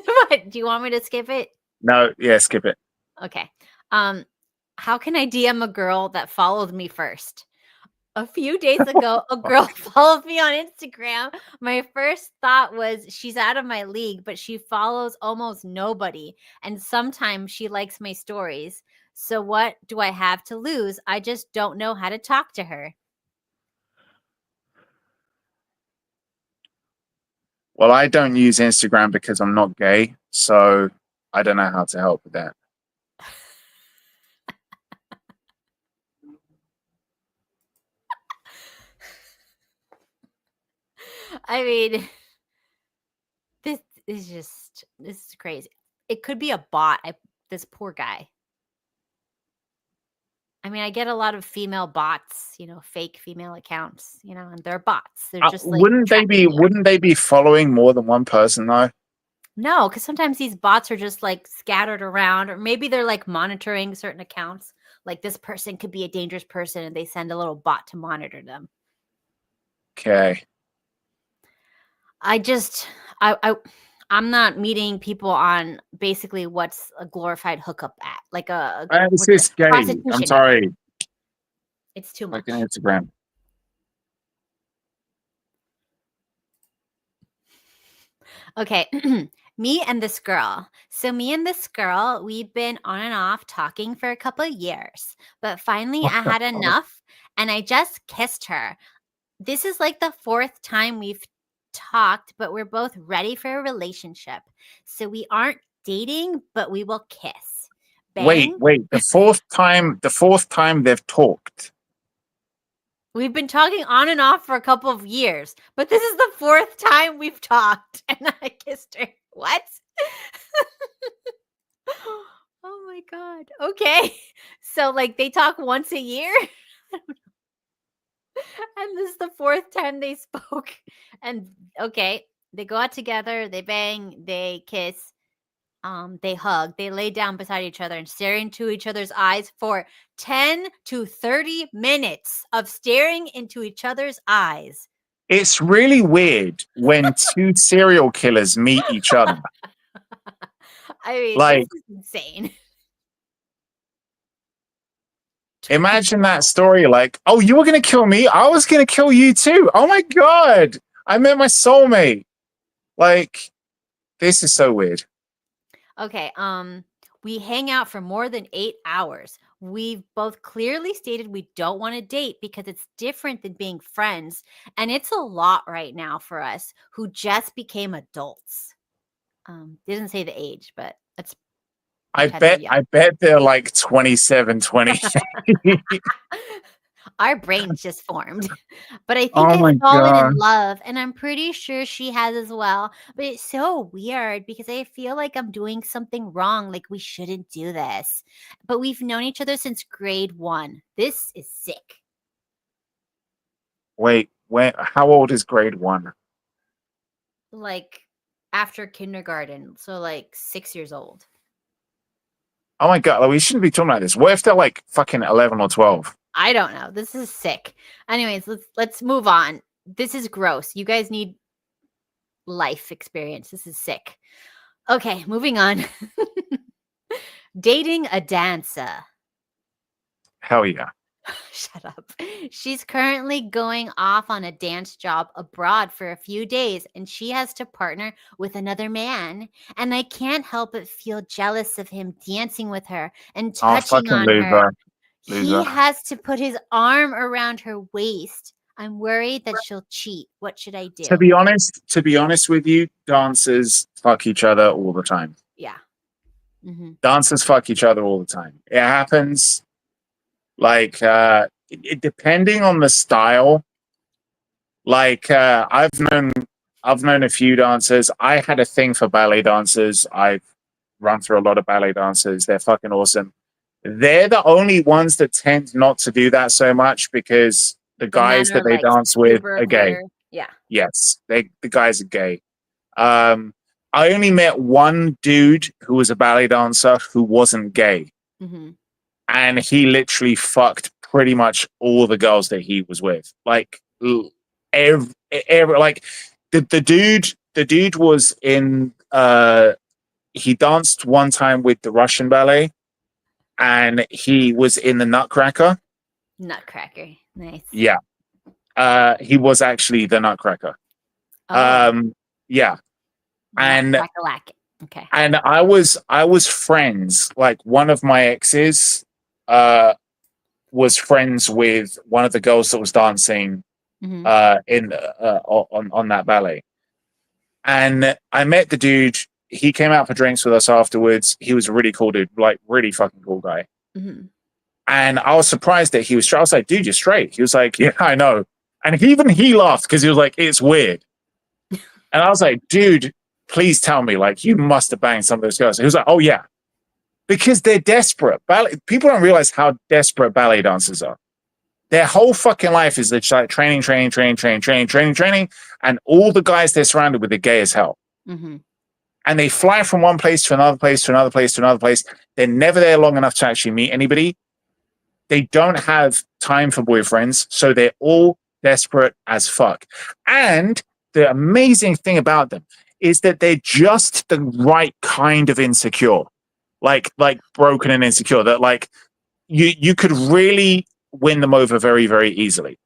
What? Do you want me to skip it? No. Yeah, skip it. Okay. How can I DM a girl that followed me first? A few days ago, a girl followed me on Instagram. My first thought was she's out of my league, but she follows almost nobody. And sometimes she likes my stories. So what do I have to lose? I just don't know how to talk to her. Well, I don't use Instagram because I'm not gay. So I don't know how to help with that. I mean, this is crazy. It could be a bot. This poor guy. I mean, I get a lot of female bots, fake female accounts, and they're bots. They're just like wouldn't they be following more than one person though? No, because sometimes these bots are just like scattered around, or maybe they're like monitoring certain accounts. Like this person could be a dangerous person, and they send a little bot to monitor them. Okay. I'm not meeting people on basically what's a glorified hookup at, like This is gay. I'm sorry. It's too much. Like an Instagram. Okay. Me and this girl. So me and this girl, we've been on and off talking for a couple of years, but finally I had enough and I just kissed her. This is like the fourth time we've talked, but we're both ready for a relationship. So we aren't dating, but we will kiss. Bang. Wait. The fourth time they've talked. We've been talking on and off for a couple of years, but this is the 4th time we've talked, and I kissed her. What? Oh my god. Okay. So like they talk once a year? And this is the 4th time they spoke. And okay, they go out together, they bang, they kiss, they hug, they lay down beside each other and stare into each other's eyes for 10 to 30 minutes of staring into each other's eyes. It's really weird when two serial killers meet each other. I mean, Like, this is insane. imagine that story. Like, oh, you were going to kill me? I was going to kill you too. Oh my God. I met my soulmate. Like, this is so weird. Okay, we hang out for more than 8 hours. We've both clearly stated we don't want to date because it's different than being friends, and it's a lot right now for us who just became adults. Didn't say the age, but that's I kind of young. bet they're like 27, 20. Our brains just formed. But I think Oh my I've fallen God. in love, and I'm pretty sure she has as well. But it's so weird because I feel like I'm doing something wrong, like we shouldn't do this. But we've known each other since grade 1. This is sick. Wait, how old is grade 1? Like after kindergarten, so like 6 years old. Oh my God, like, we shouldn't be talking about this. What if they're like fucking 11 or 12? I don't know. This is sick. Anyways, let's move on. This is gross. You guys need life experience. This is sick. Okay, moving on. Dating a dancer. Hell yeah. Shut up. She's currently going off on a dance job abroad for a few days, and she has to partner with another man. And I can't help but feel jealous of him dancing with her and Oh, touching fucking on her. loser. He Loser. has to put his arm around her waist. I'm worried that she'll cheat. What should I do? To be honest with you, dancers fuck each other all the time. Yeah. Mm-hmm. Dancers fuck each other all the time. It happens. Like, depending on the style. Like, I've known a few dancers. I had a thing for ballet dancers. I've run through a lot of ballet dancers. They're fucking awesome. They're the only ones that tend not to do that so much because the guys that they dance with are gay. Yeah. Yes, the guys are gay. I only met one dude who was a ballet dancer who wasn't gay. Mm-hmm. And he literally fucked pretty much all the girls that he was with. Like, every like the dude was in he danced one time with the Russian ballet, and he was in the Nutcracker. Nutcracker. Nice. Yeah. He was actually the Nutcracker. Oh. Yeah. And Nutcracker. Okay. And I was friends. Like, one of my exes was friends with one of the girls that was dancing Mm-hmm. on that ballet. And I met the dude. He came out for drinks with us afterwards. He was a really cool dude, like really fucking cool guy. Mm-hmm. And I was surprised that he was straight. I was like, dude, you're straight. He was like, yeah, I know. And he laughed because he was like, it's weird. And I was like, dude, please tell me, like, you must have banged some of those girls. He was like, oh yeah, because they're desperate. People don't realize how desperate ballet dancers are. Their whole fucking life is just like training, and all the guys they're surrounded with are gay as hell. Mm-hmm. And they fly from one place to another place to another place to another place. They're never there long enough to actually meet anybody. They don't have time for boyfriends, so they're all desperate as fuck. And the amazing thing about them is that they're just the right kind of insecure, like broken and insecure. That like you could really win them over very, very easily.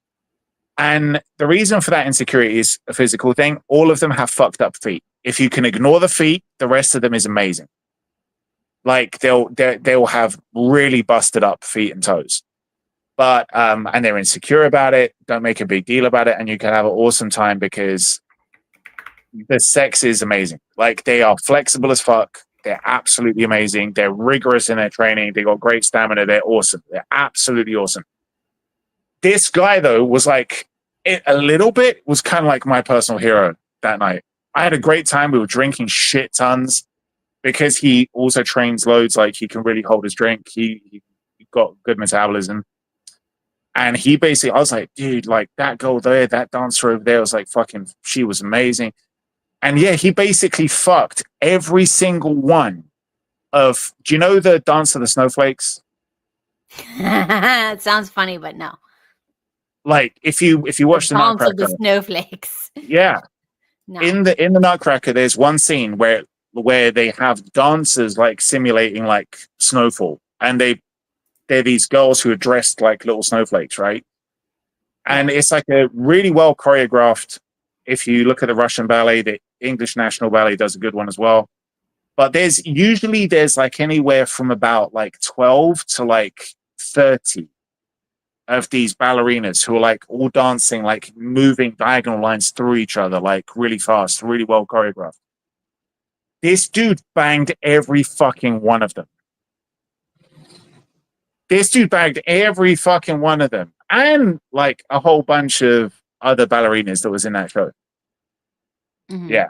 And the reason for that insecurity is a physical thing. All of them have fucked up feet. If you can ignore the feet, the rest of them is amazing. Like they'll have really busted up feet and toes. But and they're insecure about it. Don't make a big deal about it, and you can have an awesome time because the sex is amazing. Like, they are flexible as fuck. They're absolutely amazing. They're rigorous in their training. They got great stamina. They're awesome. They're absolutely awesome. This guy, though, was like, a little bit was kind of like my personal hero that night. I had a great time. We were drinking shit tons because he also trains loads. Like, he can really hold his drink. He got good metabolism. And he basically, I was like, dude, like that girl there, that dancer over there was like fucking, she was amazing. And yeah, he basically fucked every single one of, do you know the Dance of the Snowflakes? It sounds funny, but no. Like if you watch the Dance of the Nutcracker, Snowflakes. yeah, No. in the Nutcracker, there's one scene where they have dancers like simulating like snowfall, and they're these girls who are dressed like little snowflakes, right? And it's like a really well choreographed. If you look at the Russian ballet, the English National Ballet does a good one as well. But there's like anywhere from about like 12 to like 30 of these ballerinas who are like all dancing, like moving diagonal lines through each other, like really fast, really well choreographed. This dude banged every fucking one of them. This dude bagged every fucking one of them, and like a whole bunch of other ballerinas that was in that show. Mhm. Yeah.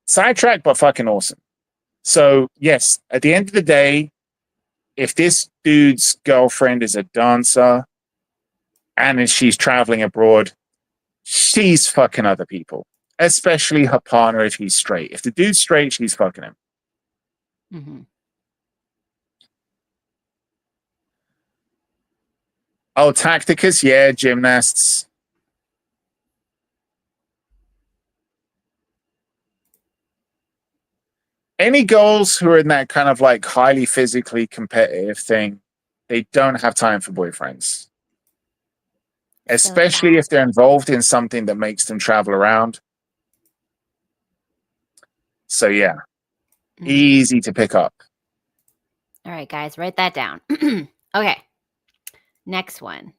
Sidetrack, but fucking awesome. So, yes, at the end of the day, if this dude's girlfriend is a dancer and she's traveling abroad, she's fucking other people, especially her partner if he's straight. If the dude's straight, she's fucking him. Mhm. Oh, Tacticus, yeah, gymnasts. Any girls who are in that kind of like highly physically competitive thing, they don't have time for boyfriends. Especially if they're involved in something that makes them travel around. So yeah, easy to pick up. All right, guys, write that down. Okay. Next one.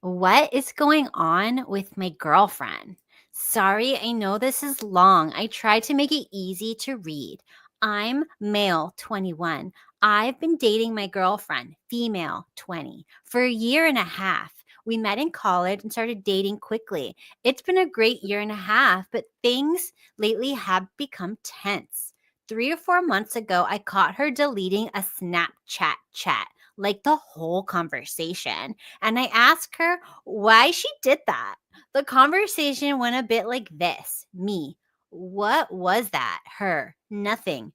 What is going on with my girlfriend? Sorry, I know this is long. I tried to make it easy to read. I'm male, 21. I've been dating my girlfriend, female, 20, for a year and a half. We met in college and started dating quickly. It's been a great year and a half, but things lately have become tense. 3 or 4 months ago, I caught her deleting a Snapchat chat, like the whole conversation. And I asked her why she did that. The conversation went a bit like this. Me. What was that? Her. Nothing.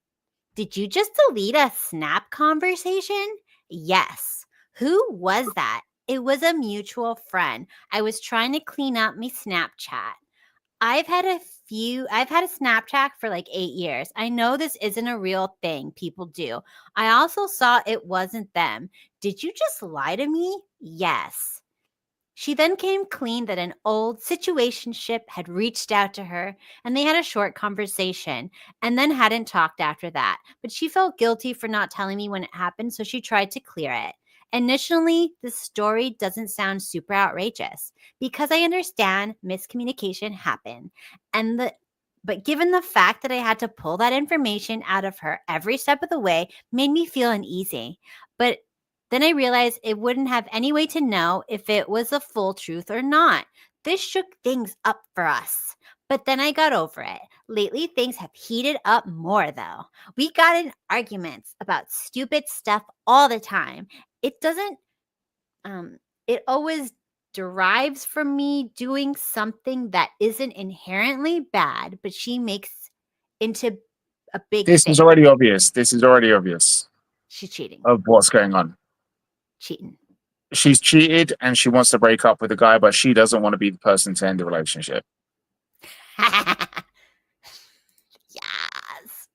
Did you just delete a Snap conversation? Yes. Who was that? It was a mutual friend. I was trying to clean up my Snapchat. I've had a Snapchat for like 8 years. I know this isn't a real thing people do. I also saw it wasn't them. Did you just lie to me? Yes. She then came clean that an old situationship had reached out to her and they had a short conversation and then hadn't talked after that. But she felt guilty for not telling me when it happened, so she tried to clear it. Initially, the story doesn't sound super outrageous because I understand miscommunication happened. But given the fact that I had to pull that information out of her every step of the way made me feel uneasy. But then I realized it wouldn't have any way to know if it was the full truth or not. This shook things up for us. But then I got over it. Lately, things have heated up more, though. We got in arguments about stupid stuff all the time. It doesn't, it always derives from me doing something that isn't inherently bad, but she makes into a big This thing. is already obvious. This is already obvious She's cheating. of what's going on. Cheating. She's cheated and she wants to break up with the guy, but she doesn't want to be the person to end the relationship. Yes.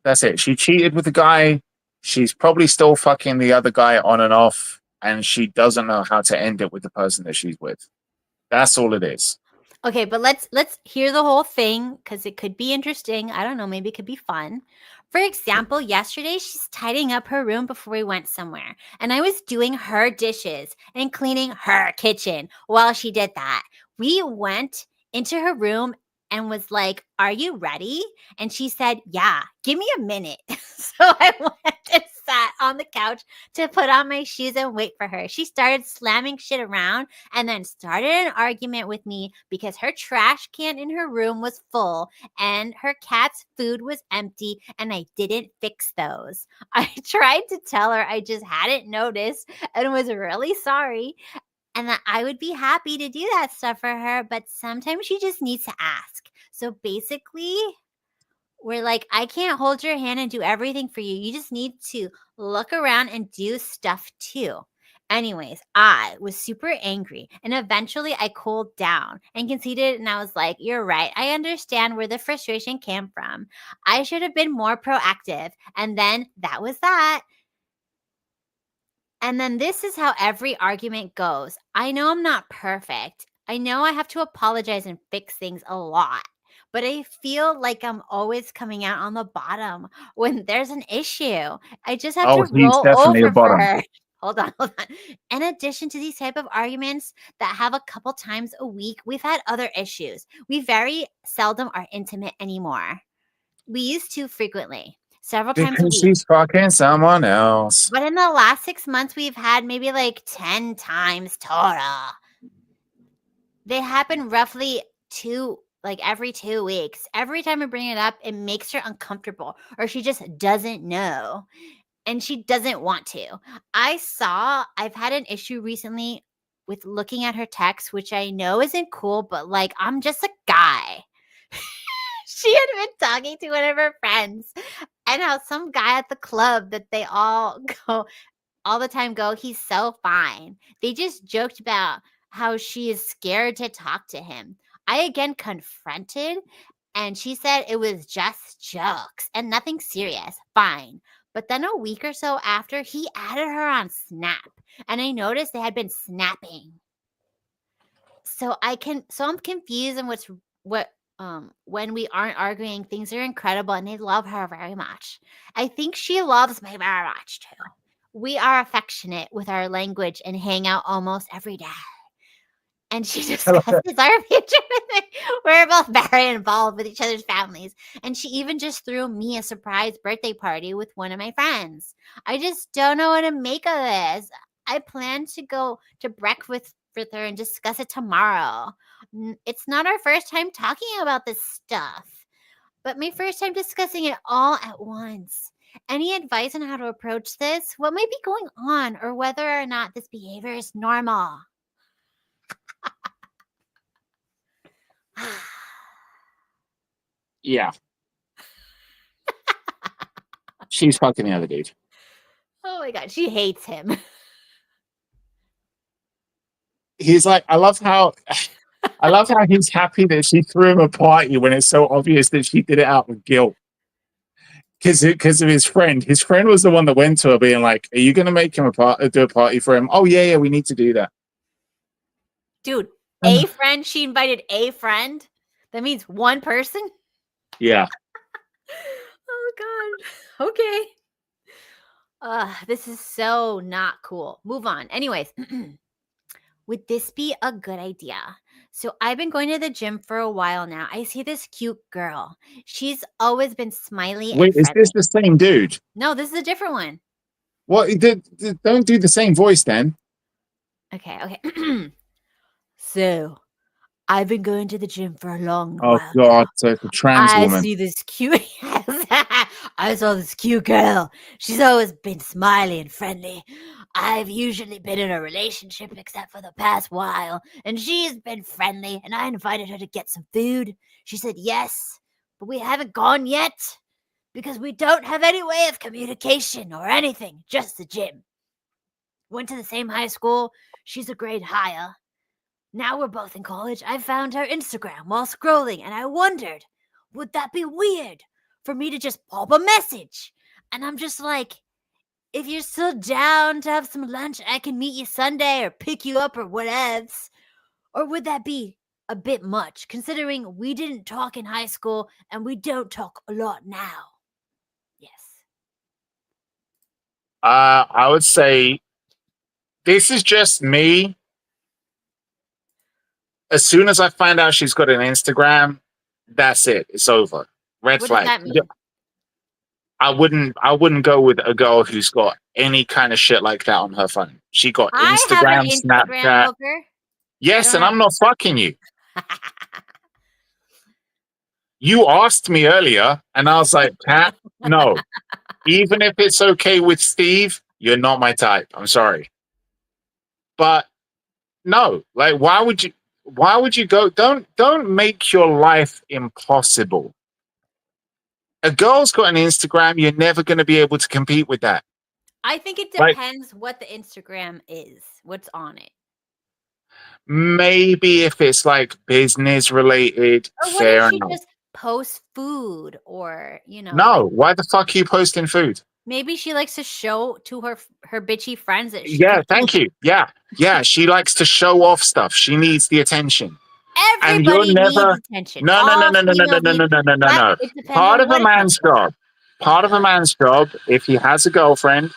That's it. She cheated with the guy. She's probably still fucking the other guy on and off, and she doesn't know how to end it with the person that she's with. That's all it is. Okay, but let's hear the whole thing because it could be interesting. I don't know, maybe it could be fun. For example, yesterday she's tidying up her room before we went somewhere, and I was doing her dishes and cleaning her kitchen while she did that. We went into her room and was like, "Are you ready?" And she said, "Yeah, give me a minute." So I went and sat on the couch to put on my shoes and wait for her. She started slamming shit around and then started an argument with me because her trash can in her room was full and her cat's food was empty and I didn't fix those. I tried to tell her I just hadn't noticed and was really sorry and that I would be happy to do that stuff for her, but sometimes she just needs to ask. So basically, we're like, I can't hold your hand and do everything for you. You just need to look around and do stuff too. Anyways, I was super angry and eventually I cooled down and conceded and I was like, you're right. I understand where the frustration came from. I should have been more proactive. And then that was that. And then this is how every argument goes. I know I'm not perfect. I know I have to apologize and fix things a lot. But I feel like I'm always coming out on the bottom when there's an issue. I just have to he's roll definitely a over for bottom. her. Hold on. In addition to these type of arguments that have a couple times a week, we've had other issues. We very seldom are intimate anymore. We used to frequently, several times a Because week. she's fucking someone else. But in the last 6 months, we've had maybe like 10 times total. They happen roughly every 2 weeks. Every time I bring it up, it makes her uncomfortable or she just doesn't know and she doesn't want to. I've had an issue recently with looking at her text, which I know isn't cool, but like, I'm just a guy. She had been talking to one of her friends and how some guy at the club that they all the time go, he's so fine. They just joked about how she is scared to talk to him. I again confronted and she said it was just jokes and nothing serious. Fine. But then a week or so after, he added her on Snap and I noticed they had been snapping. So I'm confused on when we aren't arguing, things are incredible and they love her very much. I think she loves me very much too. We are affectionate with our language and hang out almost every day. And she discusses our future with me. We're both very involved with each other's families. And she even just threw me a surprise birthday party with one of my friends. I just don't know what to make of this. I plan to go to breakfast with her and discuss it tomorrow. It's not our first time talking about this stuff, but my first time discussing it all at once. Any advice on how to approach this? What might be going on or whether or not this behavior is normal? Yeah. She's fucking the other dude. Oh my God, she hates him. He's like, I love how he's happy that she threw him a party when it's so obvious that she did it out of guilt. Because of his friend. His friend was the one that went to her being like, are you going to make him do a party for him? Oh, yeah, we need to do that. Dude, a friend? She invited a friend? That means one person? Yeah. Oh, God. Okay. This is so not cool. Move on. Anyways, would this be a good idea? So I've been going to the gym for a while now. I see this cute girl. She's always been smiley and Wait, is friendly. this the same dude? No, this is a different one. What? Don't do the same voice then. Okay. So, I've been going to the gym for a long Oh, while God. now. So it's a trans I woman. see this cute. I saw this cute girl. She's always been smiley and friendly. I've usually been in a relationship except for the past while, and she's been friendly, and I invited her to get some food. She said yes, but we haven't gone yet because we don't have any way of communication or anything, just the gym. Went to the same high school. She's a grade higher. Now we're both in college. I found her Instagram while scrolling, and I wondered, would that be weird for me to just pop a message? And I'm just like, if you're still down to have some lunch, I can meet you Sunday or pick you up or whatevs. Or would that be a bit much, considering we didn't talk in high school and we don't talk a lot now? Yes. I would say this is just me. As soon as I find out she's got an Instagram, that's it. It's over. Red What flag. does that mean? I wouldn't go with a girl who's got any kind of shit like that on her phone. She got I have an Instagram, Instagram Snapchat. hooker. Yes, don't and have- I'm not fucking you. You asked me earlier, and I was like, Pat, no. Even if it's okay with Steve, you're not my type. I'm sorry. But no, like why would you go? Don't make your life impossible. A girl's got an Instagram, you're never gonna be able to compete with that. I think it Like- depends what the Instagram is, what's on it. Maybe if it's like business related, Or what fair if she enough. just posts food or, you know, No, like, why the fuck are you posting food? maybe she likes to show to her bitchy friends that she Yeah, can thank eat. you. Yeah, she likes to show off stuff. She needs the attention. And you're Everybody never needs attention. no All no. female beings. But it depends Part on of what a man's attention. job, if he has a girlfriend,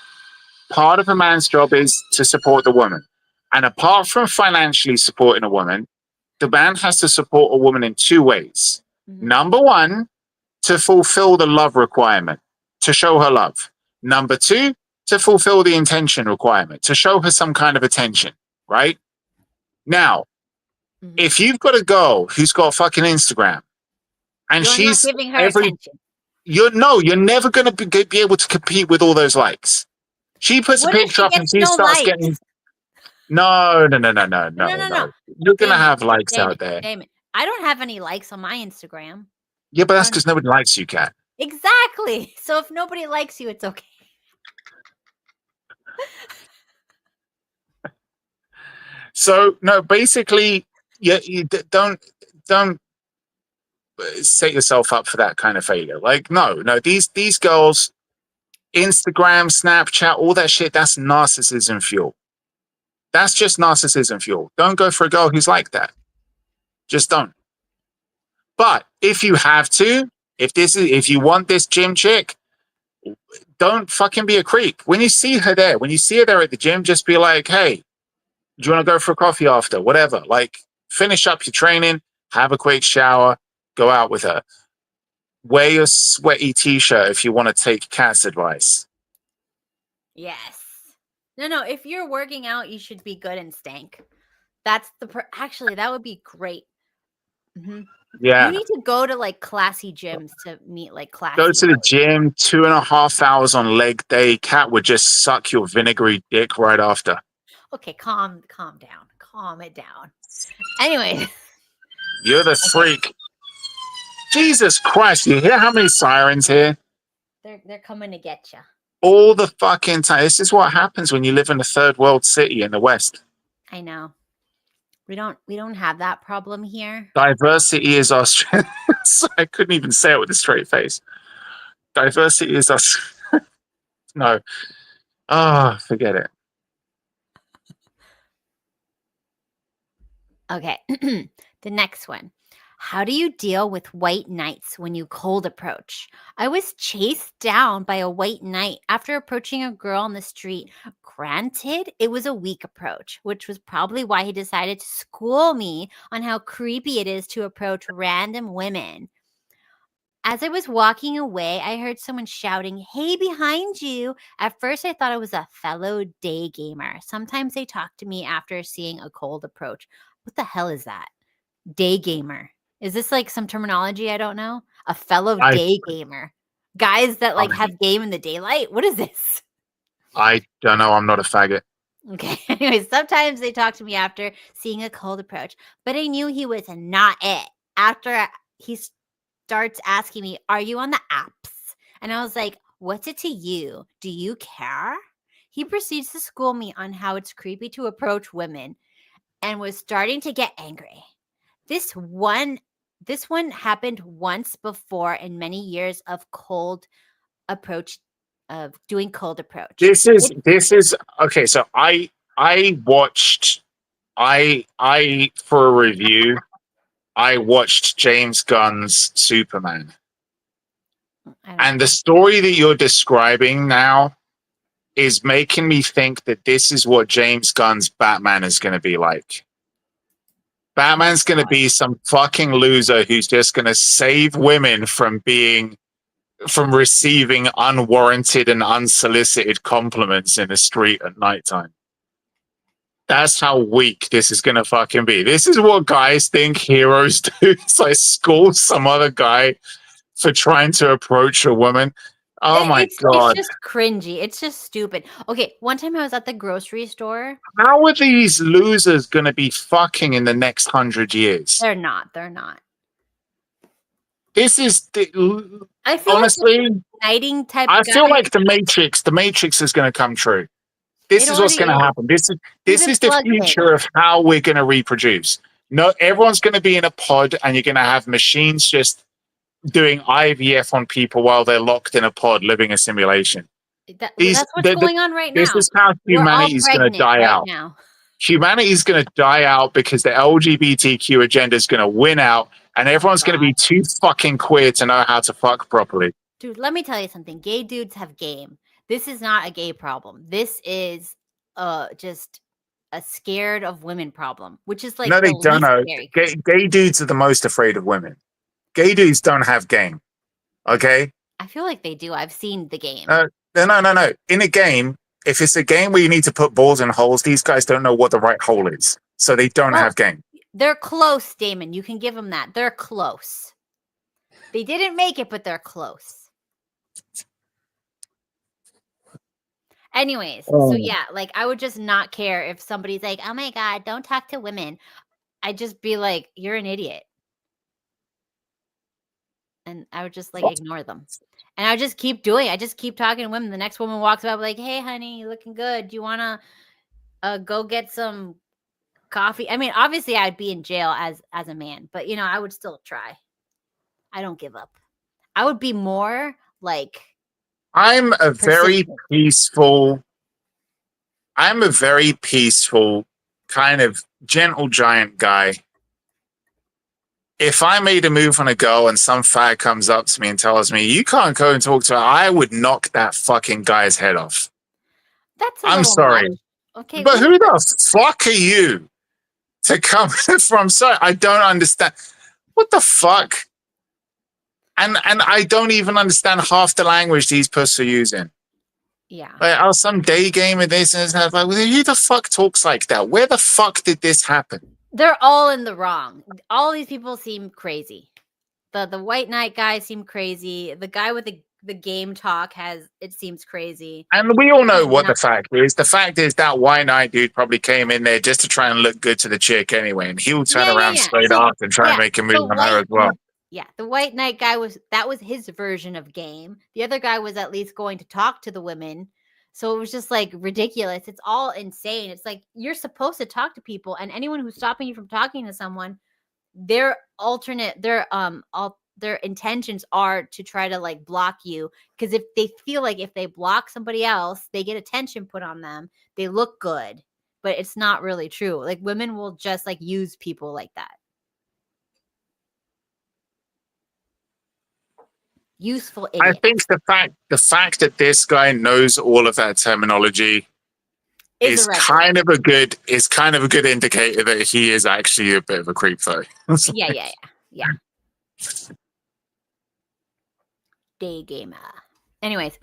part of a man's job is to support the woman. And apart from financially supporting a woman, the man has to support a woman in two ways. Mhm. Number one, to fulfill the love requirement, to show her love. Number two, to fulfill the intention requirement, to show her some kind of attention, right? Now, Mhm. if you've got a girl who's got fucking Instagram and You're she's not giving her attention. you're never going to be able to compete with all those likes. She puts What a if picture she up and gets she no starts likes? getting no. No. You're going to Damon, have likes Damon, out there. Damon. I don't have any likes on my Instagram. Yeah, but that's Don't- because nobody likes you, Kat. Exactly. So if nobody likes you, it's okay. So no, basically, you don't set yourself up for that kind of failure. Like, no, these girls, Instagram, Snapchat, all that shit, that's narcissism fuel. That's just narcissism fuel. Don't go for a girl who's like that. Just don't. But if you have to, if you want this gym chick, don't fucking be a creep. When you see her there at the gym, just be like, hey, do you want to go for a coffee after? Whatever. Like, finish up your training, have a quick shower, go out with her. Wear your sweaty t-shirt if you want to take Kat's advice. Yes. No. If you're working out, you should be good and stank. That's actually, that would be great. Mhm. Yeah. You need to go to like classy gyms to meet like classy. Go to the girls. gym, 2.5 hours on leg day. Kat would just suck your vinegary dick right after. Okay, calm down. Calm it down. Anyway. You're the freak. Jesus Christ, you hear how many sirens here? They're coming to get you. All the fucking time. This is what happens when you live in a third world city in the West. I know. We don't have that problem here. Diversity is our strength. I couldn't even say it with a straight face. Diversity is our no. Ah, forget it. Okay. The next one. How do you deal with white knights when you cold approach? I was chased down by a white knight after approaching a girl on the street. Granted, it was a weak approach, which was probably why he decided to school me on how creepy it is to approach random women. As I was walking away, I heard someone shouting, "Hey, behind you." At first, I thought it was a fellow day gamer. Sometimes they talk to me after seeing a cold approach. What the hell is that? Day gamer. Is this like some terminology I don't know? A fellow day gamer. Guys that like have game in the daylight? What is this? I don't know. I'm not a faggot. Okay. Anyway, sometimes they talk to me after seeing a cold approach, but I knew he was not it. After he starts asking me, "Are you on the apps?" And I was like, "What's it to you? Do you care?" He proceeds to school me on how it's creepy to approach women and was starting to get angry. This one happened once before in many years of doing cold approach. This is okay. So I watched for a review. I watched James Gunn's Superman, and the story that you're describing now is making me think that this is what James Gunn's Batman is going to be like. Batman's going to be some fucking loser who's just going to save women from being from receiving unwarranted and unsolicited compliments in the street at nighttime. That's how weak this is gonna fucking be. This is what guys think heroes do. It's like school some other guy for trying to approach a woman. Oh my It's god. just cringy. It's just stupid. Okay, one time I was at the grocery store. How are these losers gonna be fucking in the next 100 years? They're not. They're not. This is I feel honestly, like uniting type I feel guy, like the Matrix is gonna come true. This It is what's going to already is. happen. This Even is the plugged in. future of how we're going to reproduce. No, everyone's going to be in a pod, and you're going to have machines just doing IVF on people while they're locked in a pod, living a simulation. That's what's going on right now. This is how humanity is going to die out. Humanity is going to die out because the LGBTQ agenda is going to win out, and everyone's going to be too fucking queer to know how to fuck properly. Dude, let me tell you something. Gay dudes have game. This is not a gay problem. This is just a scared of women problem, which is like No, they the don't know. least scary. Gay dudes are the most afraid of women. Gay dudes don't have game. Okay? I feel like they do. I've seen the game. No. In a game, if it's a game where you need to put balls in holes, these guys don't know what the right hole is. So they don't have game. They're close, Daemon. You can give them that. They're close. They didn't make it, but they're close. Anyways, so yeah, like I would just not care if somebody's like, oh my God, don't talk to women. I'd just be like, you're an idiot. And I would just like ignore them. And I would just keep doing it. I just keep talking to women. The next woman walks up like, hey, honey, you looking good. Do you want to go get some coffee? I mean, obviously I'd be in jail as a man, but I would still try. I don't give up. I would be more like I'm a very peaceful kind of gentle giant guy. If I made a move on a girl and some fag comes up to me and tells me, you can't go and talk to her, I would knock that fucking guy's head off. I'm sorry. Much. Okay. But who the fuck are you to come from? Sorry, I don't understand. What the fuck? And I don't even understand half the language these pussies are using. Yeah. Like, some day game of this and that. Like, who the fuck talks like that? Where the fuck did this happen? They're all in the wrong. All these people seem crazy. The white knight guy seemed crazy. The guy with the game talk seems crazy. And we all know what the fact is. The fact is that white knight dude probably came in there just to try and look good to the chick anyway. And he'll turn around straight after and try and make a move on her as well. Yeah, the white knight guy was his version of game. The other guy was at least going to talk to the women. So it was just like ridiculous. It's all insane. It's like you're supposed to talk to people, and anyone who's stopping you from talking to someone, their intentions are to try to like block you, because if they feel like if they block somebody else, they get attention put on them. They look good, but it's not really true. Like women will just like use people like that. Useful idiot. I think the fact that this guy knows all of that terminology is kind of a good indicator that he is actually a bit of a creep, though. Yeah. Day gamer. Anyways,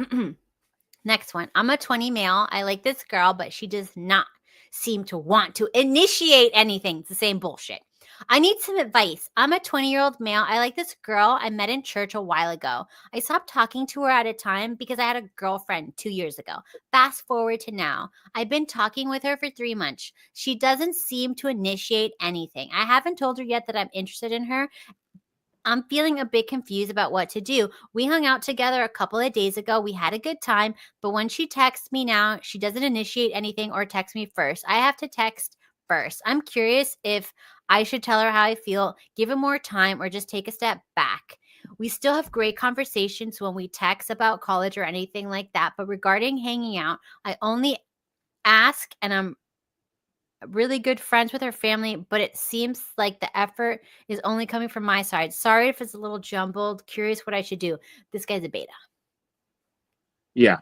next one. I'm a 20 male. I like this girl, but she does not seem to want to initiate anything. It's the same bullshit. I need some advice. I'm a 20-year-old male. I like this girl I met in church a while ago. I stopped talking to her at a time because I had a girlfriend 2 years ago. Fast forward to now. I've been talking with her for 3 months. She doesn't seem to initiate anything. I haven't told her yet that I'm interested in her. I'm feeling a bit confused about what to do. We hung out together a couple of days ago. We had a good time, but when she texts me now, she doesn't initiate anything or text me first. I have to text first. I'm curious if I should tell her how I feel, give it more time, or just take a step back. We still have great conversations when we text about college or anything like that, but regarding hanging out, I only ask, and I'm really good friends with her family, but it seems like the effort is only coming from my side. Sorry if it's a little jumbled. Curious what I should do. This guy's a beta. Yeah.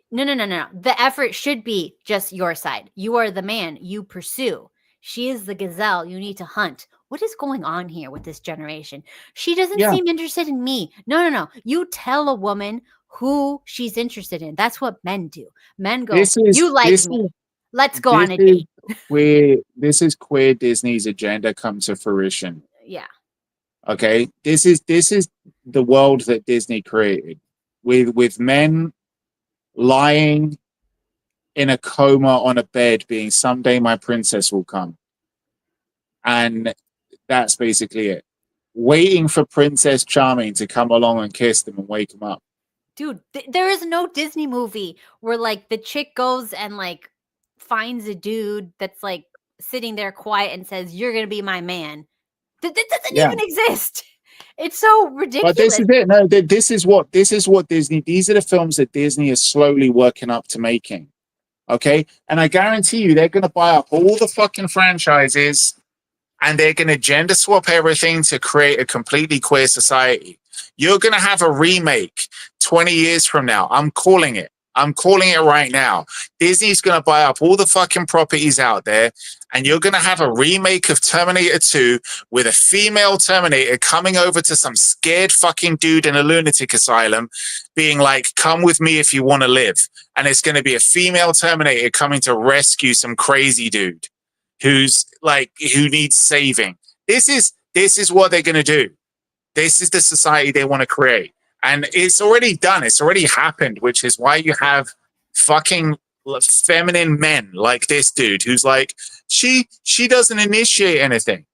No. The effort should be just your side. You are the man. You pursue. She is the gazelle you need to hunt. What is going on here with this generation? She doesn't Yeah. seem interested in me. No. You tell a woman who she's interested in. That's what men do. Men go, you like me. Let's go on a date. This is queer Disney's agenda come to fruition. Yeah. Okay, this is the world that Disney created, with men lying in a coma on a bed, being someday my princess will come, and that's basically it. Waiting for Princess Charming to come along and kiss them and wake them up. Dude, there is no Disney movie where like the chick goes and like finds a dude that's like sitting there quiet and says, "You're gonna be my man." That doesn't even exist. It's so ridiculous. But this is it. No, this is what Disney. These are the films that Disney is slowly working up to making. Okay, and I guarantee you, they're going to buy up all the fucking franchises, and they're going to gender swap everything to create a completely queer society. You're going to have a remake 20 years from now. I'm calling it. I'm calling it right now. Disney's going to buy up all the fucking properties out there, and you're going to have a remake of Terminator 2 with a female Terminator coming over to some scared fucking dude in a lunatic asylum being like, come with me if you want to live. And it's going to be a female Terminator coming to rescue some crazy dude who's like, who needs saving. This is what they're going to do. This is the society they want to create. And it's already done. It's already happened, which is why you have fucking feminine men like this dude who's like, she doesn't initiate anything.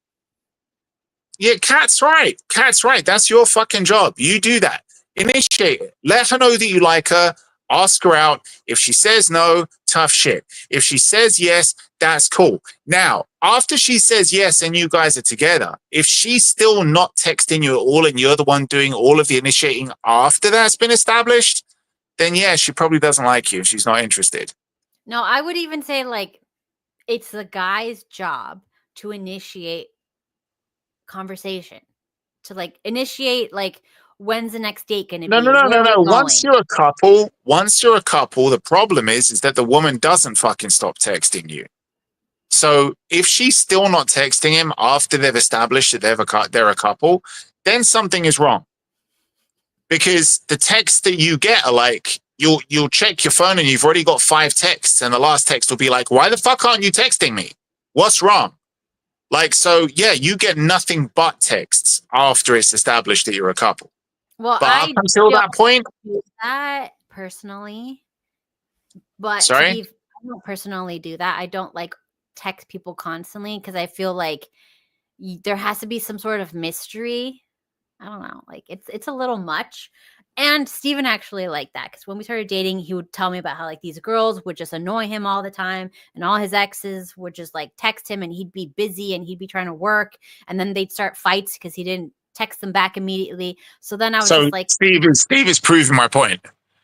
Yeah, Kat's right. Kat's right. That's your fucking job. You do that. Initiate it. Let her know that you like her. Ask her out. If she says no, tough shit. If she says yes, that's cool. Now, after she says yes and you guys are together, if she's still not texting you at all and you're the one doing all of the initiating after that's been established, then yeah, she probably doesn't like you if she's not interested. No, I would even say like it's the guy's job to initiate conversation, to like initiate like, when's the next date going to be? No. Once you're a couple, the problem is that the woman doesn't fucking stop texting you. So if she's still not texting him after they've established that they're a couple, then something is wrong. Because the texts that you get are like, you'll check your phone and you've already got 5 texts, and the last text will be like, why the fuck aren't you texting me? What's wrong? Like, so yeah, you get nothing but texts after it's established that you're a couple. Well, but up until that point, do that personally. But sorry, I don't personally do that. I don't like text people constantly because I feel like there has to be some sort of mystery. I don't know, like it's a little much. And Steven actually liked that because when we started dating, he would tell me about how like these girls would just annoy him all the time, and all his exes would just like text him, and he'd be busy and he'd be trying to work, and then they'd start fights because he didn't text them back immediately. So then I was just like, Steve is proving my point.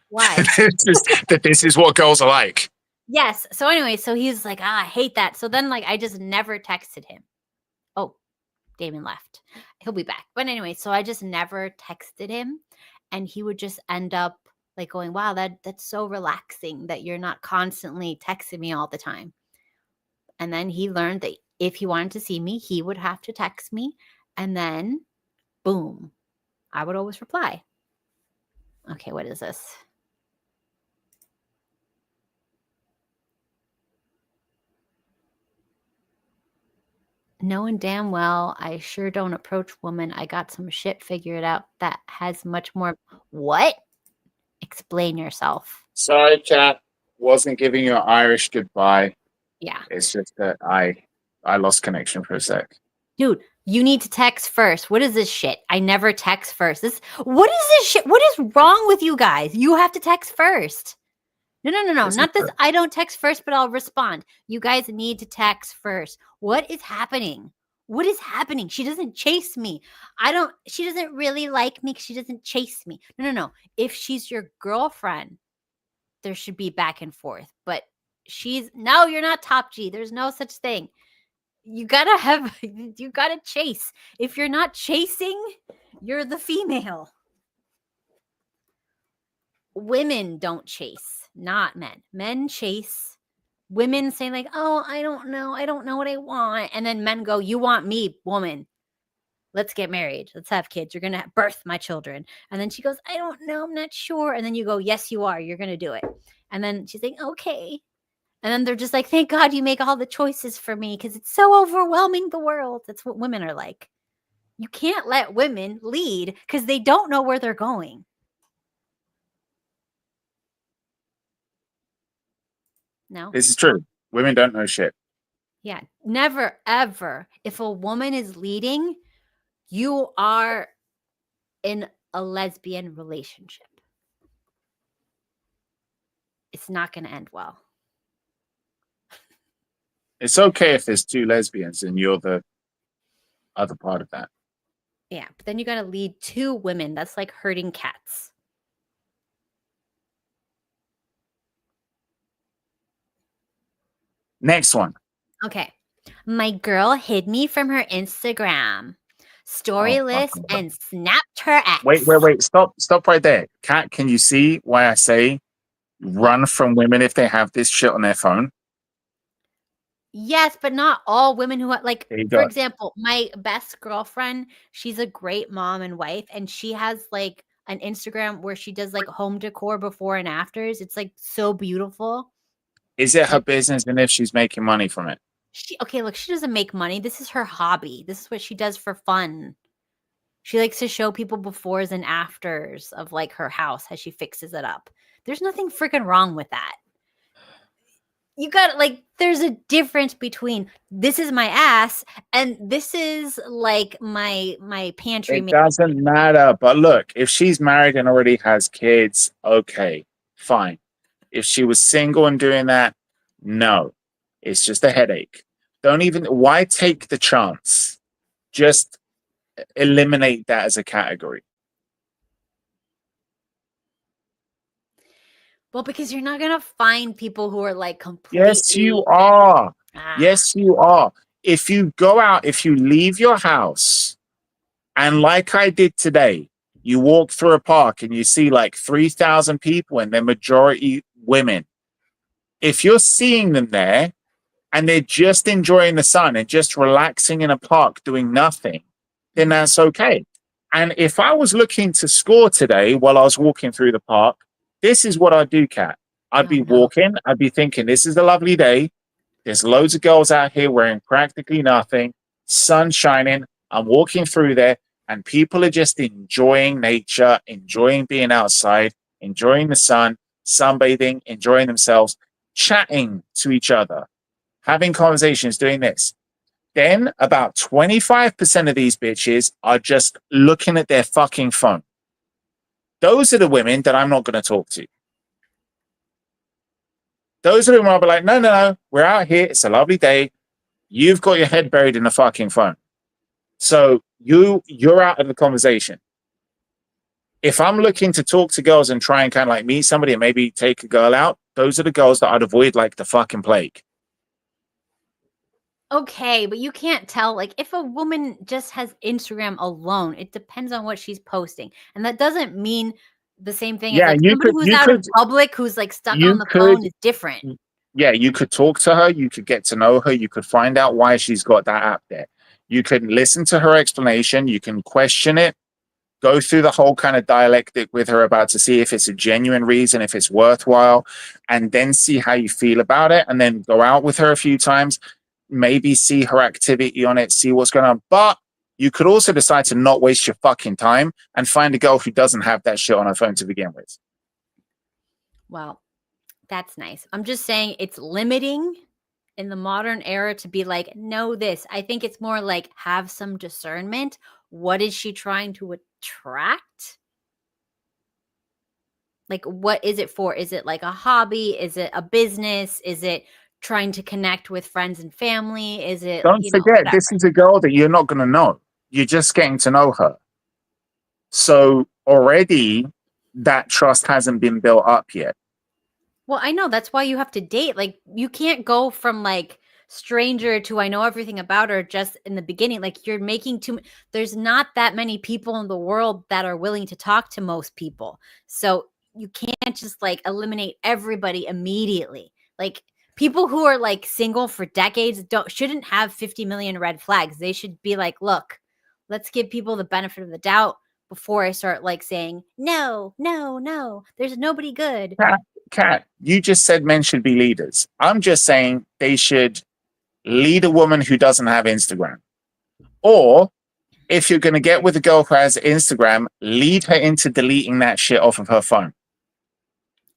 Why? that this is what girls are like. Yes. So anyway, so he's like, I hate that. So then like I just never texted him. Oh, Daemon left. He'll be back. But anyway, so I just never texted him, and he would just end up like going, wow, that's so relaxing that you're not constantly texting me all the time. And then he learned that if he wanted to see me, he would have to text me, and then boom, I would always reply. Okay, what is this? Knowing damn well I sure don't approach women. I got some shit figured out that has much more. What? Explain yourself. Sorry, chat. Wasn't giving you an Irish goodbye. Yeah. It's just that I lost connection for a sec. Dude, you need to text first. What is this shit? I never text first. What is this shit? What is wrong with you guys? You have to text first. No. Not this. I don't text first, but I'll respond. You guys need to text first. What is happening? What is happening? She doesn't chase me. She doesn't really like me because she doesn't chase me. No. If she's your girlfriend, there should be back and forth. But no, you're not top G. There's no such thing. You gotta chase. If you're not chasing, you're the female. Women don't chase, not men. Men chase. women say like, oh, I don't know what I want. And then men go, you want me, woman. Let's get married. Let's have kids. You're going to birth my children. And then she goes, I don't know. I'm not sure. And then you go, yes, you are. You're going to do it. And then she's like, okay. And then they're just like, thank God you make all the choices for me because it's so overwhelming the world. That's what women are like. You can't let women lead because they don't know where they're going. No. This is true. Women don't know shit. Yeah. Never, ever. If a woman is leading, you are in a lesbian relationship. It's not going to end well. It's okay if there's two lesbians and you're the other part of that. Yeah, but then you got to lead two women. That's like herding cats. Next one. Okay. My girl hid me from her Instagram, storyless, and snapped her ex. Wait. Stop right there. Kat, can you see why I say run from women if they have this shit on their phone? Yes, but not all women who like, for go. example, my best girlfriend, she's a great mom and wife, and she has like an Instagram where she does like home decor before and afters. It's like so beautiful. Is it her business and if she's making money from it? Okay, look, she doesn't make money. This is her hobby. This is what she does for fun. She likes to show people befores and afters of like her house as she fixes it up. There's nothing freaking wrong with that. You got like, there's a difference between this is my ass and this is like my pantry. It doesn't matter. But look, if she's married and already has kids, okay, fine. If she was single and doing that, no, it's just a headache. Why take the chance? Just eliminate that as a category. Well, because you're not gonna find people who are like completely. Yes, you are. Yes, you are. If you go out, if you leave your house, and like I did today, you walk through a park and you see like 3,000 people and they're majority women. If you're seeing them there and they're just enjoying the sun and just relaxing in a park doing nothing, then that's okay. And if I was looking to score today while I was walking through the park, this is what I'd do, Kat. I'd be walking. I'd be thinking, this is a lovely day. There's loads of girls out here wearing practically nothing. Sun shining. I'm walking through there and people are just enjoying nature, enjoying being outside, enjoying the sun, sunbathing, enjoying themselves, chatting to each other, having conversations, doing this. Then about 25% of these bitches are just looking at their fucking phone. Those are the women that I'm not going to talk to. Those are the women I'll be like, no, we're out here. It's a lovely day. You've got your head buried in the fucking phone. So you're out of the conversation. If I'm looking to talk to girls and try and kind of like meet somebody and maybe take a girl out, those are the girls that I'd avoid like the fucking plague. Okay, but you can't tell. Like, if a woman just has Instagram alone, it depends on what she's posting, and that doesn't mean the same thing. Yeah, as like somebody who's out in public, who's like stuck on the phone, is different. Yeah, you could talk to her, you could get to know her, you could find out why she's got that app there. You can listen to her explanation, you can question it, go through the whole kind of dialectic with her about to see if it's a genuine reason, if it's worthwhile, and then see how you feel about it, and then go out with her a few times. Maybe see her activity on it, see what's going on. But you could also decide to not waste your fucking time and find a girl who doesn't have that shit on her phone to begin with. Well, that's nice. I'm just saying it's limiting in the modern era to be like, know this. I think it's more like have some discernment. What is she trying to attract? Like, what is it for? Is it like a hobby? Is it a business? Is it trying to connect with friends and family? Is it? Don't forget, this is a girl that you're not going to know. You're just getting to know her. So already that trust hasn't been built up yet. Well, I know. That's why you have to date. Like, you can't go from like stranger to I know everything about her just in the beginning. Like, you're making there's not that many people in the world that are willing to talk to most people. So you can't just like eliminate everybody immediately. Like, People who are like single for decades shouldn't have 50 million red flags. They should be like, look, let's give people the benefit of the doubt before I start like saying, no, there's nobody good. Kat, you just said men should be leaders. I'm just saying they should lead a woman who doesn't have Instagram. Or if you're going to get with a girl who has Instagram, lead her into deleting that shit off of her phone.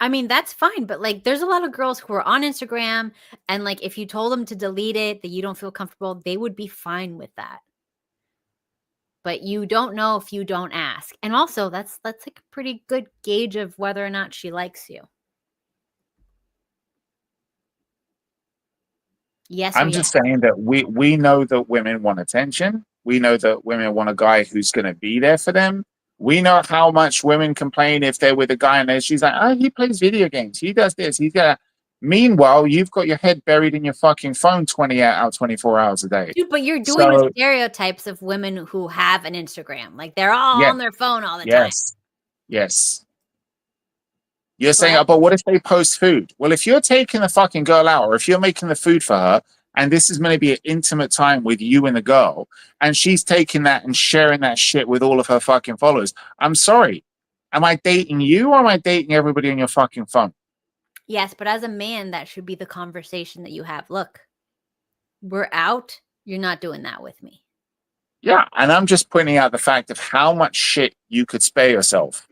I mean, that's fine, but like there's a lot of girls who are on Instagram and like if you told them to delete it, that you don't feel comfortable, they would be fine with that. But you don't know if you don't ask. And also that's like a pretty good gauge of whether or not she likes you. Yes. I'm just saying that we know that women want attention. We know that women want a guy who's going to be there for them. We know how much women complain if they're with a guy and she's like, oh, he plays video games. He does this. He's got. Meanwhile, you've got your head buried in your fucking phone 24 hours a day. Dude, but you're doing the stereotypes of women who have an Instagram. Like they're all on their phone all the time. Yes. You're saying, but what if they post food? Well, if you're taking the fucking girl out or if you're making the food for her, and this is going to be an intimate time with you and the girl, and she's taking that and sharing that shit with all of her fucking followers. I'm sorry. Am I dating you or am I dating everybody on your fucking phone? Yes, but as a man, that should be the conversation that you have. Look, we're out. You're not doing that with me. Yeah, and I'm just pointing out the fact of how much shit you could spare yourself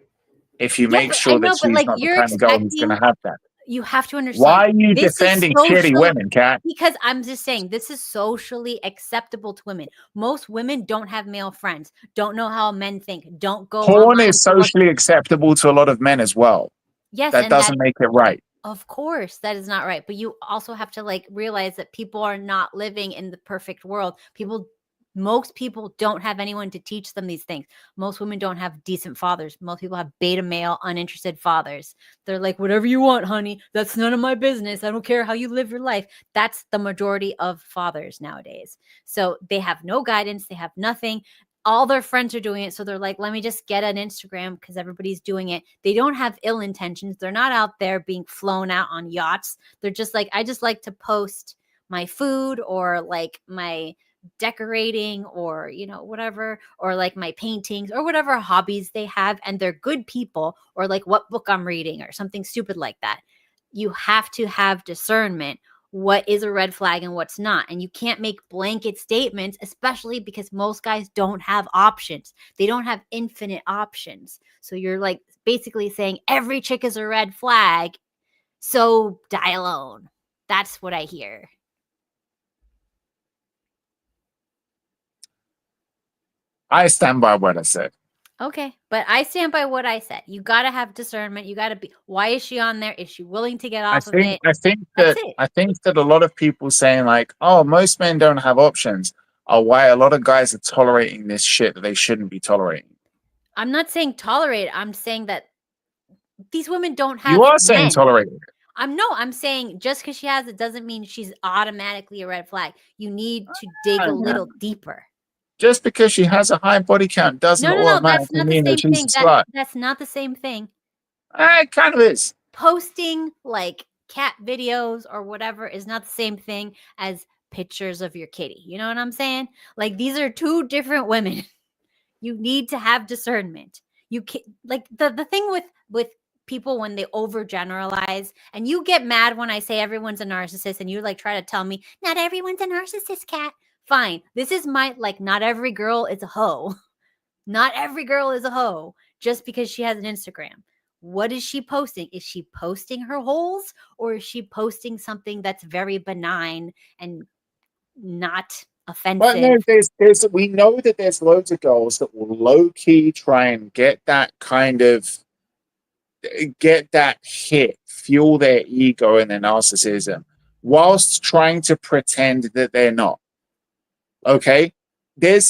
if you make sure that she's not the kind of girl who's going to have that. You have to understand. Why are you defending shitty women, Kat? Because I'm just saying this is socially acceptable to women. Most women don't have male friends, don't know how men think, don't go. Porn is socially acceptable to a lot of men as well. Yes, that doesn't make it right. Of course, that is not right. But you also have to like realize that people are not living in the perfect world. Most people don't have anyone to teach them these things. Most women don't have decent fathers. Most people have beta male, uninterested fathers. They're like, whatever you want, honey. That's none of my business. I don't care how you live your life. That's the majority of fathers nowadays. So they have no guidance. They have nothing. All their friends are doing it. So they're like, let me just get an Instagram because everybody's doing it. They don't have ill intentions. They're not out there being flown out on yachts. They're just like, I just like to post my food or like my decorating or whatever, or like my paintings or whatever hobbies they have, and they're good people, or like what book I'm reading or something stupid like that. You have to have discernment what is a red flag and what's not, and you can't make blanket statements, especially because most guys don't have options. They don't have infinite options. So you're like basically saying every chick is a red flag, so die alone. That's what I hear. I stand by what I said. Okay, but I stand by what I said. You got to have discernment. You got to be, why is she on there? Is she willing to get off of it? I think that a lot of people saying like, oh, most men don't have options are why a lot of guys are tolerating this shit that they shouldn't be tolerating. I'm not saying tolerate it. I'm saying that these women don't have. You are saying tolerate it. I'm saying just because she has it doesn't mean she's automatically a red flag. You need to dig a little deeper. Just because she has a high body count doesn't automatically mean that she's a slut. That's not the same thing. It kind of is. Posting like cat videos or whatever is not the same thing as pictures of your kitty. You know what I'm saying? Like these are two different women. You need to have discernment. You can like the thing with people when they overgeneralize, and you get mad when I say everyone's a narcissist, and you like try to tell me not everyone's a narcissist, Kat. Fine. This is my, like, not every girl is a hoe. Not every girl is a hoe just because she has an Instagram. What is she posting? Is she posting her holes, or is she posting something that's very benign and not offensive? But no, we know that there's loads of girls that will low-key try and get that hit, fuel their ego and their narcissism, whilst trying to pretend that they're not. Okay, there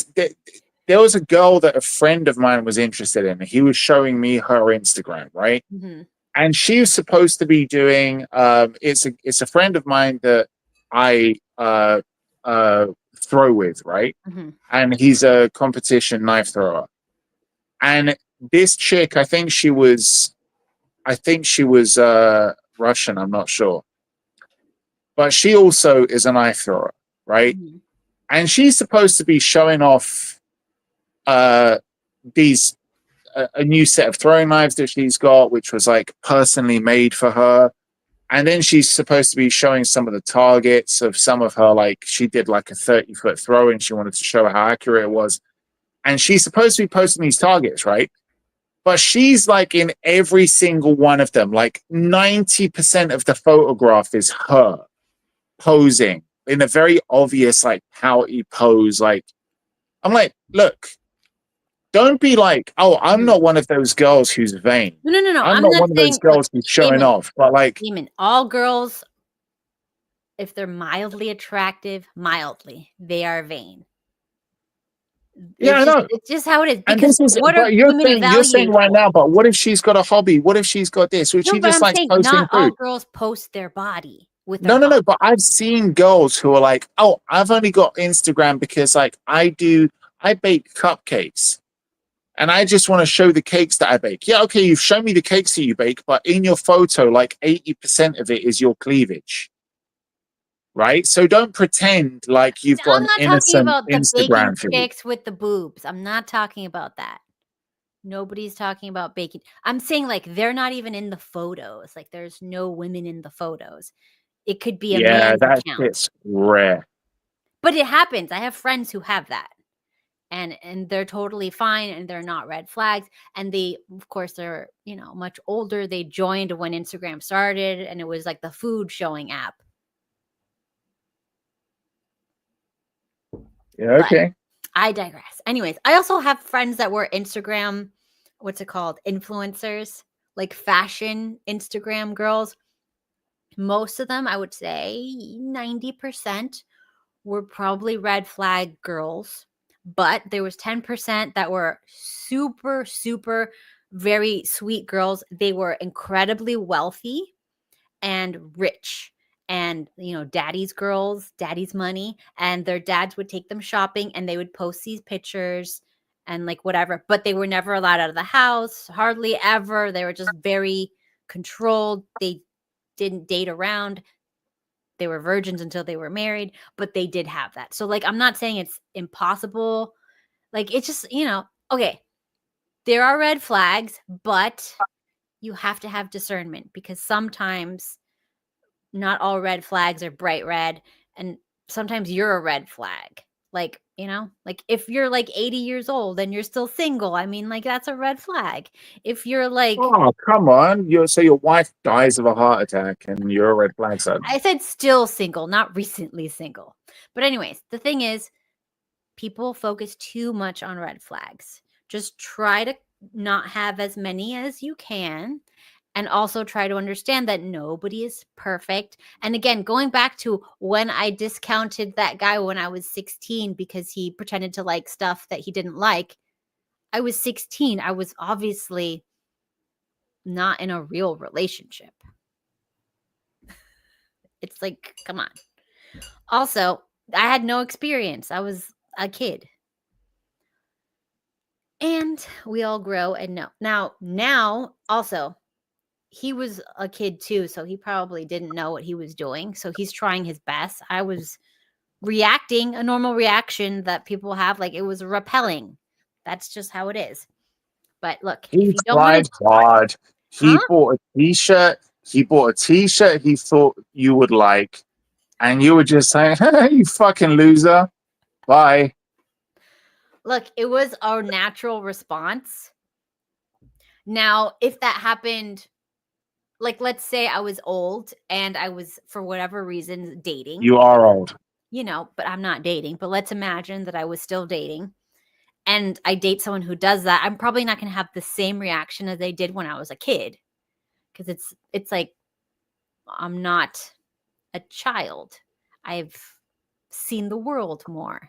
was a girl that a friend of mine was interested in. He was showing me her Instagram, right? Mm-hmm. And she was supposed to be doing. It's a friend of mine that I throw with, right? Mm-hmm. And he's a competition knife thrower. And this chick, I think she was Russian. I'm not sure. but she also is an eye thrower, right? Mhm. And she's supposed to be showing off these a new set of throwing knives that she's got, which was like personally made for her. And then she's supposed to be showing some of the targets of some of her, like she did like a 30-foot throw and she wanted to show how accurate it was. And she's supposed to be posting these targets, right? But she's like in every single one of them, like 90% of the photograph is her posing in a very obvious, like pouty pose. Like, I'm like, look, don't be like, oh, I'm not one of those girls who's vain. No. I'm I'm not not one of those saying, look, girls who's showing Daemon, off. But like, Daemon, all girls, if they're mildly attractive, they are vain. yeah, I know. It's just how it is. And Because this is, what are but you're women saying valued right for? now, but what if she's got a hobby? What if she's got this? Which No, she but just I'm likes saying posting not all food? girls post their body with No, their hobby. but I've seen girls who are like, oh, I've only got Instagram because like I bake cupcakes and I just want to show the cakes that I bake. Yeah, okay, you've shown me the cakes that you bake, but in your photo, like 80% of it is your cleavage. Right? So don't pretend like you've got I'm an not talking innocent about the baking Instagram feed. chicks with the boobs. I'm not talking about that. Nobody's talking about baking. I'm saying like they're not even in the photos. Like there's no women in the photos. It could be a Yeah, man's that account. shit's rare. But it happens. I have friends who have that. And they're totally fine and they're not red flags. And they, of course, they're, much older. They joined when Instagram started and it was like the food showing app. Yeah, okay. I digress. Anyways, I also have friends that were Instagram, what's it called? Influencers, like fashion Instagram girls. Most of them, I would say 90% were probably red flag girls, but there was 10% that were super, super, very sweet girls. They were incredibly wealthy and rich. And, daddy's girls, daddy's money, and their dads would take them shopping and they would post these pictures and like whatever, but they were never allowed out of the house, hardly ever. They were just very controlled. They didn't date around. They were virgins until they were married, but they did have that. So like, I'm not saying it's impossible. Like, it's just, okay, there are red flags, but you have to have discernment because sometimes not all red flags are bright red, and sometimes you're a red flag. Like, like if you're like 80 years old and you're still single, I mean, like that's a red flag. If you're like, Oh, come on. So your wife dies of a heart attack and you're a red flag son. I said still single, not recently single. But anyways, the thing is, people focus too much on red flags. Just try to not have as many as you can. And also try to understand that nobody is perfect. And again, going back to when I discounted that guy when I was 16 because he pretended to like stuff that he didn't like. I was 16. I was obviously not in a real relationship. It's like, come on. Also, I had no experience. I was a kid. And we all grow and know. Now, also, he was a kid too, so he probably didn't know what he was doing. So he's trying his best. I was reacting a normal reaction that people have. Like, it was repelling. That's just how it is. But look, if He you don't want tried to, hard. He huh? bought a t-shirt. He thought you would like. And you were just saying, you fucking loser. Bye. Look, it was our natural response. Now, if that happened, like, let's say I was old and I was, for whatever reason, dating. You are old. But I'm not dating. But let's imagine that I was still dating and I date someone who does that. I'm probably not going to have the same reaction as I did when I was a kid. Because it's like, I'm not a child. I've seen the world more.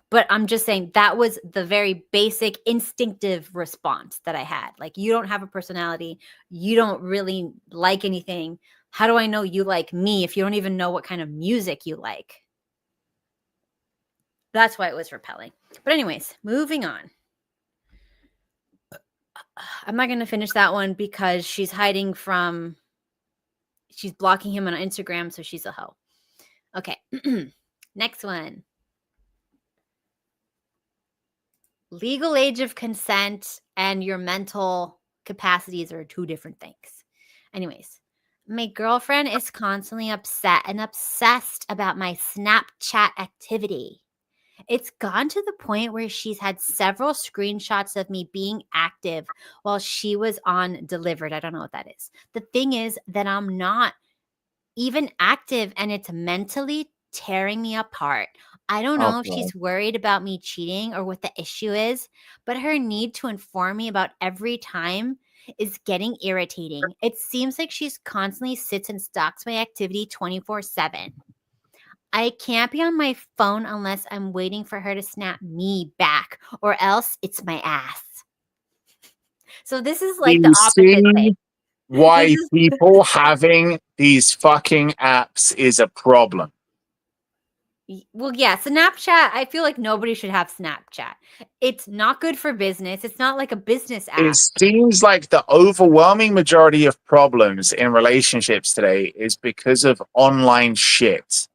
But I'm just saying that was the very basic instinctive response that I had. Like, you don't have a personality. You don't really like anything. How do I know you like me if you don't even know what kind of music you like? That's why it was repelling. But anyways, moving on. I'm not going to finish that one because she's blocking him on Instagram, so she's a hoe. Okay. Next one. Legal age of consent and your mental capacities are two different things. Anyways, my girlfriend is constantly upset and obsessed about my Snapchat activity. It's gone to the point where she's had several screenshots of me being active while she was on delivered. I don't know what that is. The thing is that I'm not even active and it's mentally tearing me apart. I don't know if Okay. she's worried about me cheating or what the issue is, but her need to inform me about every time is getting irritating. It seems like she's constantly sits and stalks my activity 24/7. I can't be on my phone unless I'm waiting for her to snap me back, or else it's my ass. So this is like the You opposite see thing. why This is people having these fucking apps is a problem. well, yeah, Snapchat. I feel like nobody should have Snapchat. It's not good for business. It's not like a business app. It seems like the overwhelming majority of problems in relationships today is because of online shit.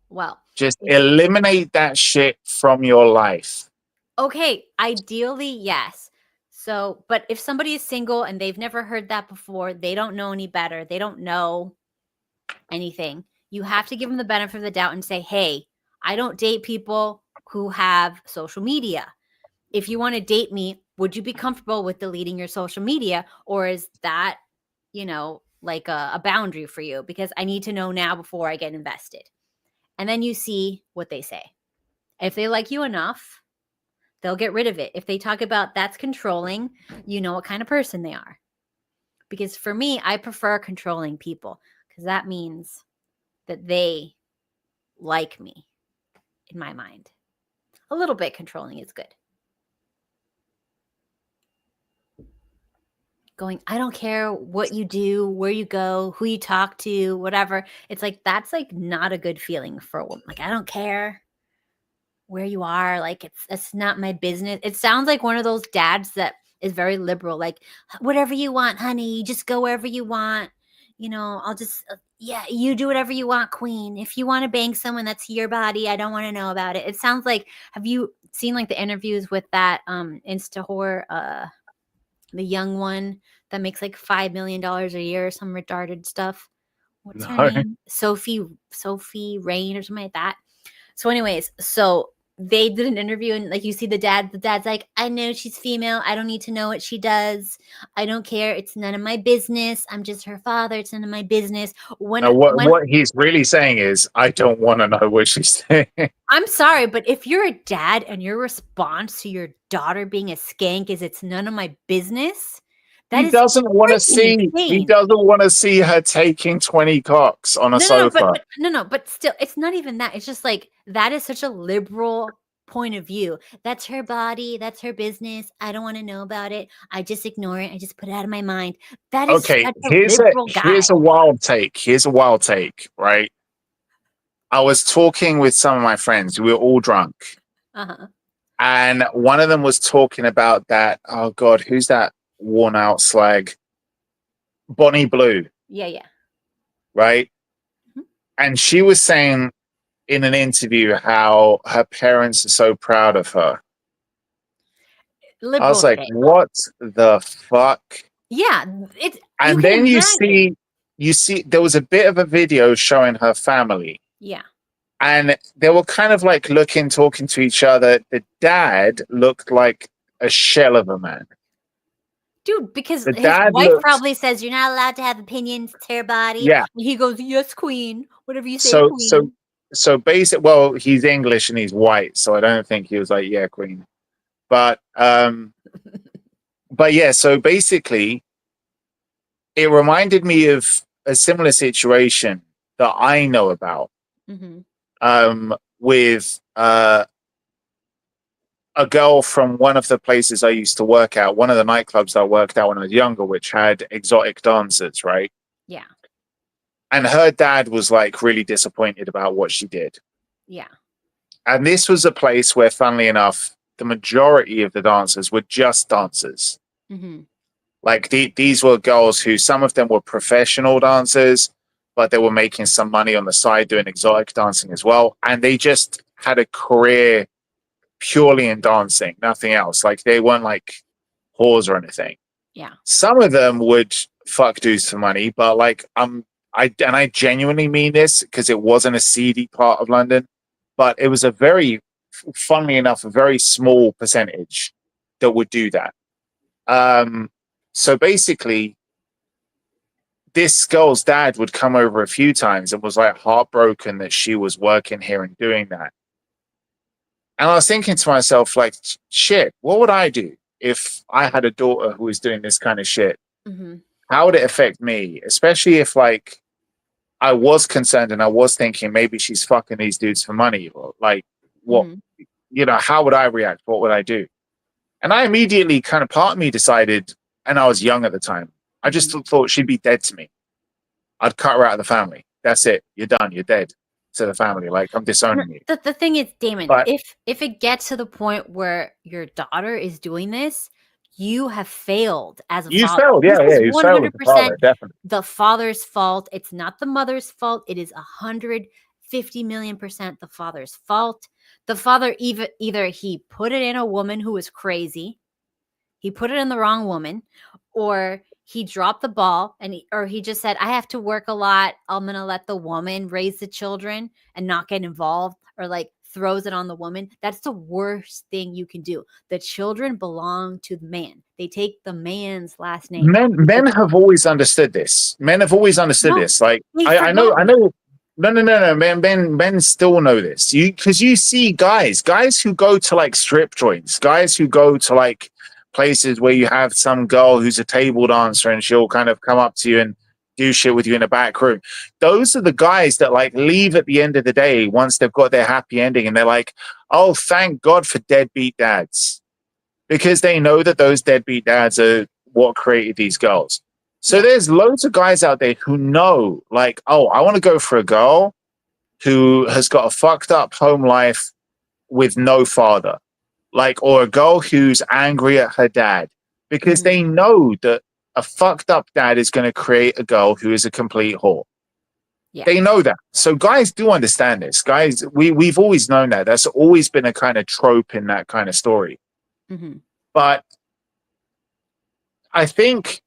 Well, Just eliminate that shit from your life. okay, ideally, yes. So, but if somebody is single and they've never heard that before, they don't know any better. They don't know anything. You have to give them the benefit of the doubt and say, hey, I don't date people who have social media. If you want to date me, would you be comfortable with deleting your social media? Or is that, like a boundary for you? Because I need to know now before I get invested. And then you see what they say. If they like you enough, they'll get rid of it. If they talk about that's controlling, you know what kind of person they are. Because for me, I prefer controlling people because that means that they like me in my mind. A little bit controlling is good. Going, I don't care what you do, where you go, who you talk to, whatever. It's like, that's like not a good feeling for a woman. Like, I don't care where you are. Like, it's not my business. It sounds like one of those dads that is very liberal. Like, whatever you want, honey, just go wherever you want. I'll just, yeah, you do whatever you want, queen. If you want to bang someone, that's your body. I don't want to know about it. It sounds like, have you seen like the interviews with that Insta whore, the young one that makes like $5 million a year or some retarded stuff? What's her No. name? Sophie Rain or something like that. So anyways, so they did an interview and like you see the dad's like, I know she's female. I don't need to know what she does. I don't care. It's none of my business. I'm just her father. It's none of my business. No, what he's really saying is, I don't want to know what she's saying. I'm sorry, but if you're a dad and your response to your daughter being a skank is it's none of my business, He doesn't want to see. He doesn't want to see her taking 20 cocks on a sofa. But still, it's not even that. It's just like that is such a liberal point of view. That's her body. That's her business. I don't want to know about it. I just ignore it. I just put it out of my mind. That is Okay, such a liberal guy. here's a wild take. Here's a wild take, right? I was talking with some of my friends. We were all drunk. Uh-huh. And one of them was talking about that. Oh, God, who's that worn out slag? Bonnie Blue. Yeah. Right? Mm-hmm. And she was saying in an interview how her parents are so proud of her. I was like, what the fuck? Yeah. And then you see there was a bit of a video showing her family. Yeah. And they were kind of like talking to each other. The dad looked like a shell of a man. Dude, because his wife probably says you're not allowed to have opinions, it's her body. Yeah. And he goes, yes, queen. Whatever you say, queen. So basic. Well, he's English and he's white, so I don't think he was like, yeah, queen. But yeah. So basically, it reminded me of a similar situation that I know about. Mm-hmm. With a girl from one of the places I used to work at, one of the nightclubs I worked at when I was younger, which had exotic dancers, right? Yeah. And her dad was like really disappointed about what she did. Yeah. And this was a place where, funnily enough, the majority of the dancers were just dancers. Mm-hmm. Like these were girls who, some of them were professional dancers, but they were making some money on the side doing exotic dancing as well. And they just had a career purely in dancing, nothing else. Like they weren't like whores or anything. Yeah. Some of them would fuck dudes for money, but like I genuinely mean this because it wasn't a seedy part of London, but it was a very, funnily enough, a very small percentage that would do that. So basically, this girl's dad would come over a few times and was like heartbroken that she was working here and doing that. And I was thinking to myself, like, shit, what would I do if I had a daughter who was doing this kind of shit? Mm-hmm. How would it affect me? Especially if, like, I was concerned and I was thinking maybe she's fucking these dudes for money, or like, what, you know, how would I react? What would I do? And I immediately kind of, part of me decided, and I was young at the time, I just thought she'd be dead to me. I'd cut her out of the family. That's it. You're done. You're dead to the family. Like, I'm disowning you. The thing is, Damon, But if it gets to the point where your daughter is doing this, you have failed as a you father. failed. Yeah, This yeah. is You failed as a father, definitely. the father's fault. It's not the mother's fault. It is 150 million% the father's fault. The father either he put it in a woman who was crazy, he put it in the wrong woman, or he dropped the ball or he just said, I have to work a lot. I'm going to let the woman raise the children and not get involved, or like throws it on the woman. That's the worst thing you can do. The children belong to the man. They take the man's last name. Men have always understood this. Men have always understood this. Like, I know. No. Men still know this. Because you see guys who go to like strip joints, guys who go to like places where you have some girl who's a table dancer and she'll kind of come up to you and do shit with you in the back room. Those are the guys that like leave at the end of the day once they've got their happy ending and they're like, oh, thank God for deadbeat dads. Because they know that those deadbeat dads are what created these girls. So there's loads of guys out there who know, like, oh, I want to go for a girl who has got a fucked up home life with no father. Like, or a girl who's angry at her dad, because they know that a fucked up dad is going to create a girl who is a complete whore. Yeah. They know that. So guys do understand this. Guys, we've always known that. That's always been a kind of trope in that kind of story. Mm-hmm. But I think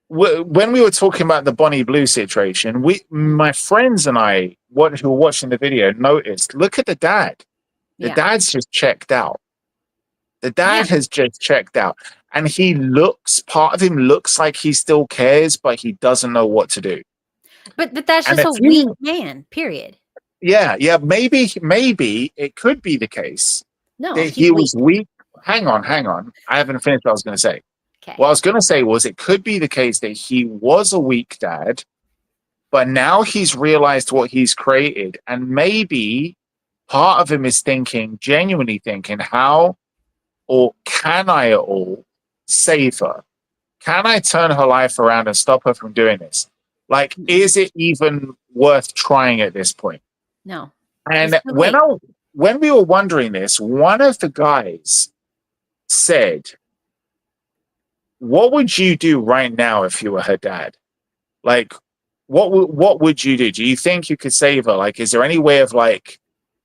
when we were talking about the Bonnie Blue situation, my friends and I, who were watching the video, noticed, look at the dad. The dad's just checked out. The dad has just checked out. And part of him looks like he still cares, but he doesn't know what to do. But that's just a weak man, period. Yeah, maybe it could be the case. No, that he was weak. Hang on. I haven't finished what I was going to say. Okay. What I was going to say was it could be the case that he was a weak dad, but now he's realized what he's created. And maybe part of him is genuinely thinking, how or can I at all save her? Can I turn her life around and stop her from doing this? Like, is it even worth trying at this point? No. And when we were wondering this, one of the guys said, what would you do right now if you were her dad? Like, what would you do? Do you think you could save her? Like, is there any way of like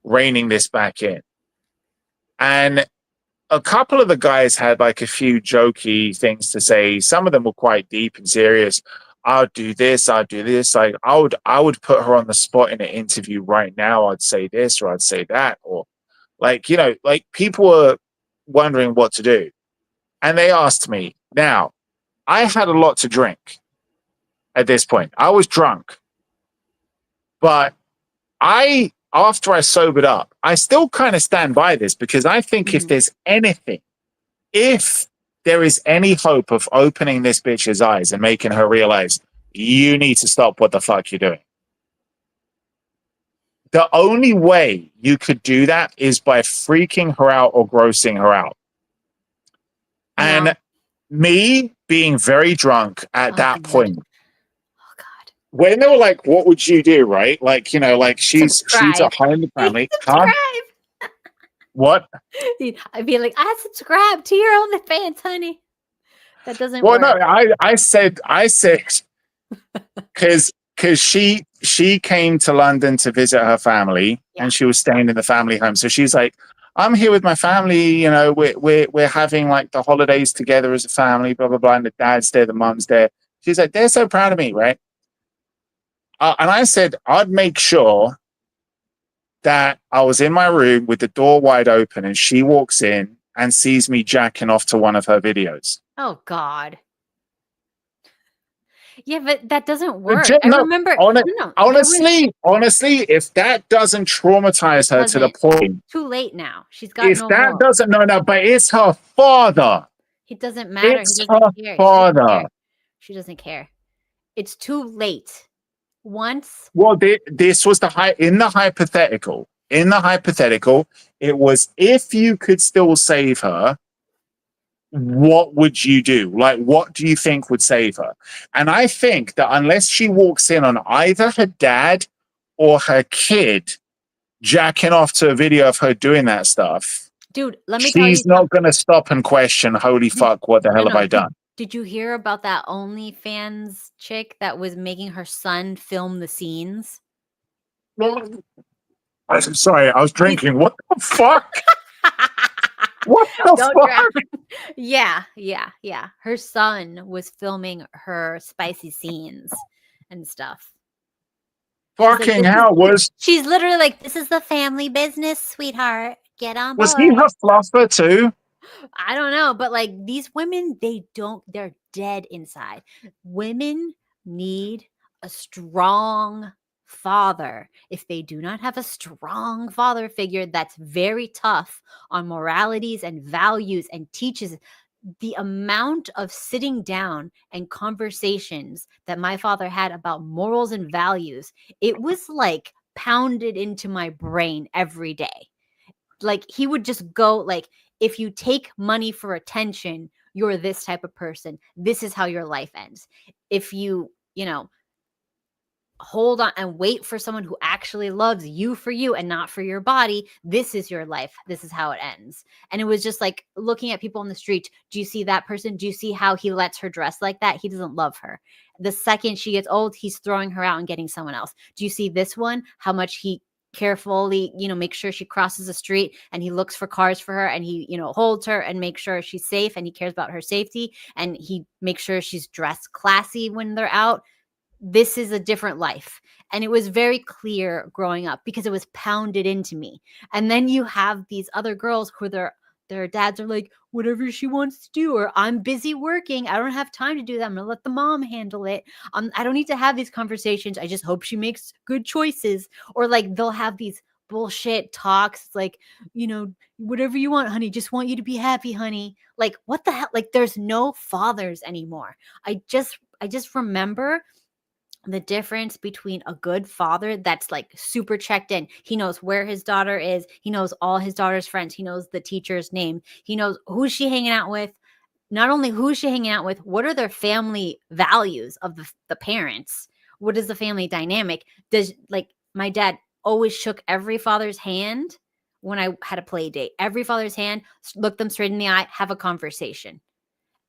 reining this back in? And a couple of the guys had like a few jokey things to say. Some of them were quite deep and serious. I'll do this. Like, I would put her on the spot in an interview right now. I'd say this or I'd say that, or like, you know, like people were wondering what to do. And they asked me. Now, I had a lot to drink at this point. I was drunk. But after I sobered up, I still kind of stand by this, because I think if there is any hope of opening this bitch's eyes and making her realize you need to stop what the fuck you're doing, the only way you could do that is by freaking her out or grossing her out. And me being very drunk at that point, when they were like, what would you do, right? Like, you know, like she's at home in the family. What? I'd be like, I subscribe to your OnlyFans, honey. That doesn't work. No, I said, because she came to London to visit her family, and she was staying in the family home. So she's like, I'm here with my family. You know, we're having like the holidays together as a family. Blah blah blah. And the dad's there, the mum's there. She's like, they're so proud of me, right? And I said, I'd make sure that I was in my room with the door wide open, and she walks in and sees me jacking off to one of her videos. Oh God. Yeah, but that doesn't work. I No, remember. No, honestly, if that doesn't traumatize her to the point, too late now. She's got if no that more. doesn't, no, but it's her father. It doesn't matter. It's he doesn't care. father. She doesn't care. It's too late. Once. Well, this was in the hypothetical. In the hypothetical, it was if you could still save her, what would you do? Like, what do you think would save her? And I think that unless she walks in on either her dad or her kid jacking off to a video of her doing that stuff, dude, let me tell you, she's not going to stop and question, holy fuck, what the hell have I done? Did you hear about that OnlyFans chick that was making her son film the scenes? I'm sorry, I was drinking. What the fuck? What the fuck? Yeah. Her son was filming her spicy scenes and stuff. Fucking hell, she's literally like, this is the family business, sweetheart. Get on board. Was he her fluffer too? I don't know, but like these women, they're dead inside. Women need a strong father. If they do not have a strong father figure that's very tough on moralities and values and teaches the amount of sitting down and conversations that my father had about morals and values, it was like pounded into my brain every day. Like he would just go like, if you take money for attention, you're this type of person. This is how your life ends. If you, hold on and wait for someone who actually loves you for you and not for your body, this is your life. This is how it ends. And it was just like looking at people on the street. Do you see that person? Do you see how he lets her dress like that? He doesn't love her. The second she gets old, he's throwing her out and getting someone else. Do you see this one? How much he carefully, make sure she crosses the street, and he looks for cars for her, and he, holds her and makes sure she's safe, and he cares about her safety, and he makes sure she's dressed classy when they're out. This is a different life. And it was very clear growing up because it was pounded into me. And then you have these other girls who their dads are like, whatever she wants to do, or I'm busy working, I don't have time to do that, I'm gonna let the mom handle it. I don't need to have these conversations, I just hope she makes good choices. Or like they'll have these bullshit talks. It's like, whatever you want, honey, just want you to be happy, honey. Like, what the hell? Like, there's no fathers anymore. I just remember the difference between a good father that's like super checked in. He knows where his daughter is. He knows all his daughter's friends. He knows the teacher's name. He knows who's she hanging out with. Not only who's she hanging out with, what are their family values of the parents? What is the family dynamic? My dad always shook every father's hand when I had a play date. Every father's hand, look them straight in the eye, have a conversation.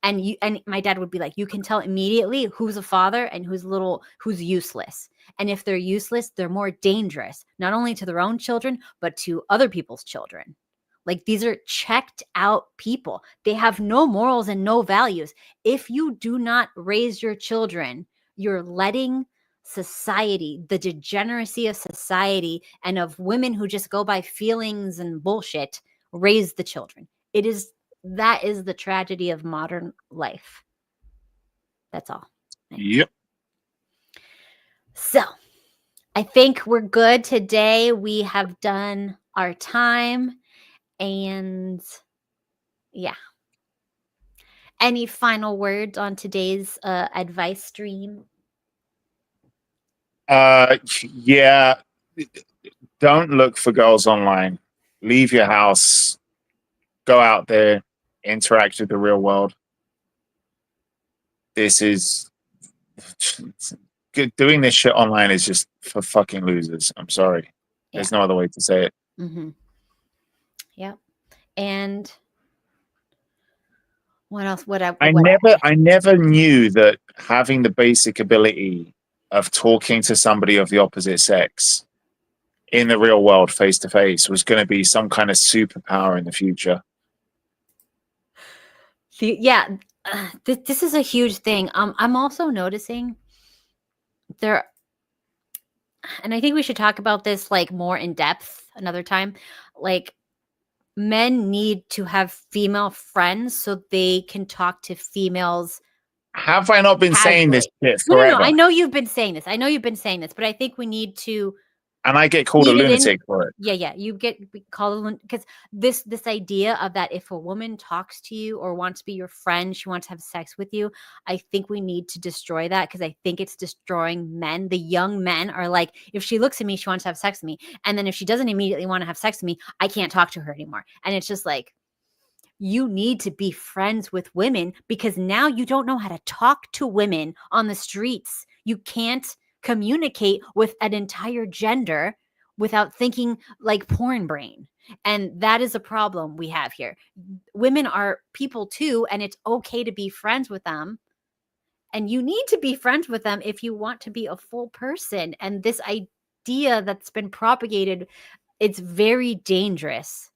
And my dad would be like, you can tell immediately who's a father and who's useless. And if they're useless, they're more dangerous, not only to their own children, but to other people's children. Like, these are checked out people. They have no morals and no values. If you do not raise your children, you're letting society, the degeneracy of society and of women who just go by feelings and bullshit, raise the children. That is the tragedy of modern life. That's all. Yep. So I think we're good today. We have done our time, and yeah. Any final words on today's advice stream? Yeah. Don't look for girls online. Leave your house. Go out there. Interact with the real world. This is doing this shit online is just for fucking losers. I'm sorry. There's no other way to say it. Mm-hmm. Yep. And What else? What I never knew that having the basic ability of talking to somebody of the opposite sex in the real world face to face was going to be some kind of superpower in the future. Yeah, this is a huge thing. I'm also noticing there, and I think we should talk about this like more in depth another time. Like, men need to have female friends so they can talk to females. Have I not been saying this shit No. forever? I know you've been saying this. But I think we need to. And I get called a lunatic for it. Yeah. You get called, because this idea of that if a woman talks to you or wants to be your friend, she wants to have sex with you. I think we need to destroy that, because I think it's destroying men. The young men are like, if she looks at me, she wants to have sex with me. And then if she doesn't immediately want to have sex with me, I can't talk to her anymore. And it's just like, you need to be friends with women, because now you don't know how to talk to women on the streets. You can't communicate with an entire gender without thinking like porn brain. And that is a problem we have here. Women are people too, and it's okay to be friends with them. And you need to be friends with them if you want to be a full person. And this idea that's been propagated, it's very dangerous,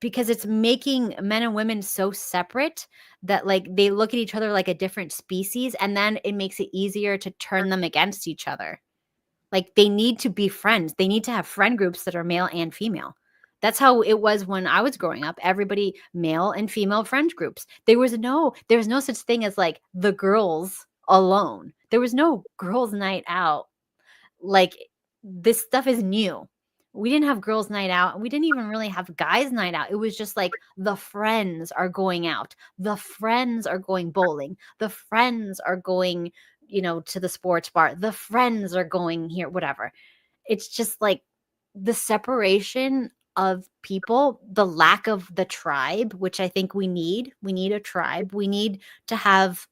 because it's making men and women so separate that like they look at each other like a different species, and then it makes it easier to turn them against each other. Like, they need to be friends. They need to have friend groups that are male and female. That's how it was when I was growing up. Everybody, male and female friend groups. There was no such thing as like the girls alone. There was no girls' night out. Like, this stuff is new. We didn't have girls' night out, and we didn't even really have guys' night out. It was just like the friends are going out. The friends are going bowling. The friends are going, to the sports bar. The friends are going here, whatever. It's just like the separation of people, the lack of the tribe, which I think we need. We need a tribe. We need to have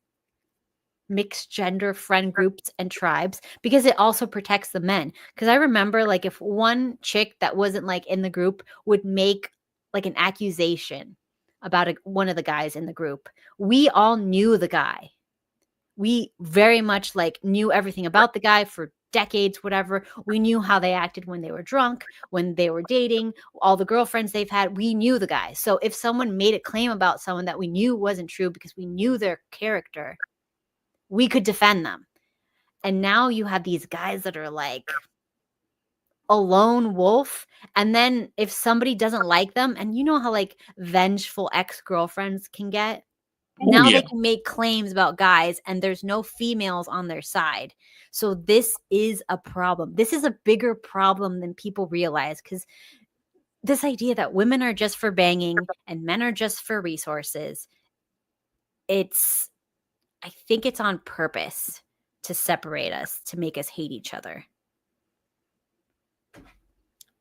mixed gender friend groups and tribes, because it also protects the men. Because I remember, like, if one chick that wasn't like in the group would make like an accusation about one of the guys in the group, we all knew the guy. We very much like knew everything about the guy for decades, whatever. We knew how they acted when they were drunk, when they were dating, all the girlfriends they've had. We knew the guy. So if someone made a claim about someone that we knew wasn't true because we knew their character, we could defend them. And now you have these guys that are like a lone wolf. And then if somebody doesn't like them, and you know how like vengeful ex-girlfriends can get, now they can make claims about guys, and there's no females on their side. So this is a problem. This is a bigger problem than people realize, because this idea that women are just for banging and men are just for resources, I think it's on purpose to separate us, to make us hate each other.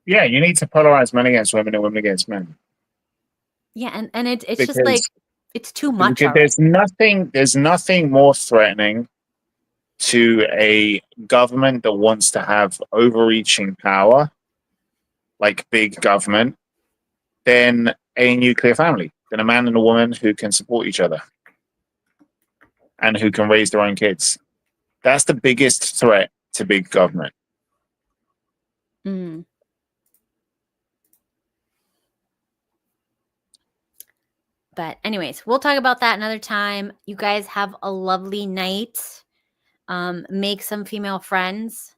Yeah, you need to polarize men against women and women against men. Yeah, and it's just like, it's too much. There's nothing more threatening to a government that wants to have overreaching power, like big government, than a nuclear family, than a man and a woman who can support each other and who can raise their own kids. That's the biggest threat to big government. Mm. But anyways, we'll talk about that another time. You guys have a lovely night. Make some female friends.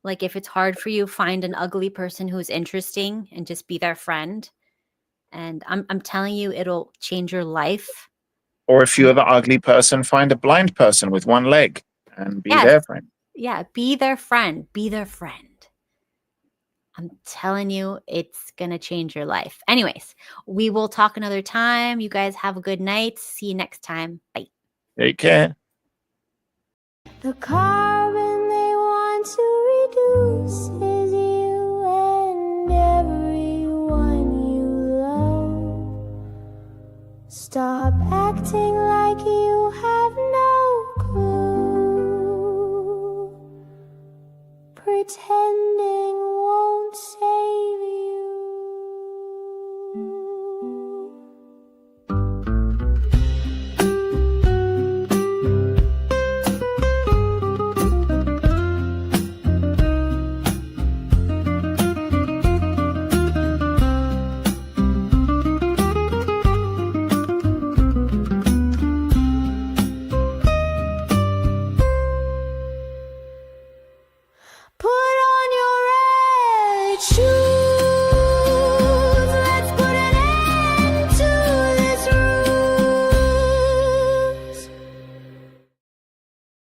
Like, if it's hard for you, find an ugly person who's interesting and just be their friend. And I'm telling you, it'll change your life. Or if you're the ugly person, find a blind person with one leg and be their friend. Yeah, be their friend. Be their friend. I'm telling you, it's going to change your life. Anyways, we will talk another time. You guys have a good night. See you next time. Bye. Take care. The carbon they want to reduce